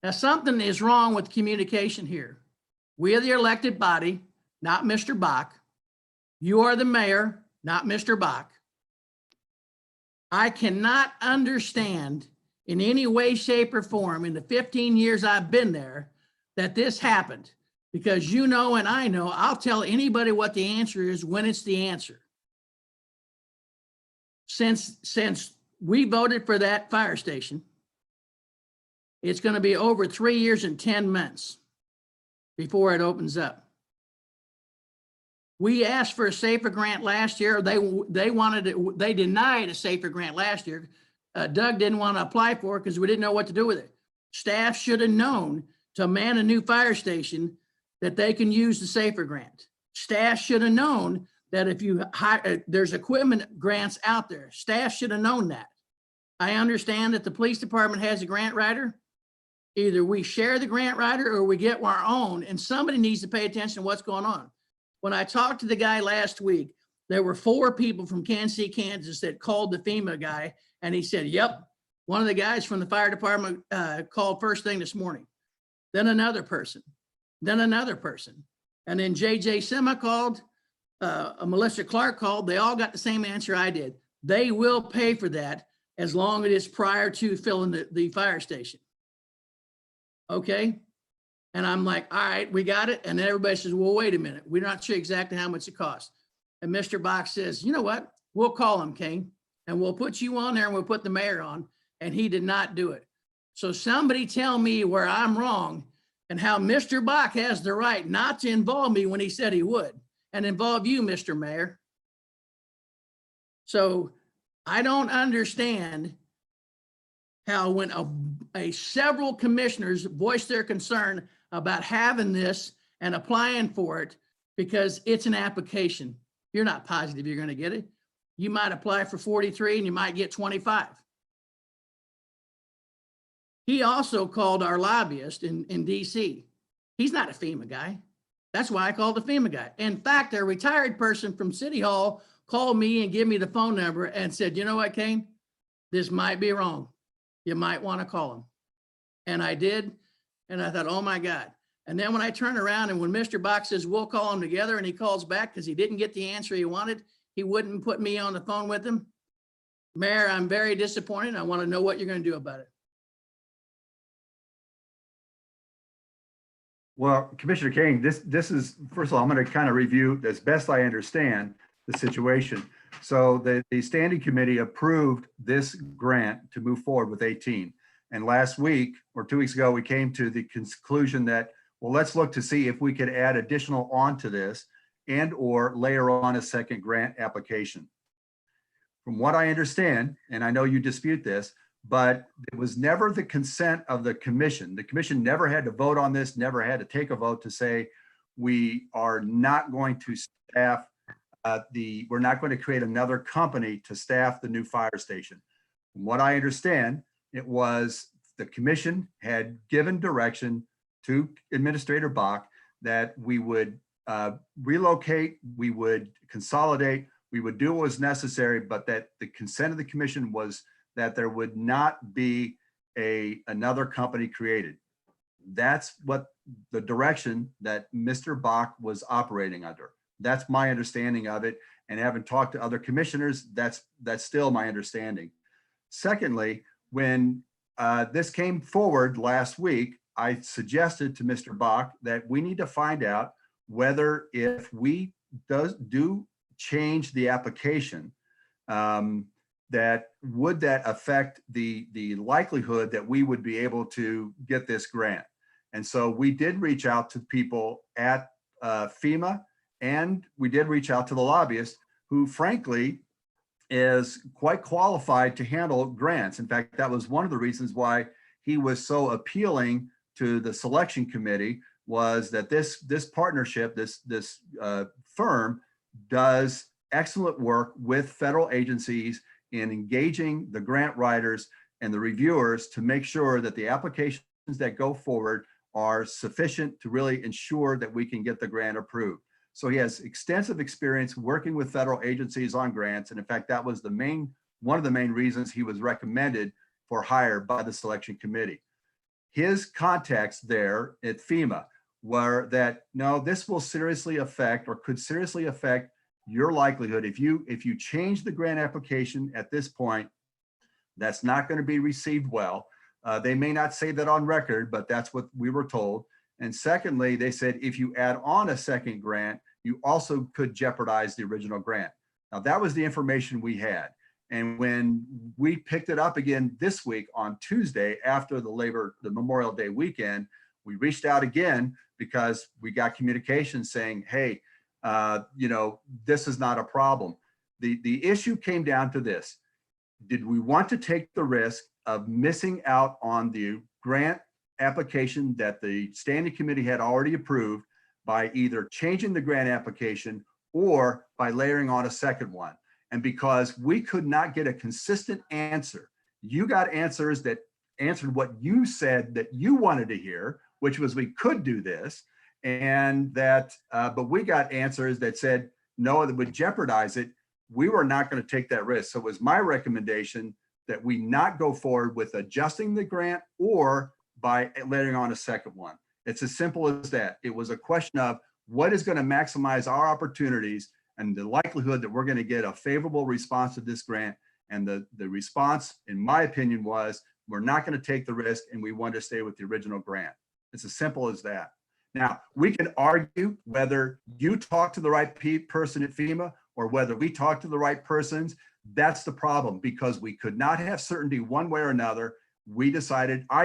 Now, something is wrong with communication here. We are the elected body, not Mr. Bach. You are the mayor, not Mr. Bach. I cannot understand in any way, shape, or form in the 15 years I've been there that this happened. Because you know and I know, I'll tell anybody what the answer is when it's the answer. Since we voted for that fire station, it's going to be over 3 years and 10 months before it opens up. We asked for a SAFER grant last year. They wanted it. They denied a SAFER grant last year. Doug didn't want to apply for it because we didn't know what to do with it. Staff should have known to man a new fire station that they can use the SAFER grant. Staff should have known that if you hire, there's equipment grants out there. Staff should have known that. I understand that the police department has a grant writer. Either we share the grant writer or we get our own, and somebody needs to pay attention to what's going on. When I talked to the guy last week, there were 4 people from Kansas City, Kansas that called the FEMA guy, and he said, yep, one of the guys from the fire department called first thing this morning. Then another person, then another person. And then JJ Sema called, Melissa Clark called. They all got the same answer I did. They will pay for that as long as it is prior to filling the fire station. Okay. And I'm like, all right, we got it. And then everybody says, well, wait a minute. We're not sure exactly how much it costs. And Mr. Bach says, you know what? We'll call him, Kane, and we'll put you on there and we'll put the mayor on. And he did not do it. So somebody tell me where I'm wrong and how Mr. Bach has the right not to involve me when he said he would, and involve you, Mr. Mayor. So I don't understand how when several commissioners voiced their concern about having this and applying for it, because it's an application. You're not positive you're going to get it. You might apply for 43 and you might get 25. He also called our lobbyist in DC. He's not a FEMA guy. That's why I called the FEMA guy. In fact, a retired person from City Hall called me and gave me the phone number and said, you know what, Kane, this might be wrong. You might want to call him. And I did. And I thought, oh my God. And then when I turn around and when Mr. Bach says, we'll call him together, and he calls back because he didn't get the answer he wanted, he wouldn't put me on the phone with him. Mayor, I'm very disappointed. I want to know what you're going to do about it. Well, Commissioner Kane, this is, first of all, I'm going to kind of review as best I understand the situation. So the standing committee approved this grant to move forward with 18. And last week or 2 weeks ago, we came to the conclusion that, well, let's look to see if we could add additional onto this and or layer on a second grant application. From what I understand, and I know you dispute this, but it was never the consent of the commission. The commission never had to vote on this, never had to take a vote to say, we are not going to staff we're not going to create another company to staff the new fire station. From what I understand, it was the commission had given direction to Administrator Bach that we would relocate, we would consolidate, we would do what was necessary, but that the consent of the commission was that there would not be another company created. That's what the direction that Mr. Bach was operating under. That's my understanding of it. And having talked to other commissioners, that's still my understanding. Secondly, when this came forward last week, I suggested to Mr. Bach that we need to find out whether if we do change the application, that would that affect the likelihood that we would be able to get this grant. And so we did reach out to people at FEMA, and we did reach out to the lobbyist, who frankly is quite qualified to handle grants. In fact, that was one of the reasons why he was so appealing to the selection committee, was that this partnership, this firm does excellent work with federal agencies in engaging the grant writers and the reviewers to make sure that the applications that go forward are sufficient to really ensure that we can get the grant approved. So he has extensive experience working with federal agencies on grants. And in fact, that was one of the main reasons he was recommended for hire by the selection committee. His contacts there at FEMA were that, no, this will seriously affect or could seriously affect your likelihood. If you change the grant application at this point, that's not going to be received well. They may not say that on record, but that's what we were told. And secondly, they said, if you add on a second grant, you also could jeopardize the original grant. Now, that was the information we had. And when we picked it up again this week on Tuesday, after the Memorial Day weekend, we reached out again because we got communication saying, hey, this is not a problem. The issue came down to this. Did we want to take the risk of missing out on the grant application that the standing committee had already approved by either changing the grant application or by layering on a second one? And because we could not get a consistent answer, you got answers that answered what you said that you wanted to hear, which was we could do this, and that, but we got answers that said, no, that would jeopardize it. We were not going to take that risk. So it was my recommendation that we not go forward with adjusting the grant or by layering on a second one. It's as simple as that. It was a question of what is going to maximize our opportunities and the likelihood that we're going to get a favorable response to this grant. And the response, in my opinion, was we're not going to take the risk and we want to stay with the original grant. It's as simple as that. Now, we can argue whether you talk to the right person at FEMA or whether we talk to the right persons. That's the problem, because we could not have certainty one way or another. I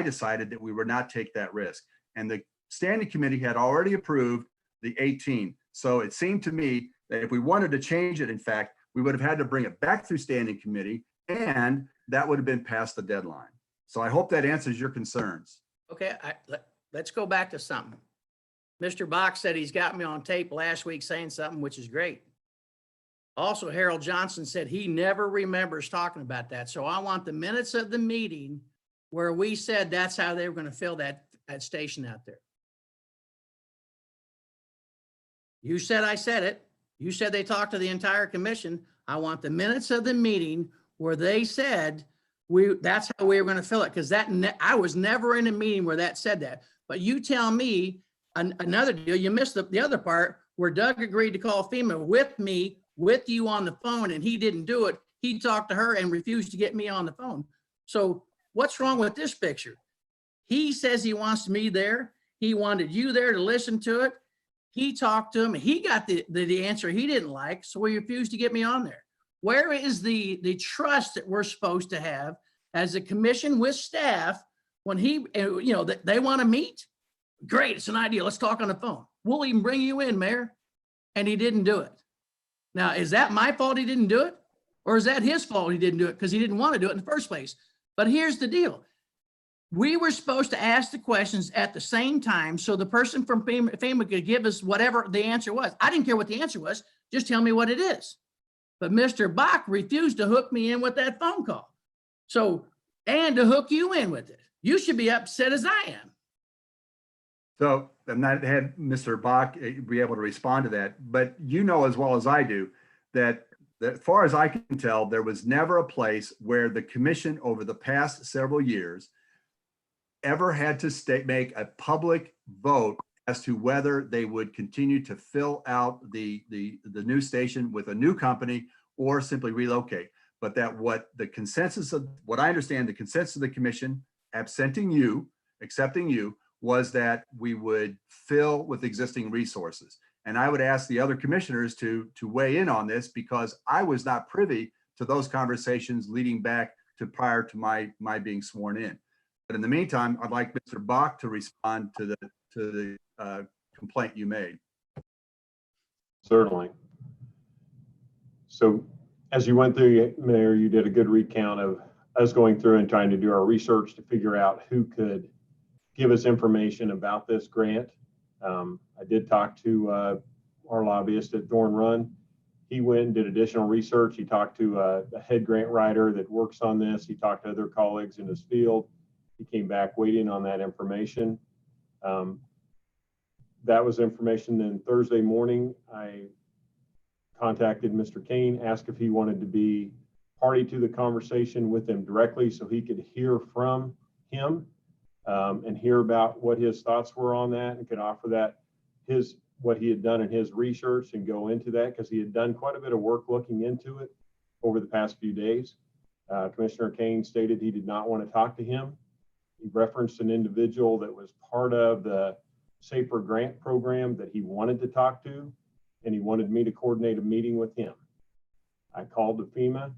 decided that we would not take that risk. And the standing committee had already approved the 18. So it seemed to me that if we wanted to change it, in fact, we would have had to bring it back through standing committee, and that would have been past the deadline. So I hope that answers your concerns. Okay, let's go back to something. Mr. Bach said he's got me on tape last week saying something, which is great. Also, Harold Johnson said he never remembers talking about that. So I want the minutes of the meeting where we said that's how they were going to fill that station out there. You said I said it. You said they talked to the entire commission. I want the minutes of the meeting where they said that's how we were going to fill it, because I was never in a meeting where that said that. But you tell me another deal. You missed the other part where Doug agreed to call FEMA with you on the phone, and he didn't do it. He talked to her and refused to get me on the phone. So what's wrong with this picture? He says he wants me there. He wanted you there to listen to it. He talked to him. He got the answer he didn't like, so he refused to get me on there. Where is the trust that we're supposed to have as a commission with staff when they want to meet? Great, it's an idea. Let's talk on the phone. We'll even bring you in, Mayor. And he didn't do it. Now, is that my fault he didn't do it? Or is that his fault he didn't do it because he didn't want to do it in the first place? But here's the deal. We were supposed to ask the questions at the same time so the person from FEMA could give us whatever the answer was. I didn't care what the answer was, just tell me what it is. But Mr. Bach refused to hook me in with that phone call. So, and to hook you in with it. You should be upset as I am. So I'm not had Mr. Bach be able to respond to that, but you know as well as I do that as far as I can tell, there was never a place where the commission over the past several years ever had to make a public vote as to whether they would continue to fill out the new station with a new company or simply relocate. But that what the consensus of what I understand, the consensus of the commission, accepting you, was that we would fill with existing resources. And I would ask the other commissioners to weigh in on this because I was not privy to those conversations leading back to prior to my being sworn in. But in the meantime, I'd like Mr. Bach to respond to the complaint you made. Certainly. So as you went through, Mayor, you did a good recount of us going through and trying to do our research to figure out who could give us information about this grant. I did talk to our lobbyist at Thorn Run. He went and did additional research. He talked to a head grant writer that works on this. He talked to other colleagues in his field. He came back waiting on that information. That was information. Then Thursday morning, I contacted Mr. Kane, asked if he wanted to be party to the conversation with him directly so he could hear from him and hear about what his thoughts were on that and could offer that what he had done in his research and go into that because he had done quite a bit of work looking into it over the past few days. Commissioner Kane stated he did not want to talk to him. He referenced an individual that was part of the SAFER grant program that he wanted to talk to, and he wanted me to coordinate a meeting with him. I called to FEMA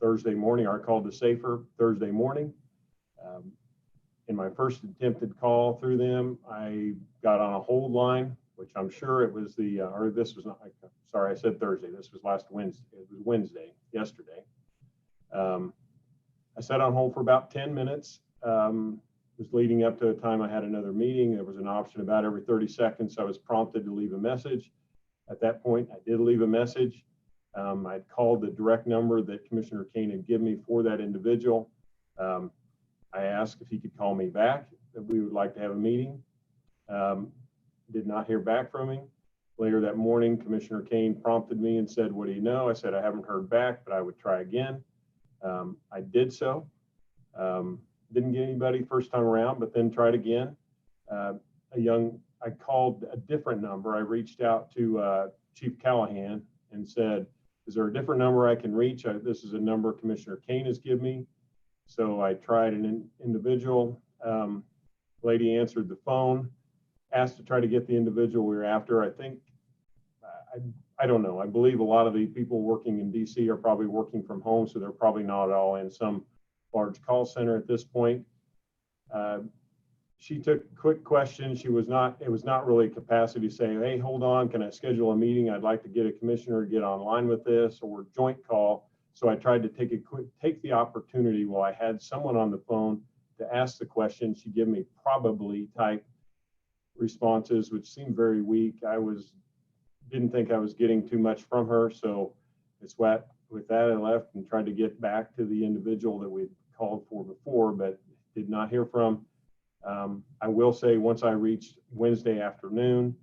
Thursday morning, or I called to SAFER Thursday morning. In my first attempted call through them, I got on a hold line, which I'm sure it was this was not, sorry, I said Thursday. This was last Wednesday. It was Wednesday, yesterday. I sat on hold for about 10 minutes. It was leading up to a time I had another meeting. There was an option about every 30 seconds. So I was prompted to leave a message. At that point, I did leave a message. I'd called the direct number that Commissioner Kane had given me for that individual. I asked if he could call me back, that we would like to have a meeting. Did not hear back from him. Later that morning, Commissioner Kane prompted me and said, "What do you know?" I said, "I haven't heard back, but I would try again." I did so. Didn't get anybody first time around, but then tried again. I called a different number. I reached out to Chief Callahan and said, "Is there a different number I can reach? This is a number Commissioner Kane has given me." So I tried an individual. Lady answered the phone, asked to try to get the individual we were after. I think, I don't know. I believe a lot of the people working in DC are probably working from home, so they're probably not all in some large call center at this point. She took quick questions. It was not really capacity to say, "Hey, hold on, can I schedule a meeting? I'd like to get a commissioner to get online with this," or joint call. So I tried to take the opportunity while I had someone on the phone to ask the question. She gave me probably type responses, which seemed very weak. Didn't think I was getting too much from her. So with that, I left and tried to get back to the individual that we'd called for before, but did not hear from. I will say once I reached Wednesday afternoon,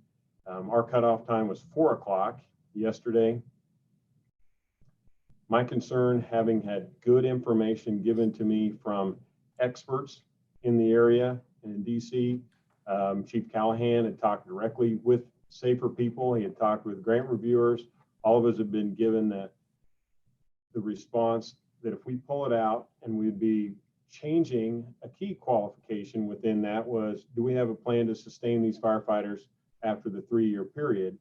our cutoff time was 4 o'clock yesterday. My concern, having had good information given to me from experts in the area and in DC, Chief Callahan had talked directly with SAFER people. He had talked with grant reviewers. All of us have been given the response that if we pull it out and we'd be changing a key qualification within that was, do we have a plan to sustain these firefighters after the 3-year period?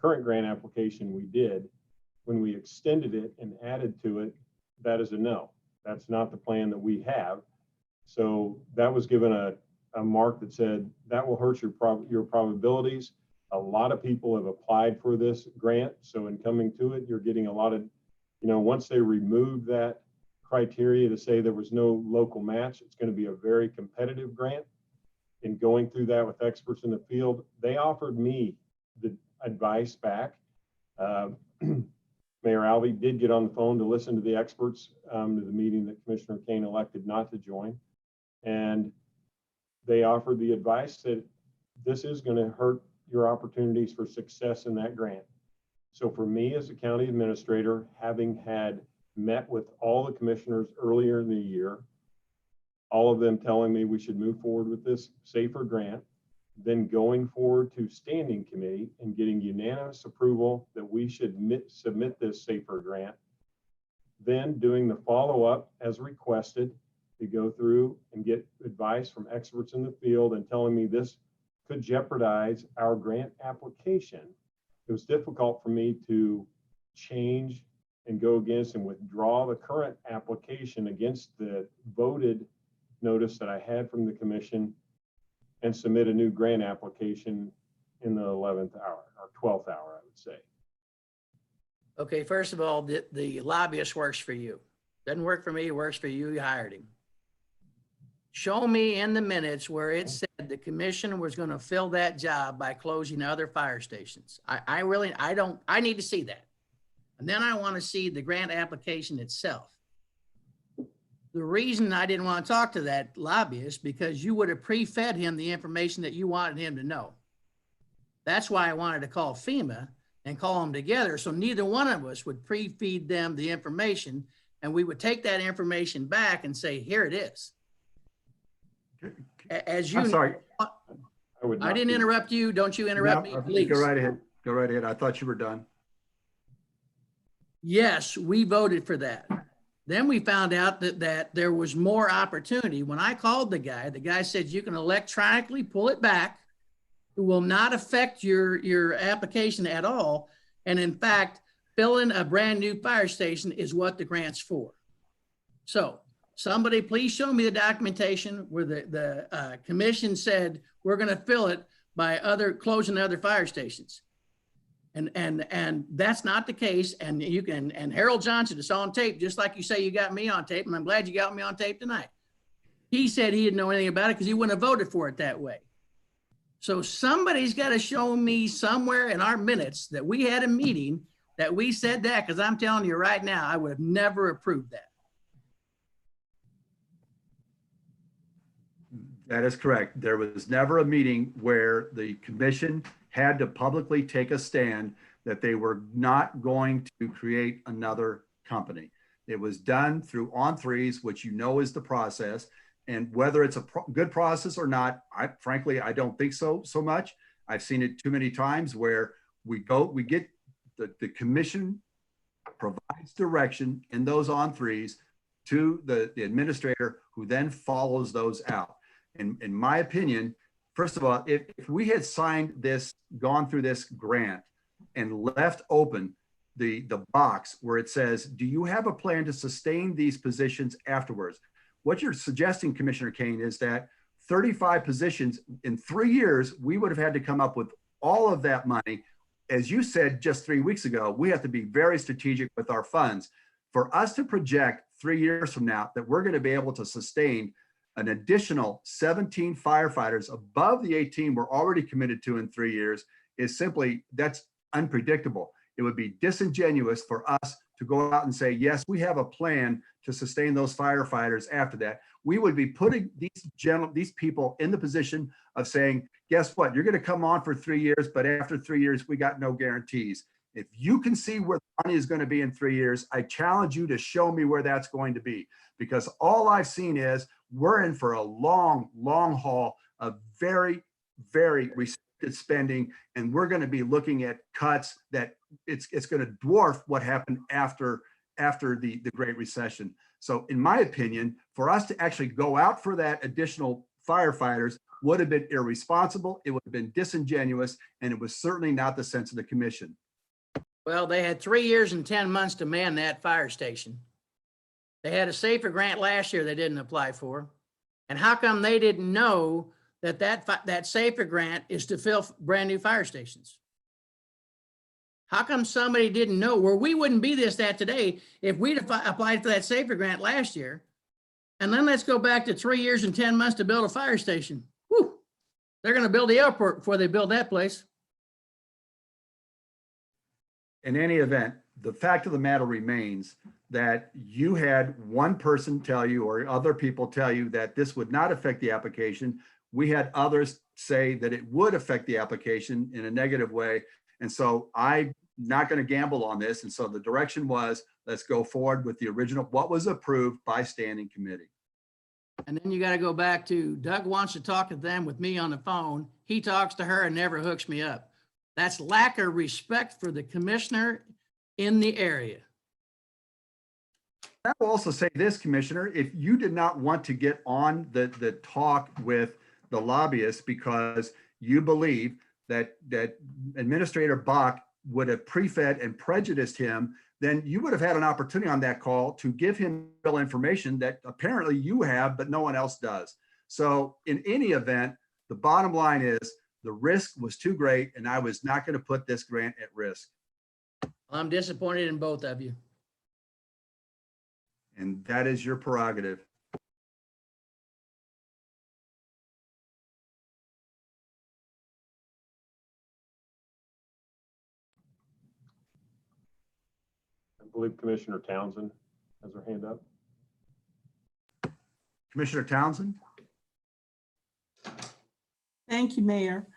Current grant application we did. When we extended it and added to it, that is a no. That's not the plan that we have. So that was given a mark that said that will hurt your probabilities. A lot of people have applied for this grant. So in coming to it, you're getting a lot of, once they remove that criteria to say there was no local match. It's going to be a very competitive grant. In going through that with experts in the field, they offered me the advice back. Mayor Alvey did get on the phone to listen to the experts, to the meeting that Commissioner Kane elected not to join. And they offered the advice that this is going to hurt your opportunities for success in that grant. So for me as a county administrator, having had met with all the commissioners earlier in the year, all of them telling me we should move forward with this SAFER grant, then going forward to standing committee and getting unanimous approval that we should submit this SAFER grant, then doing the follow-up as requested to go through and get advice from experts in the field and telling me this could jeopardize our grant application. It was difficult for me to change and go against and withdraw the current application against the voted notice that I had from the commission and submit a new grant application in the 11th hour or 12th hour, I would say. Okay, first of all, the lobbyist works for you. Doesn't work for me, it works for you, you hired him. Show me in the minutes where it said the commission was going to fill that job by closing other fire stations. I need to see that. And then I want to see the grant application itself. The reason I didn't want to talk to that lobbyist because you would have pre-fed him the information that you wanted him to know. That's why I wanted to call FEMA and call them together so neither one of us would pre-feed them the information and we would take that information back and say, here it is. As you I'm sorry. I didn't interrupt you. Don't you interrupt me, please. Go right ahead. Go right ahead. I thought you were done. Yes, we voted for that. Then we found out that there was more opportunity. When I called the guy said you can electronically pull it back. It will not affect your application at all. And in fact, filling a brand new fire station is what the grant's for. So somebody please show me the documentation where the commission said we're going to fill it by closing other fire stations. And that's not the case. And and Harold Johnson is on tape, just like you say you got me on tape. And I'm glad you got me on tape tonight. He said he didn't know anything about it because he wouldn't have voted for it that way. So somebody's got to show me somewhere in our minutes that we had a meeting that we said that, because I'm telling you right now, I would have never approved that. That is correct. There was never a meeting where the commission had to publicly take a stand that they were not going to create another company. It was done through on-threes, which you know is the process. And whether it's a good process or not, frankly, I don't think so much. I've seen it too many times where we get the commission provides direction in those on-threes to the administrator who then follows those out. In my opinion, first of all, if we had signed this, gone through this grant and left open the box where it says, do you have a plan to sustain these positions afterwards? What you're suggesting, Commissioner Kane, is that 35 positions in 3 years, we would have had to come up with all of that money. As you said just 3 weeks ago, we have to be very strategic with our funds. For us to project 3 years from now that we're going to be able to sustain an additional 17 firefighters above the 18 we're already committed to in 3 years is simply, that's unpredictable. It would be disingenuous for us to go out and say, yes, we have a plan to sustain those firefighters after that. We would be putting these people in the position of saying, guess what? You're going to come on for 3 years, but after 3 years, we got no guarantees. If you can see where the money is going to be in 3 years, I challenge you to show me where that's going to be, because all I've seen is we're in for a long, long haul of very, very restricted spending, and we're going to be looking at cuts that it's going to dwarf what happened after the Great Recession. So in my opinion, for us to actually go out for that additional firefighters would have been irresponsible, it would have been disingenuous, and it was certainly not the sense of the commission. Well, they had 3 years and 10 months to man that fire station. They had a SAFER grant last year they didn't apply for. And how come they didn't know that SAFER grant is to fill brand new fire stations? How come somebody didn't know? Where we wouldn't be that today if we'd applied for that SAFER grant last year. And then let's go back to 3 years and 10 months to build a fire station. Whew. They're gonna build the airport before they build that place. In any event, the fact of the matter remains that you had one person tell you or other people tell you that this would not affect the application. We had others say that it would affect the application in a negative way. And so I'm not going to gamble on this. And so the direction was, let's go forward with the original, what was approved by standing committee. And then you got to go back to Doug wants to talk to them with me on the phone. He talks to her and never hooks me up. That's lack of respect for the commissioner in the area. I will also say this, Commissioner, if you did not want to get on the talk with the lobbyists because you believe that Administrator Bach would have pre-fed and prejudiced him, then you would have had an opportunity on that call to give him real information that apparently you have, but no one else does. So in any event, the bottom line is the risk was too great and I was not going to put this grant at risk. I'm disappointed in both of you. And that is your prerogative. I believe Commissioner Townsend has her hand up. Commissioner Townsend? Thank you, Mayor.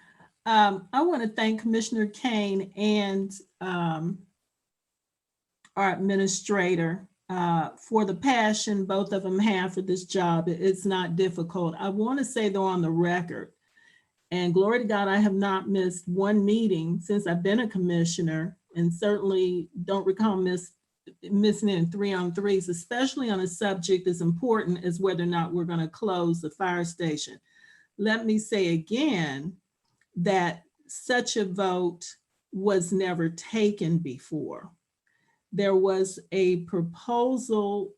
I want to thank Commissioner Kane and our administrator for the passion both of them have for this job. It's not difficult. I want to say though on the record, and glory to God, I have not missed one meeting since I've been a commissioner, and certainly don't recall missing in 3-on-3s, especially on a subject as important as whether or not we're going to close the fire station. Let me say again that such a vote was never taken before. There was a proposal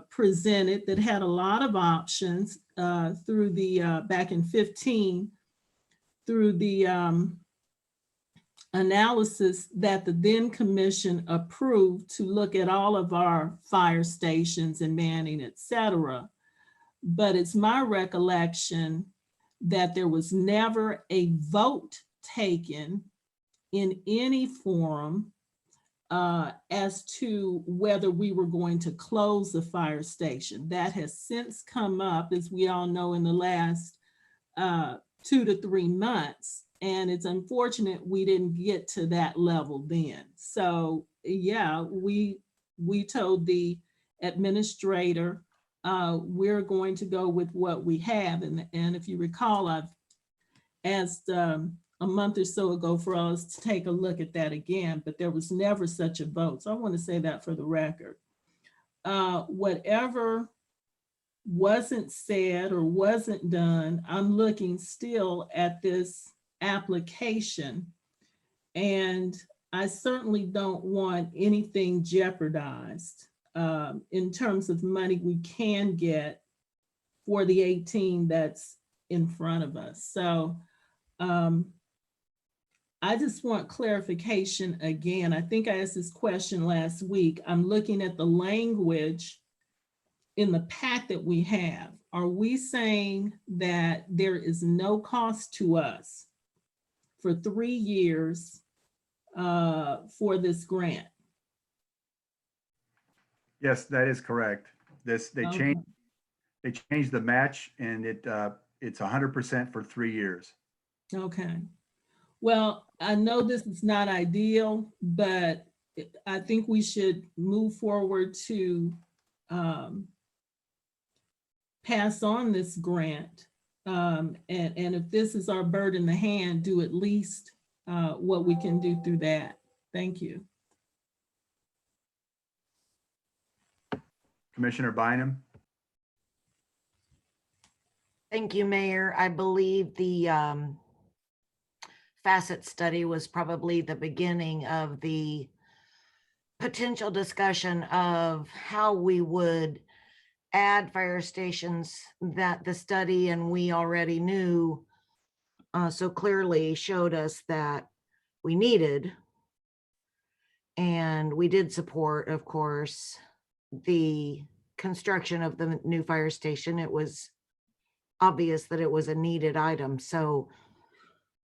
presented that had a lot of options through the, back in 15, through the analysis that the then commission approved to look at all of our fire stations and manning, et cetera. But it's my recollection that there was never a vote taken in any forum as to whether we were going to close the fire station. That has since come up, as we all know, in the last 2 to 3 months. And it's unfortunate we didn't get to that level then. So yeah, we told the administrator, we're going to go with what we have. And if you recall, I've asked a month or so ago for us to take a look at that again, but there was never such a vote. So I want to say that for the record. Whatever wasn't said or wasn't done, I'm looking still at this application, and I certainly don't want anything jeopardized in terms of money we can get for the 18 that's in front of us. So I just want clarification again. I think I asked this question last week. I'm looking at the language in the pack that we have. Are we saying that there is no cost to us for 3 years for this grant? Yes, that is correct. They Okay. changed the match, and it's 100% for 3 years. Okay. Well, I know this is not ideal, but I think we should move forward to pass on this grant. And if this is our bird in the hand, do at least what we can do through that. Thank you. Commissioner Bynum? Thank you, Mayor. I believe the facet study was probably the beginning of the potential discussion of how we would add fire stations that the study and we already knew so clearly showed us that we needed. And we did support, of course, the construction of the new fire station. It was obvious that it was a needed item. So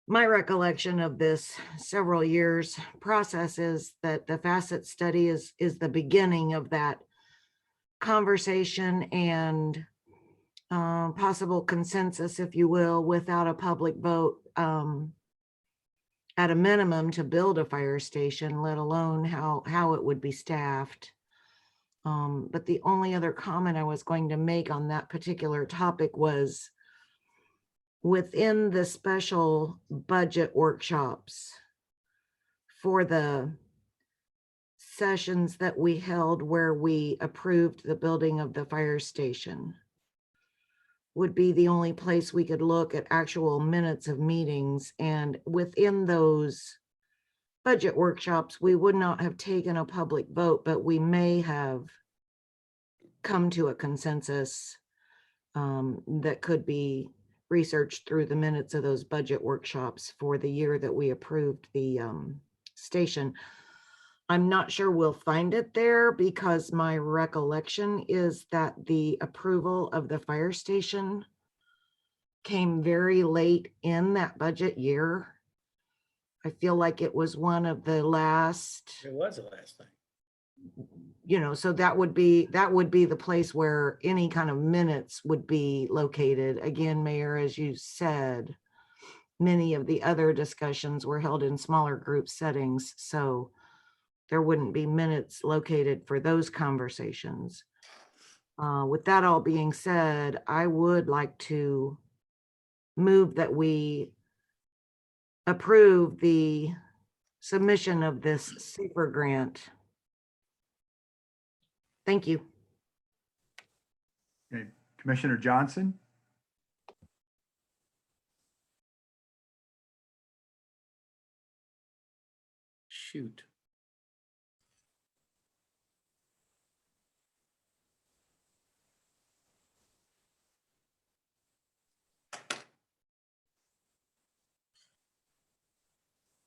my recollection of this several years process is that the facet study is the beginning of that conversation and possible consensus, if you will, without a public vote, at a minimum to build a fire station, let alone how it would be staffed. But the only other comment I was going to make on that particular topic was within the special budget workshops for the sessions that we held where we approved the building of the fire station would be the only place we could look at actual minutes of meetings. And within those budget workshops, we would not have taken a public vote, but we may have come to a consensus that could be researched through the minutes of those budget workshops for the year that we approved the station. I'm not sure we'll find it there because my recollection is that the approval of the fire station came very late in that budget year. I feel like it was one of the last. It was the last thing. You know, so that would be the place where any kind of minutes would be located. Again, Mayor, as you said, many of the other discussions were held in smaller group settings, so there wouldn't be minutes located for those conversations. With that all being said, I would like to move that we approve the submission of this SAFER grant. Thank you. Okay, Commissioner Johnson? Shoot.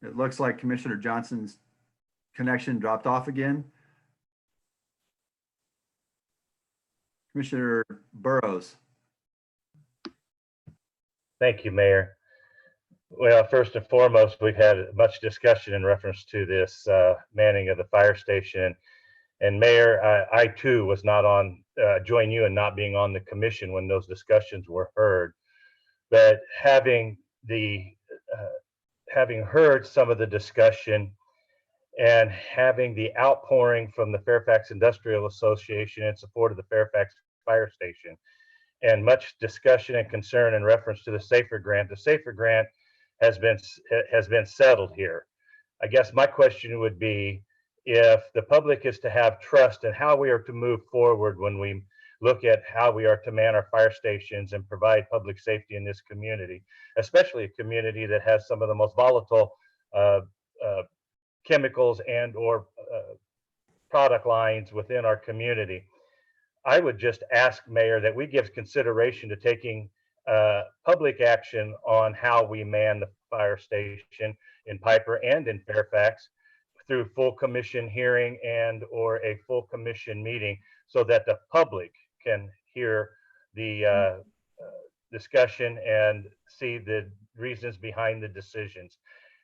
It looks like Commissioner Johnson's connection dropped off again. Commissioner Burrows. Thank you, Mayor. Well, first and foremost, we've had much discussion in reference to this manning of the fire station. And Mayor, I too was not on, join you in not being on the commission when those discussions were heard. But having heard some of the discussion and having the outpouring from the Fairfax Industrial Association in support of the Fairfax Fire Station, and much discussion and concern in reference to the SAFER grant. The SAFER grant has been settled here. I guess my question would be, if the public is to have trust in how we are to move forward when we look at how we are to man our fire stations and provide public safety in this community, especially a community that has some of the most volatile chemicals and or product lines within our community. I would just ask, Mayor, that we give consideration to taking public action on how we man the fire station in Piper and in Fairfax through full commission hearing and or a full commission meeting, so that the public can hear the discussion and see the reasons behind the decisions.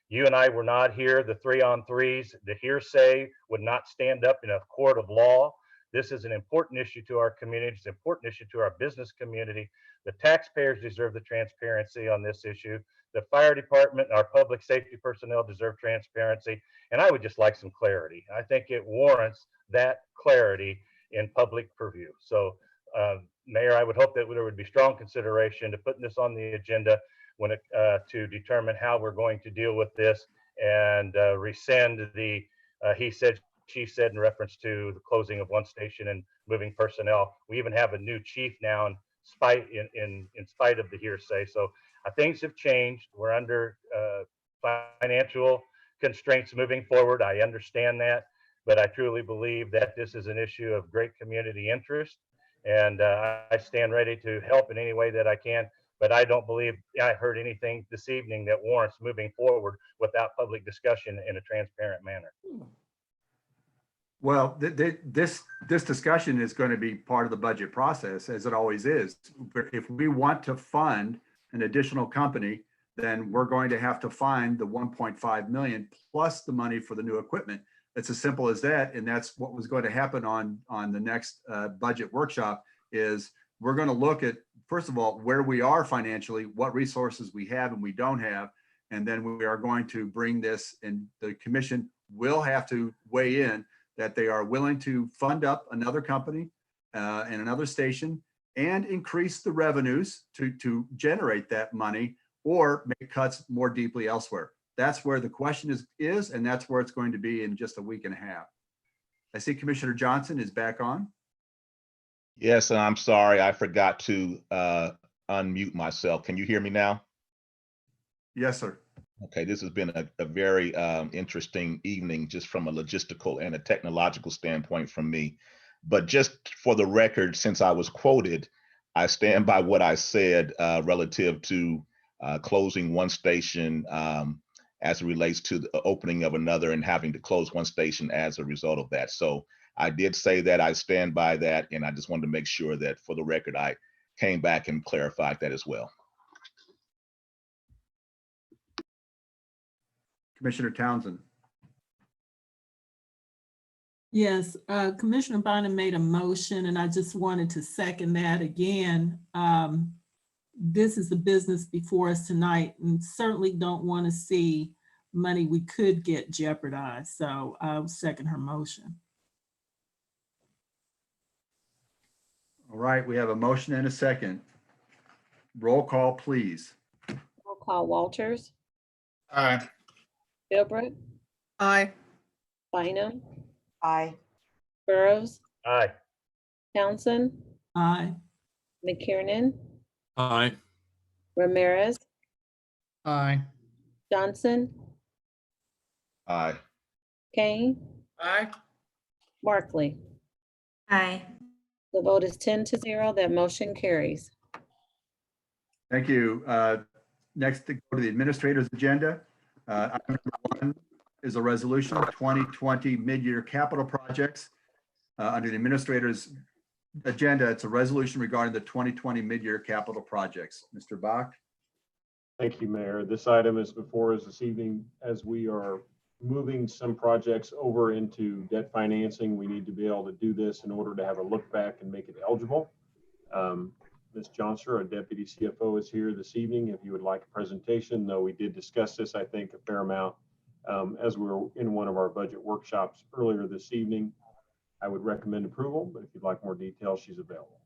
You and I were not here, the 3-on-3s, the hearsay would not stand up in a court of law. This is an important issue to our community. It's an important issue to our business community. The taxpayers deserve the transparency on this issue. The fire department, our public safety personnel deserve transparency. And I would just like some clarity. I think it warrants that clarity in public purview. So, Mayor, I would hope that there would be strong consideration to putting this on the agenda when it, to determine how we're going to deal with this and rescind the he said, she said in reference to the closing of one station and moving personnel. We even have a new chief now in spite of the hearsay. So things have changed. We're under financial constraints moving forward. I understand that, but I truly believe that this is an issue of great community interest, and I stand ready to help in any way that I can. But I don't believe I heard anything this evening that warrants moving forward without public discussion in a transparent manner. Well, this discussion is going to be part of the budget process, as it always is. If we want to fund an additional company, then we're going to have to find the 1.5 million plus the money for the new equipment. It's as simple as that. And that's what was going to happen on the next budget workshop is we're going to look at, first of all, where we are financially, what resources we have and we don't have. And then we are going to bring this, and the commission will have to weigh in that they are willing to fund up another company and another station and increase the revenues to generate that money or make cuts more deeply elsewhere. That's where the question is, and that's where it's going to be in just a week and a half. I see Commissioner Johnson is back on. Yes, and I'm sorry, I forgot to unmute myself. Can you hear me now? Yes, sir. Okay, this has been a very interesting evening, just from a logistical and a technological standpoint from me. But just for the record, since I was quoted, I stand by what I said relative to closing one station as it relates to the opening of another and having to close one station as a result of that. So I did say that, I stand by that, and I just wanted to make sure that for the record, I came back and clarified that as well. Commissioner Townsend. Yes, Commissioner Bynum made a motion and I just wanted to second that again. This is the business before us tonight and certainly don't want to see money we could get jeopardized. So I'll second her motion. All right, we have a motion and a second. Roll call, please. Roll call Walters, Aye. Philbrook, Aye. Bynum, Aye. Burrows, Aye. Townsend, Aye. McKiernan, Aye. Ramirez, Aye. Johnson, Aye. Kane, Aye. Markley. Aye. The vote is 10-0. That motion carries. Thank you. Next, to go to the administrator's agenda. Item number 1 is a resolution 2020 mid-year capital projects. Under the administrator's agenda, it's a resolution regarding the 2020 mid-year capital projects. Mr. Bach. Thank you, Mayor. This item is before us this evening as we are moving some projects over into debt financing. We need to be able to do this in order to have a look back and make it eligible. Ms. Johnson, our deputy CFO, is here this evening. If you would like a presentation, though we did discuss this, I think, a fair amount as we were in one of our budget workshops earlier this evening. I would recommend approval, but if you'd like more details, she's available.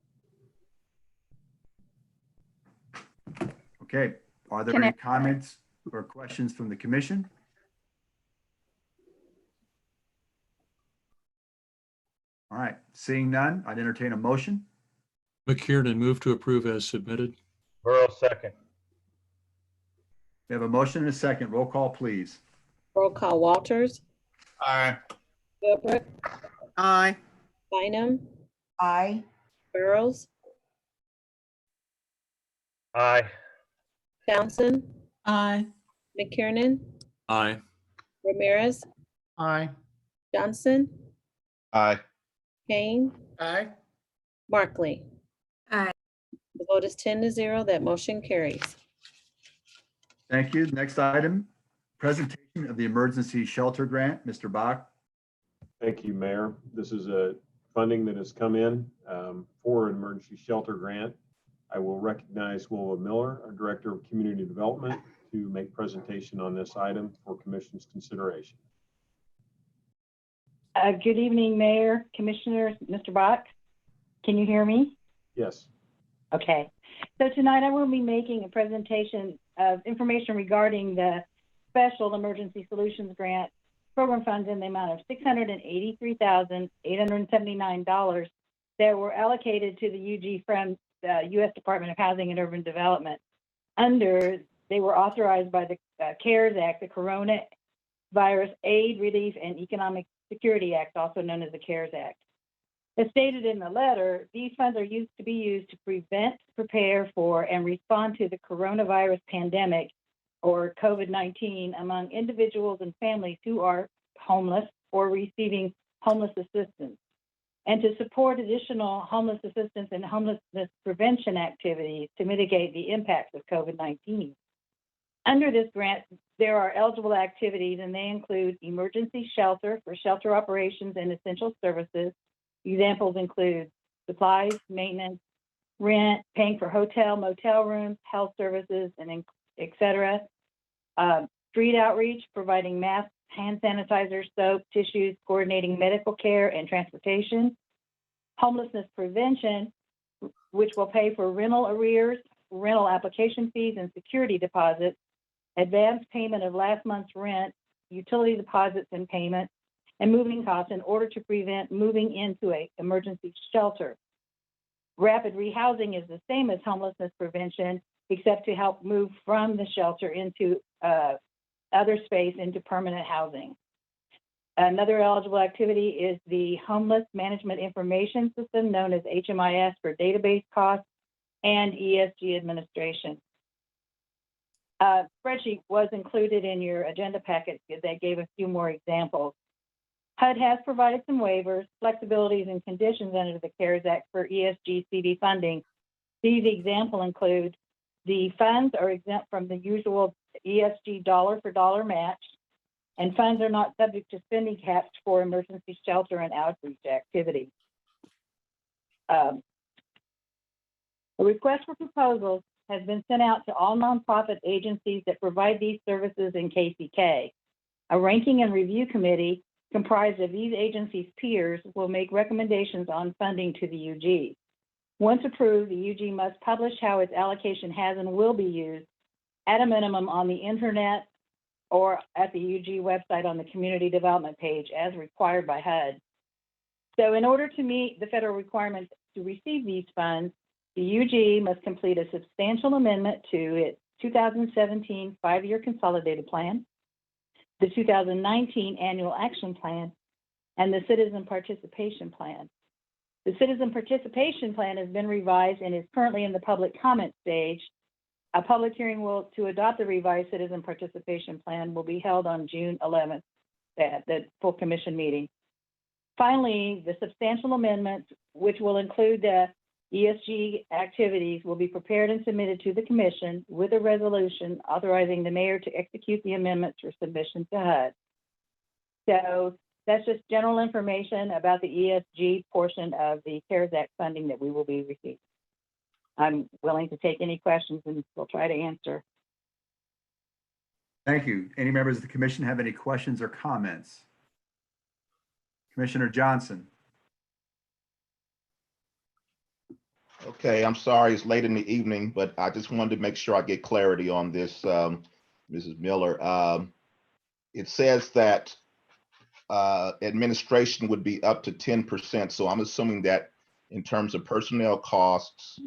Okay. Are there any comments or questions from the commission? All right. Seeing none, I'd entertain a motion. McKiernan, move to approve as submitted. Burrows, second. We have a motion and a second. Roll call, please. Roll call Walters, Aye. Philbrook, Aye. Bynum, Aye. Burrows, Aye. Townsend, Aye. McKiernan, Aye. Ramirez, Aye. Johnson, Aye. Kane, Aye. Markley. Aye. The vote is 10-0. That motion carries. Thank you. Next item, presentation of the emergency shelter grant. Mr. Bach. Thank you, Mayor. This is a funding that has come in for an emergency shelter grant. I will recognize Willa Miller, our Director of Community Development, to make presentation on this item for Commission's consideration. Good evening, Mayor, Commissioners, Mr. Bach. Can you hear me? Yes. Okay. So tonight I will be making a presentation of information regarding the Special Emergency Solutions Grant program funds in the amount of $683,879 that were allocated to the UG from the U.S. Department of Housing and Urban Development. They were authorized by the CARES Act, the Coronavirus Aid, Relief, and Economic Security Act, also known as the CARES Act. As stated in the letter, these funds are used to prevent, prepare for, and respond to the coronavirus pandemic or COVID-19 among individuals and families who are homeless or receiving homeless assistance, and to support additional homeless assistance and homelessness prevention activities to mitigate the impacts of COVID-19. Under this grant, there are eligible activities, and they include emergency shelter for shelter operations and essential services. Examples include supplies, maintenance, rent, paying for hotel, motel rooms, health services, and et cetera. Street outreach, providing masks, hand sanitizer, soap, tissues, coordinating medical care and transportation. Homelessness prevention, which will pay for rental arrears, rental application fees and security deposits, advance payment of last month's rent, utility deposits and payments, and moving costs in order to prevent moving into an emergency shelter. Rapid rehousing is the same as homelessness prevention, except to help move from the shelter into other space into permanent housing. Another eligible activity is the Homeless Management Information System, known as HMIS for database costs, and ESG administration. Spreadsheet was included in your agenda packet that gave a few more examples. HUD has provided some waivers, flexibilities, and conditions under the CARES Act for ESG CD funding. These examples include the funds are exempt from the usual ESG dollar for dollar match, and funds are not subject to spending caps for emergency shelter and outreach activities. A request for proposals has been sent out to all nonprofit agencies that provide these services in KCK. A ranking and review committee comprised of these agencies' peers will make recommendations on funding to the UG. Once approved, the UG must publish how its allocation has and will be used at a minimum on the internet or at the UG website on the community development page as required by HUD. So in order to meet the federal requirements to receive these funds, the UG must complete a substantial amendment to its 2017 5-year consolidated plan, the 2019 annual action plan, and the citizen participation plan. The citizen participation plan has been revised and is currently in the public comment stage. A public hearing to adopt the revised citizen participation plan will be held on June 11th at the full commission meeting. Finally, the substantial amendments, which will include the ESG activities, will be prepared and submitted to the commission with a resolution authorizing the mayor to execute the amendments for submission to HUD. So that's just general information about the ESG portion of the CARES Act funding that we will be receiving. I'm willing to take any questions and we'll try to answer. Thank you. Any members of the commission have any questions or comments? Commissioner Johnson. Okay, I'm sorry it's late in the evening, but I just wanted to make sure I get clarity on this, Mrs. Miller. It says that administration would be up to 10%. So I'm assuming that in terms of personnel costs,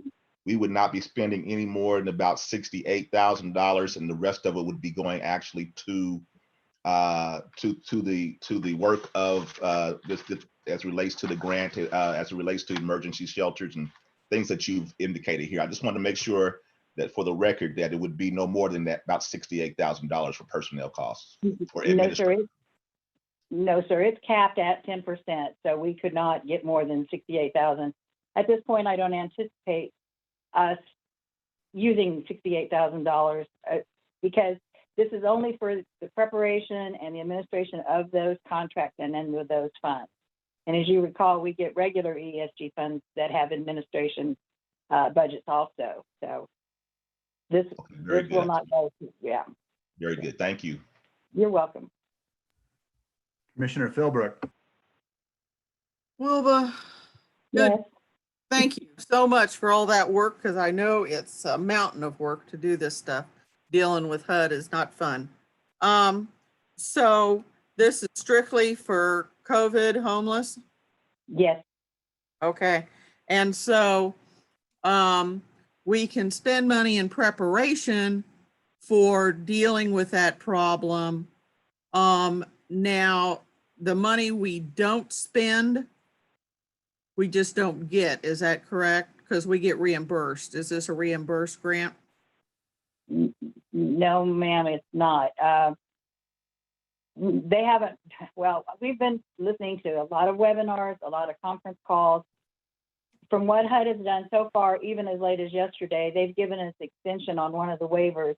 we would not be spending any more than about $68,000, and the rest of it would be going actually to the work of this as relates to the grant, as it relates to emergency shelters and things that you've indicated here. I just want to make sure that for the record that it would be no more than that, about $68,000 for personnel costs or administration. No, sir, it's capped at 10%, so we could not get more than 68,000. At this point, I don't anticipate us using $68,000 because this is only for the preparation and the administration of those contracts and then with those funds. And as you recall, we get regular ESG funds that have administration budgets also. So this will not go, yeah. Very good, thank you. You're welcome. Commissioner Philbrook. Wilbur, good. Yes. Thank you so much for all that work, because I know it's a mountain of work to do this stuff. Dealing with HUD is not fun. So this is strictly for COVID homeless? Yes. Okay. And so we can spend money in preparation for dealing with that problem. Now, the money we don't spend, we just don't get. Is that correct? Because we get reimbursed. Is this a reimbursed grant? No, ma'am, it's not. They haven't, well, we've been listening to a lot of webinars, a lot of conference calls. From what HUD has done so far, even as late as yesterday, they've given us extension on one of the waivers.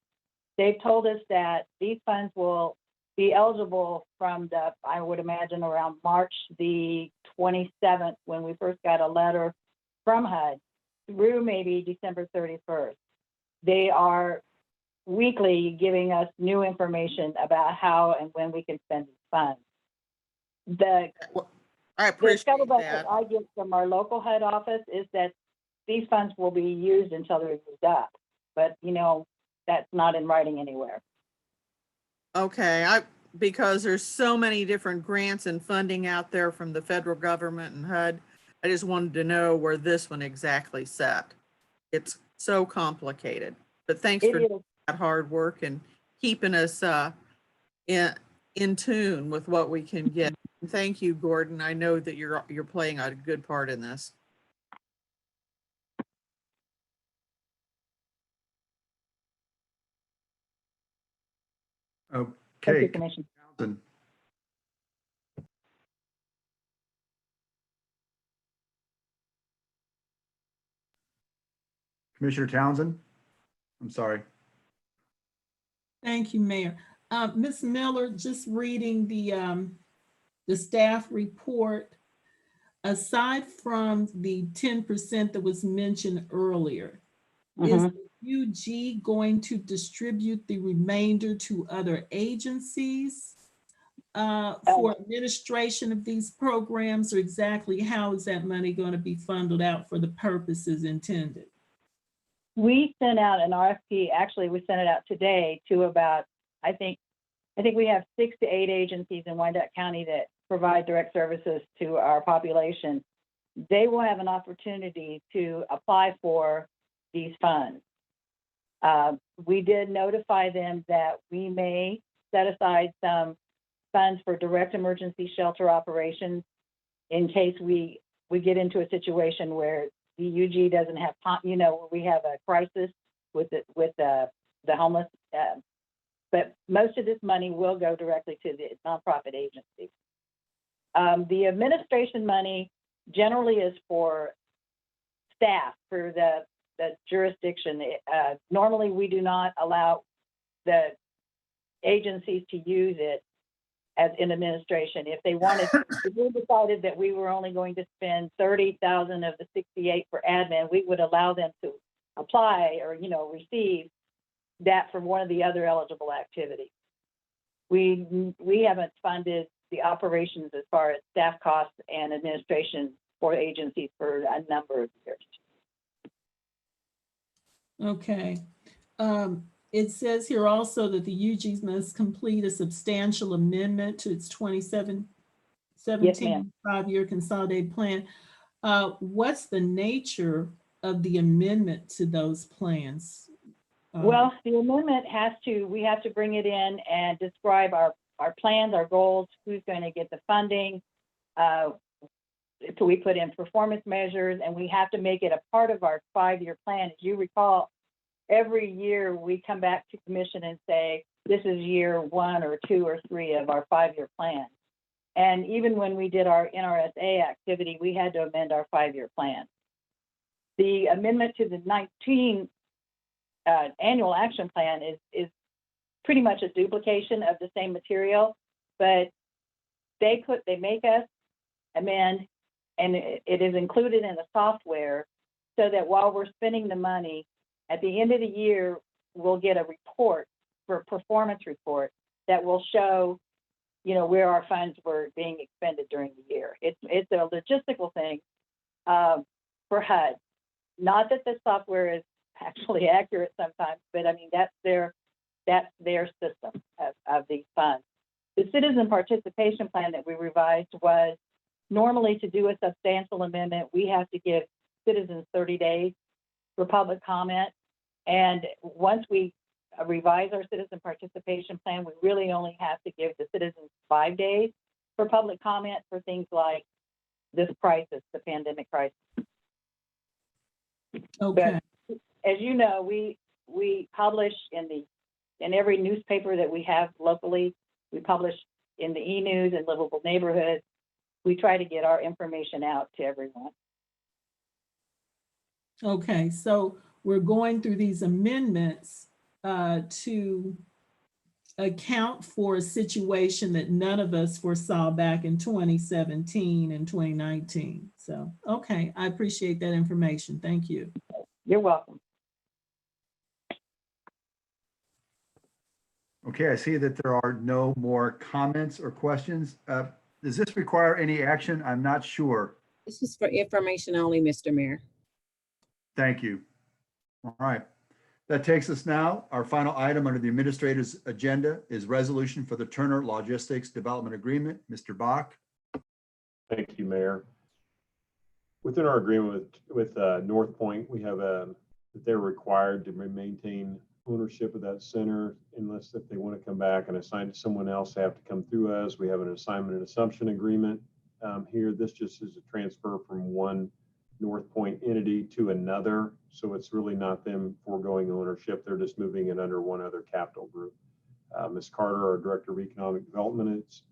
They've told us that these funds will be eligible from the, I would imagine around March the 27th, when we first got a letter from HUD, through maybe December 31st. They are weekly giving us new information about how and when we can spend these funds. I appreciate the scuttlebutt that. I get from our local HUD office is that these funds will be used until they're used up. But, you know, that's not in writing anywhere. Okay, because there's so many different grants and funding out there from the federal government and HUD, I just wanted to know where this one exactly sat. It's so complicated, but thanks for that hard work and keeping us in tune with what we can get. Thank you, Gordon. I know that you're playing a good part in this. Okay. Commissioner Townsend. Commissioner Townsend, I'm sorry. Thank you, Mayor. Ms. Miller, just reading the staff report, aside from the 10% that was mentioned earlier, is UG going to distribute the remainder to other agencies for administration of these programs, or exactly how is that money going to be funneled out for the purposes intended? We sent out an RFP. Actually, we sent it out today to about, I think we have 6 to 8 agencies in Wyandotte County that provide direct services to our population. They will have an opportunity to apply for these funds. We did notify them that we may set aside some funds for direct emergency shelter operations in case we get into a situation where the UG doesn't have, you know, we have a crisis with the homeless. But most of this money will go directly to the nonprofit agencies. The administration money generally is for staff, for the jurisdiction. Normally, we do not allow the agencies to use it as in administration. If they wanted, if we decided that we were only going to spend 30,000 of the 68 for admin, we would allow them to apply or, you know, receive that from one of the other eligible activities. We haven't funded the operations as far as staff costs and administration for agencies for a number of years. Okay. It says here also that the UGs must complete a substantial amendment to its 2017 5-year consolidated plan. What's the nature of the amendment to those plans? Well, the amendment we have to bring it in and describe our plans, our goals, who's going to get the funding. So we put in performance measures, and we have to make it a part of our 5-year plan. As you recall, every year we come back to commission and say, this is year 1 or 2 or 3 of our 5-year plan. And even when we did our NRSA activity, we had to amend our 5-year plan. The amendment to the 19 annual action plan is pretty much a duplication of the same material, but they make us amend, and it is included in the software so that while we're spending the money, at the end of the year, we'll get a report, for performance report, that will show, you know, where our funds were being expended during the year. It's a logistical thing for HUD. Not that the software is actually accurate sometimes, but I mean, that's their system of these funds. The citizen participation plan that we revised was normally, to do a substantial amendment, we have to give citizens 30 days for public comment. And once we revise our citizen participation plan, we really only have to give the citizens 5 days for public comment for things like this crisis, the pandemic crisis. Okay. But as you know, we publish in every newspaper that we have locally. We publish in the e-news and livable neighborhoods. We try to get our information out to everyone. Okay, so we're going through these amendments to account for a situation that none of us foresaw back in 2017 and 2019. So, okay, I appreciate that information. Thank you. You're welcome. Okay, I see that there are no more comments or questions. Does this require any action? I'm not sure. This is for information only, Mr. Mayor. Thank you. All right. That takes us now. Our final item under the administrator's agenda is resolution for the Turner Logistics Development Agreement. Mr. Bach. Thank you, Mayor. Within our agreement with North Point, we have that they're required to maintain ownership of that center unless if they want to come back and assign it to someone else, they have to come through us. We have an assignment and assumption agreement here. This just is a transfer from one North Point entity to another. So it's really not them foregoing ownership. They're just moving it under one other capital group. Ms. Carter, our Director of Economic Development, is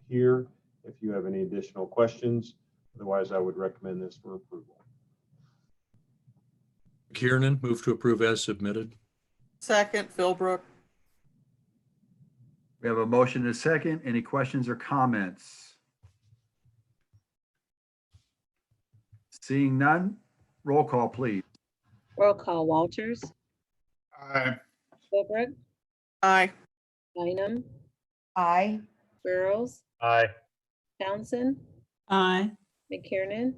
here if you have any additional questions. Otherwise, I would recommend this for approval. Kiernan, move to approve as submitted. Second, Philbrook. We have a motion and a second. Any questions or comments? Seeing none, roll call, please. Roll call, Walters. Aye. Philbrook. Aye. Bynum. Aye. Burrows. Aye. Townsend. Aye. McKiernan.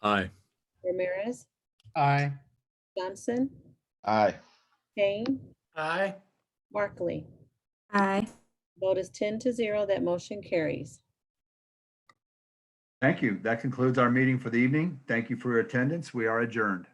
Aye. Ramirez. Aye. Johnson. Aye. Kane. Aye. Markley. Aye. Vote is 10-0. That motion carries. Thank you. That concludes our meeting for the evening. Thank you for your attendance. We are adjourned.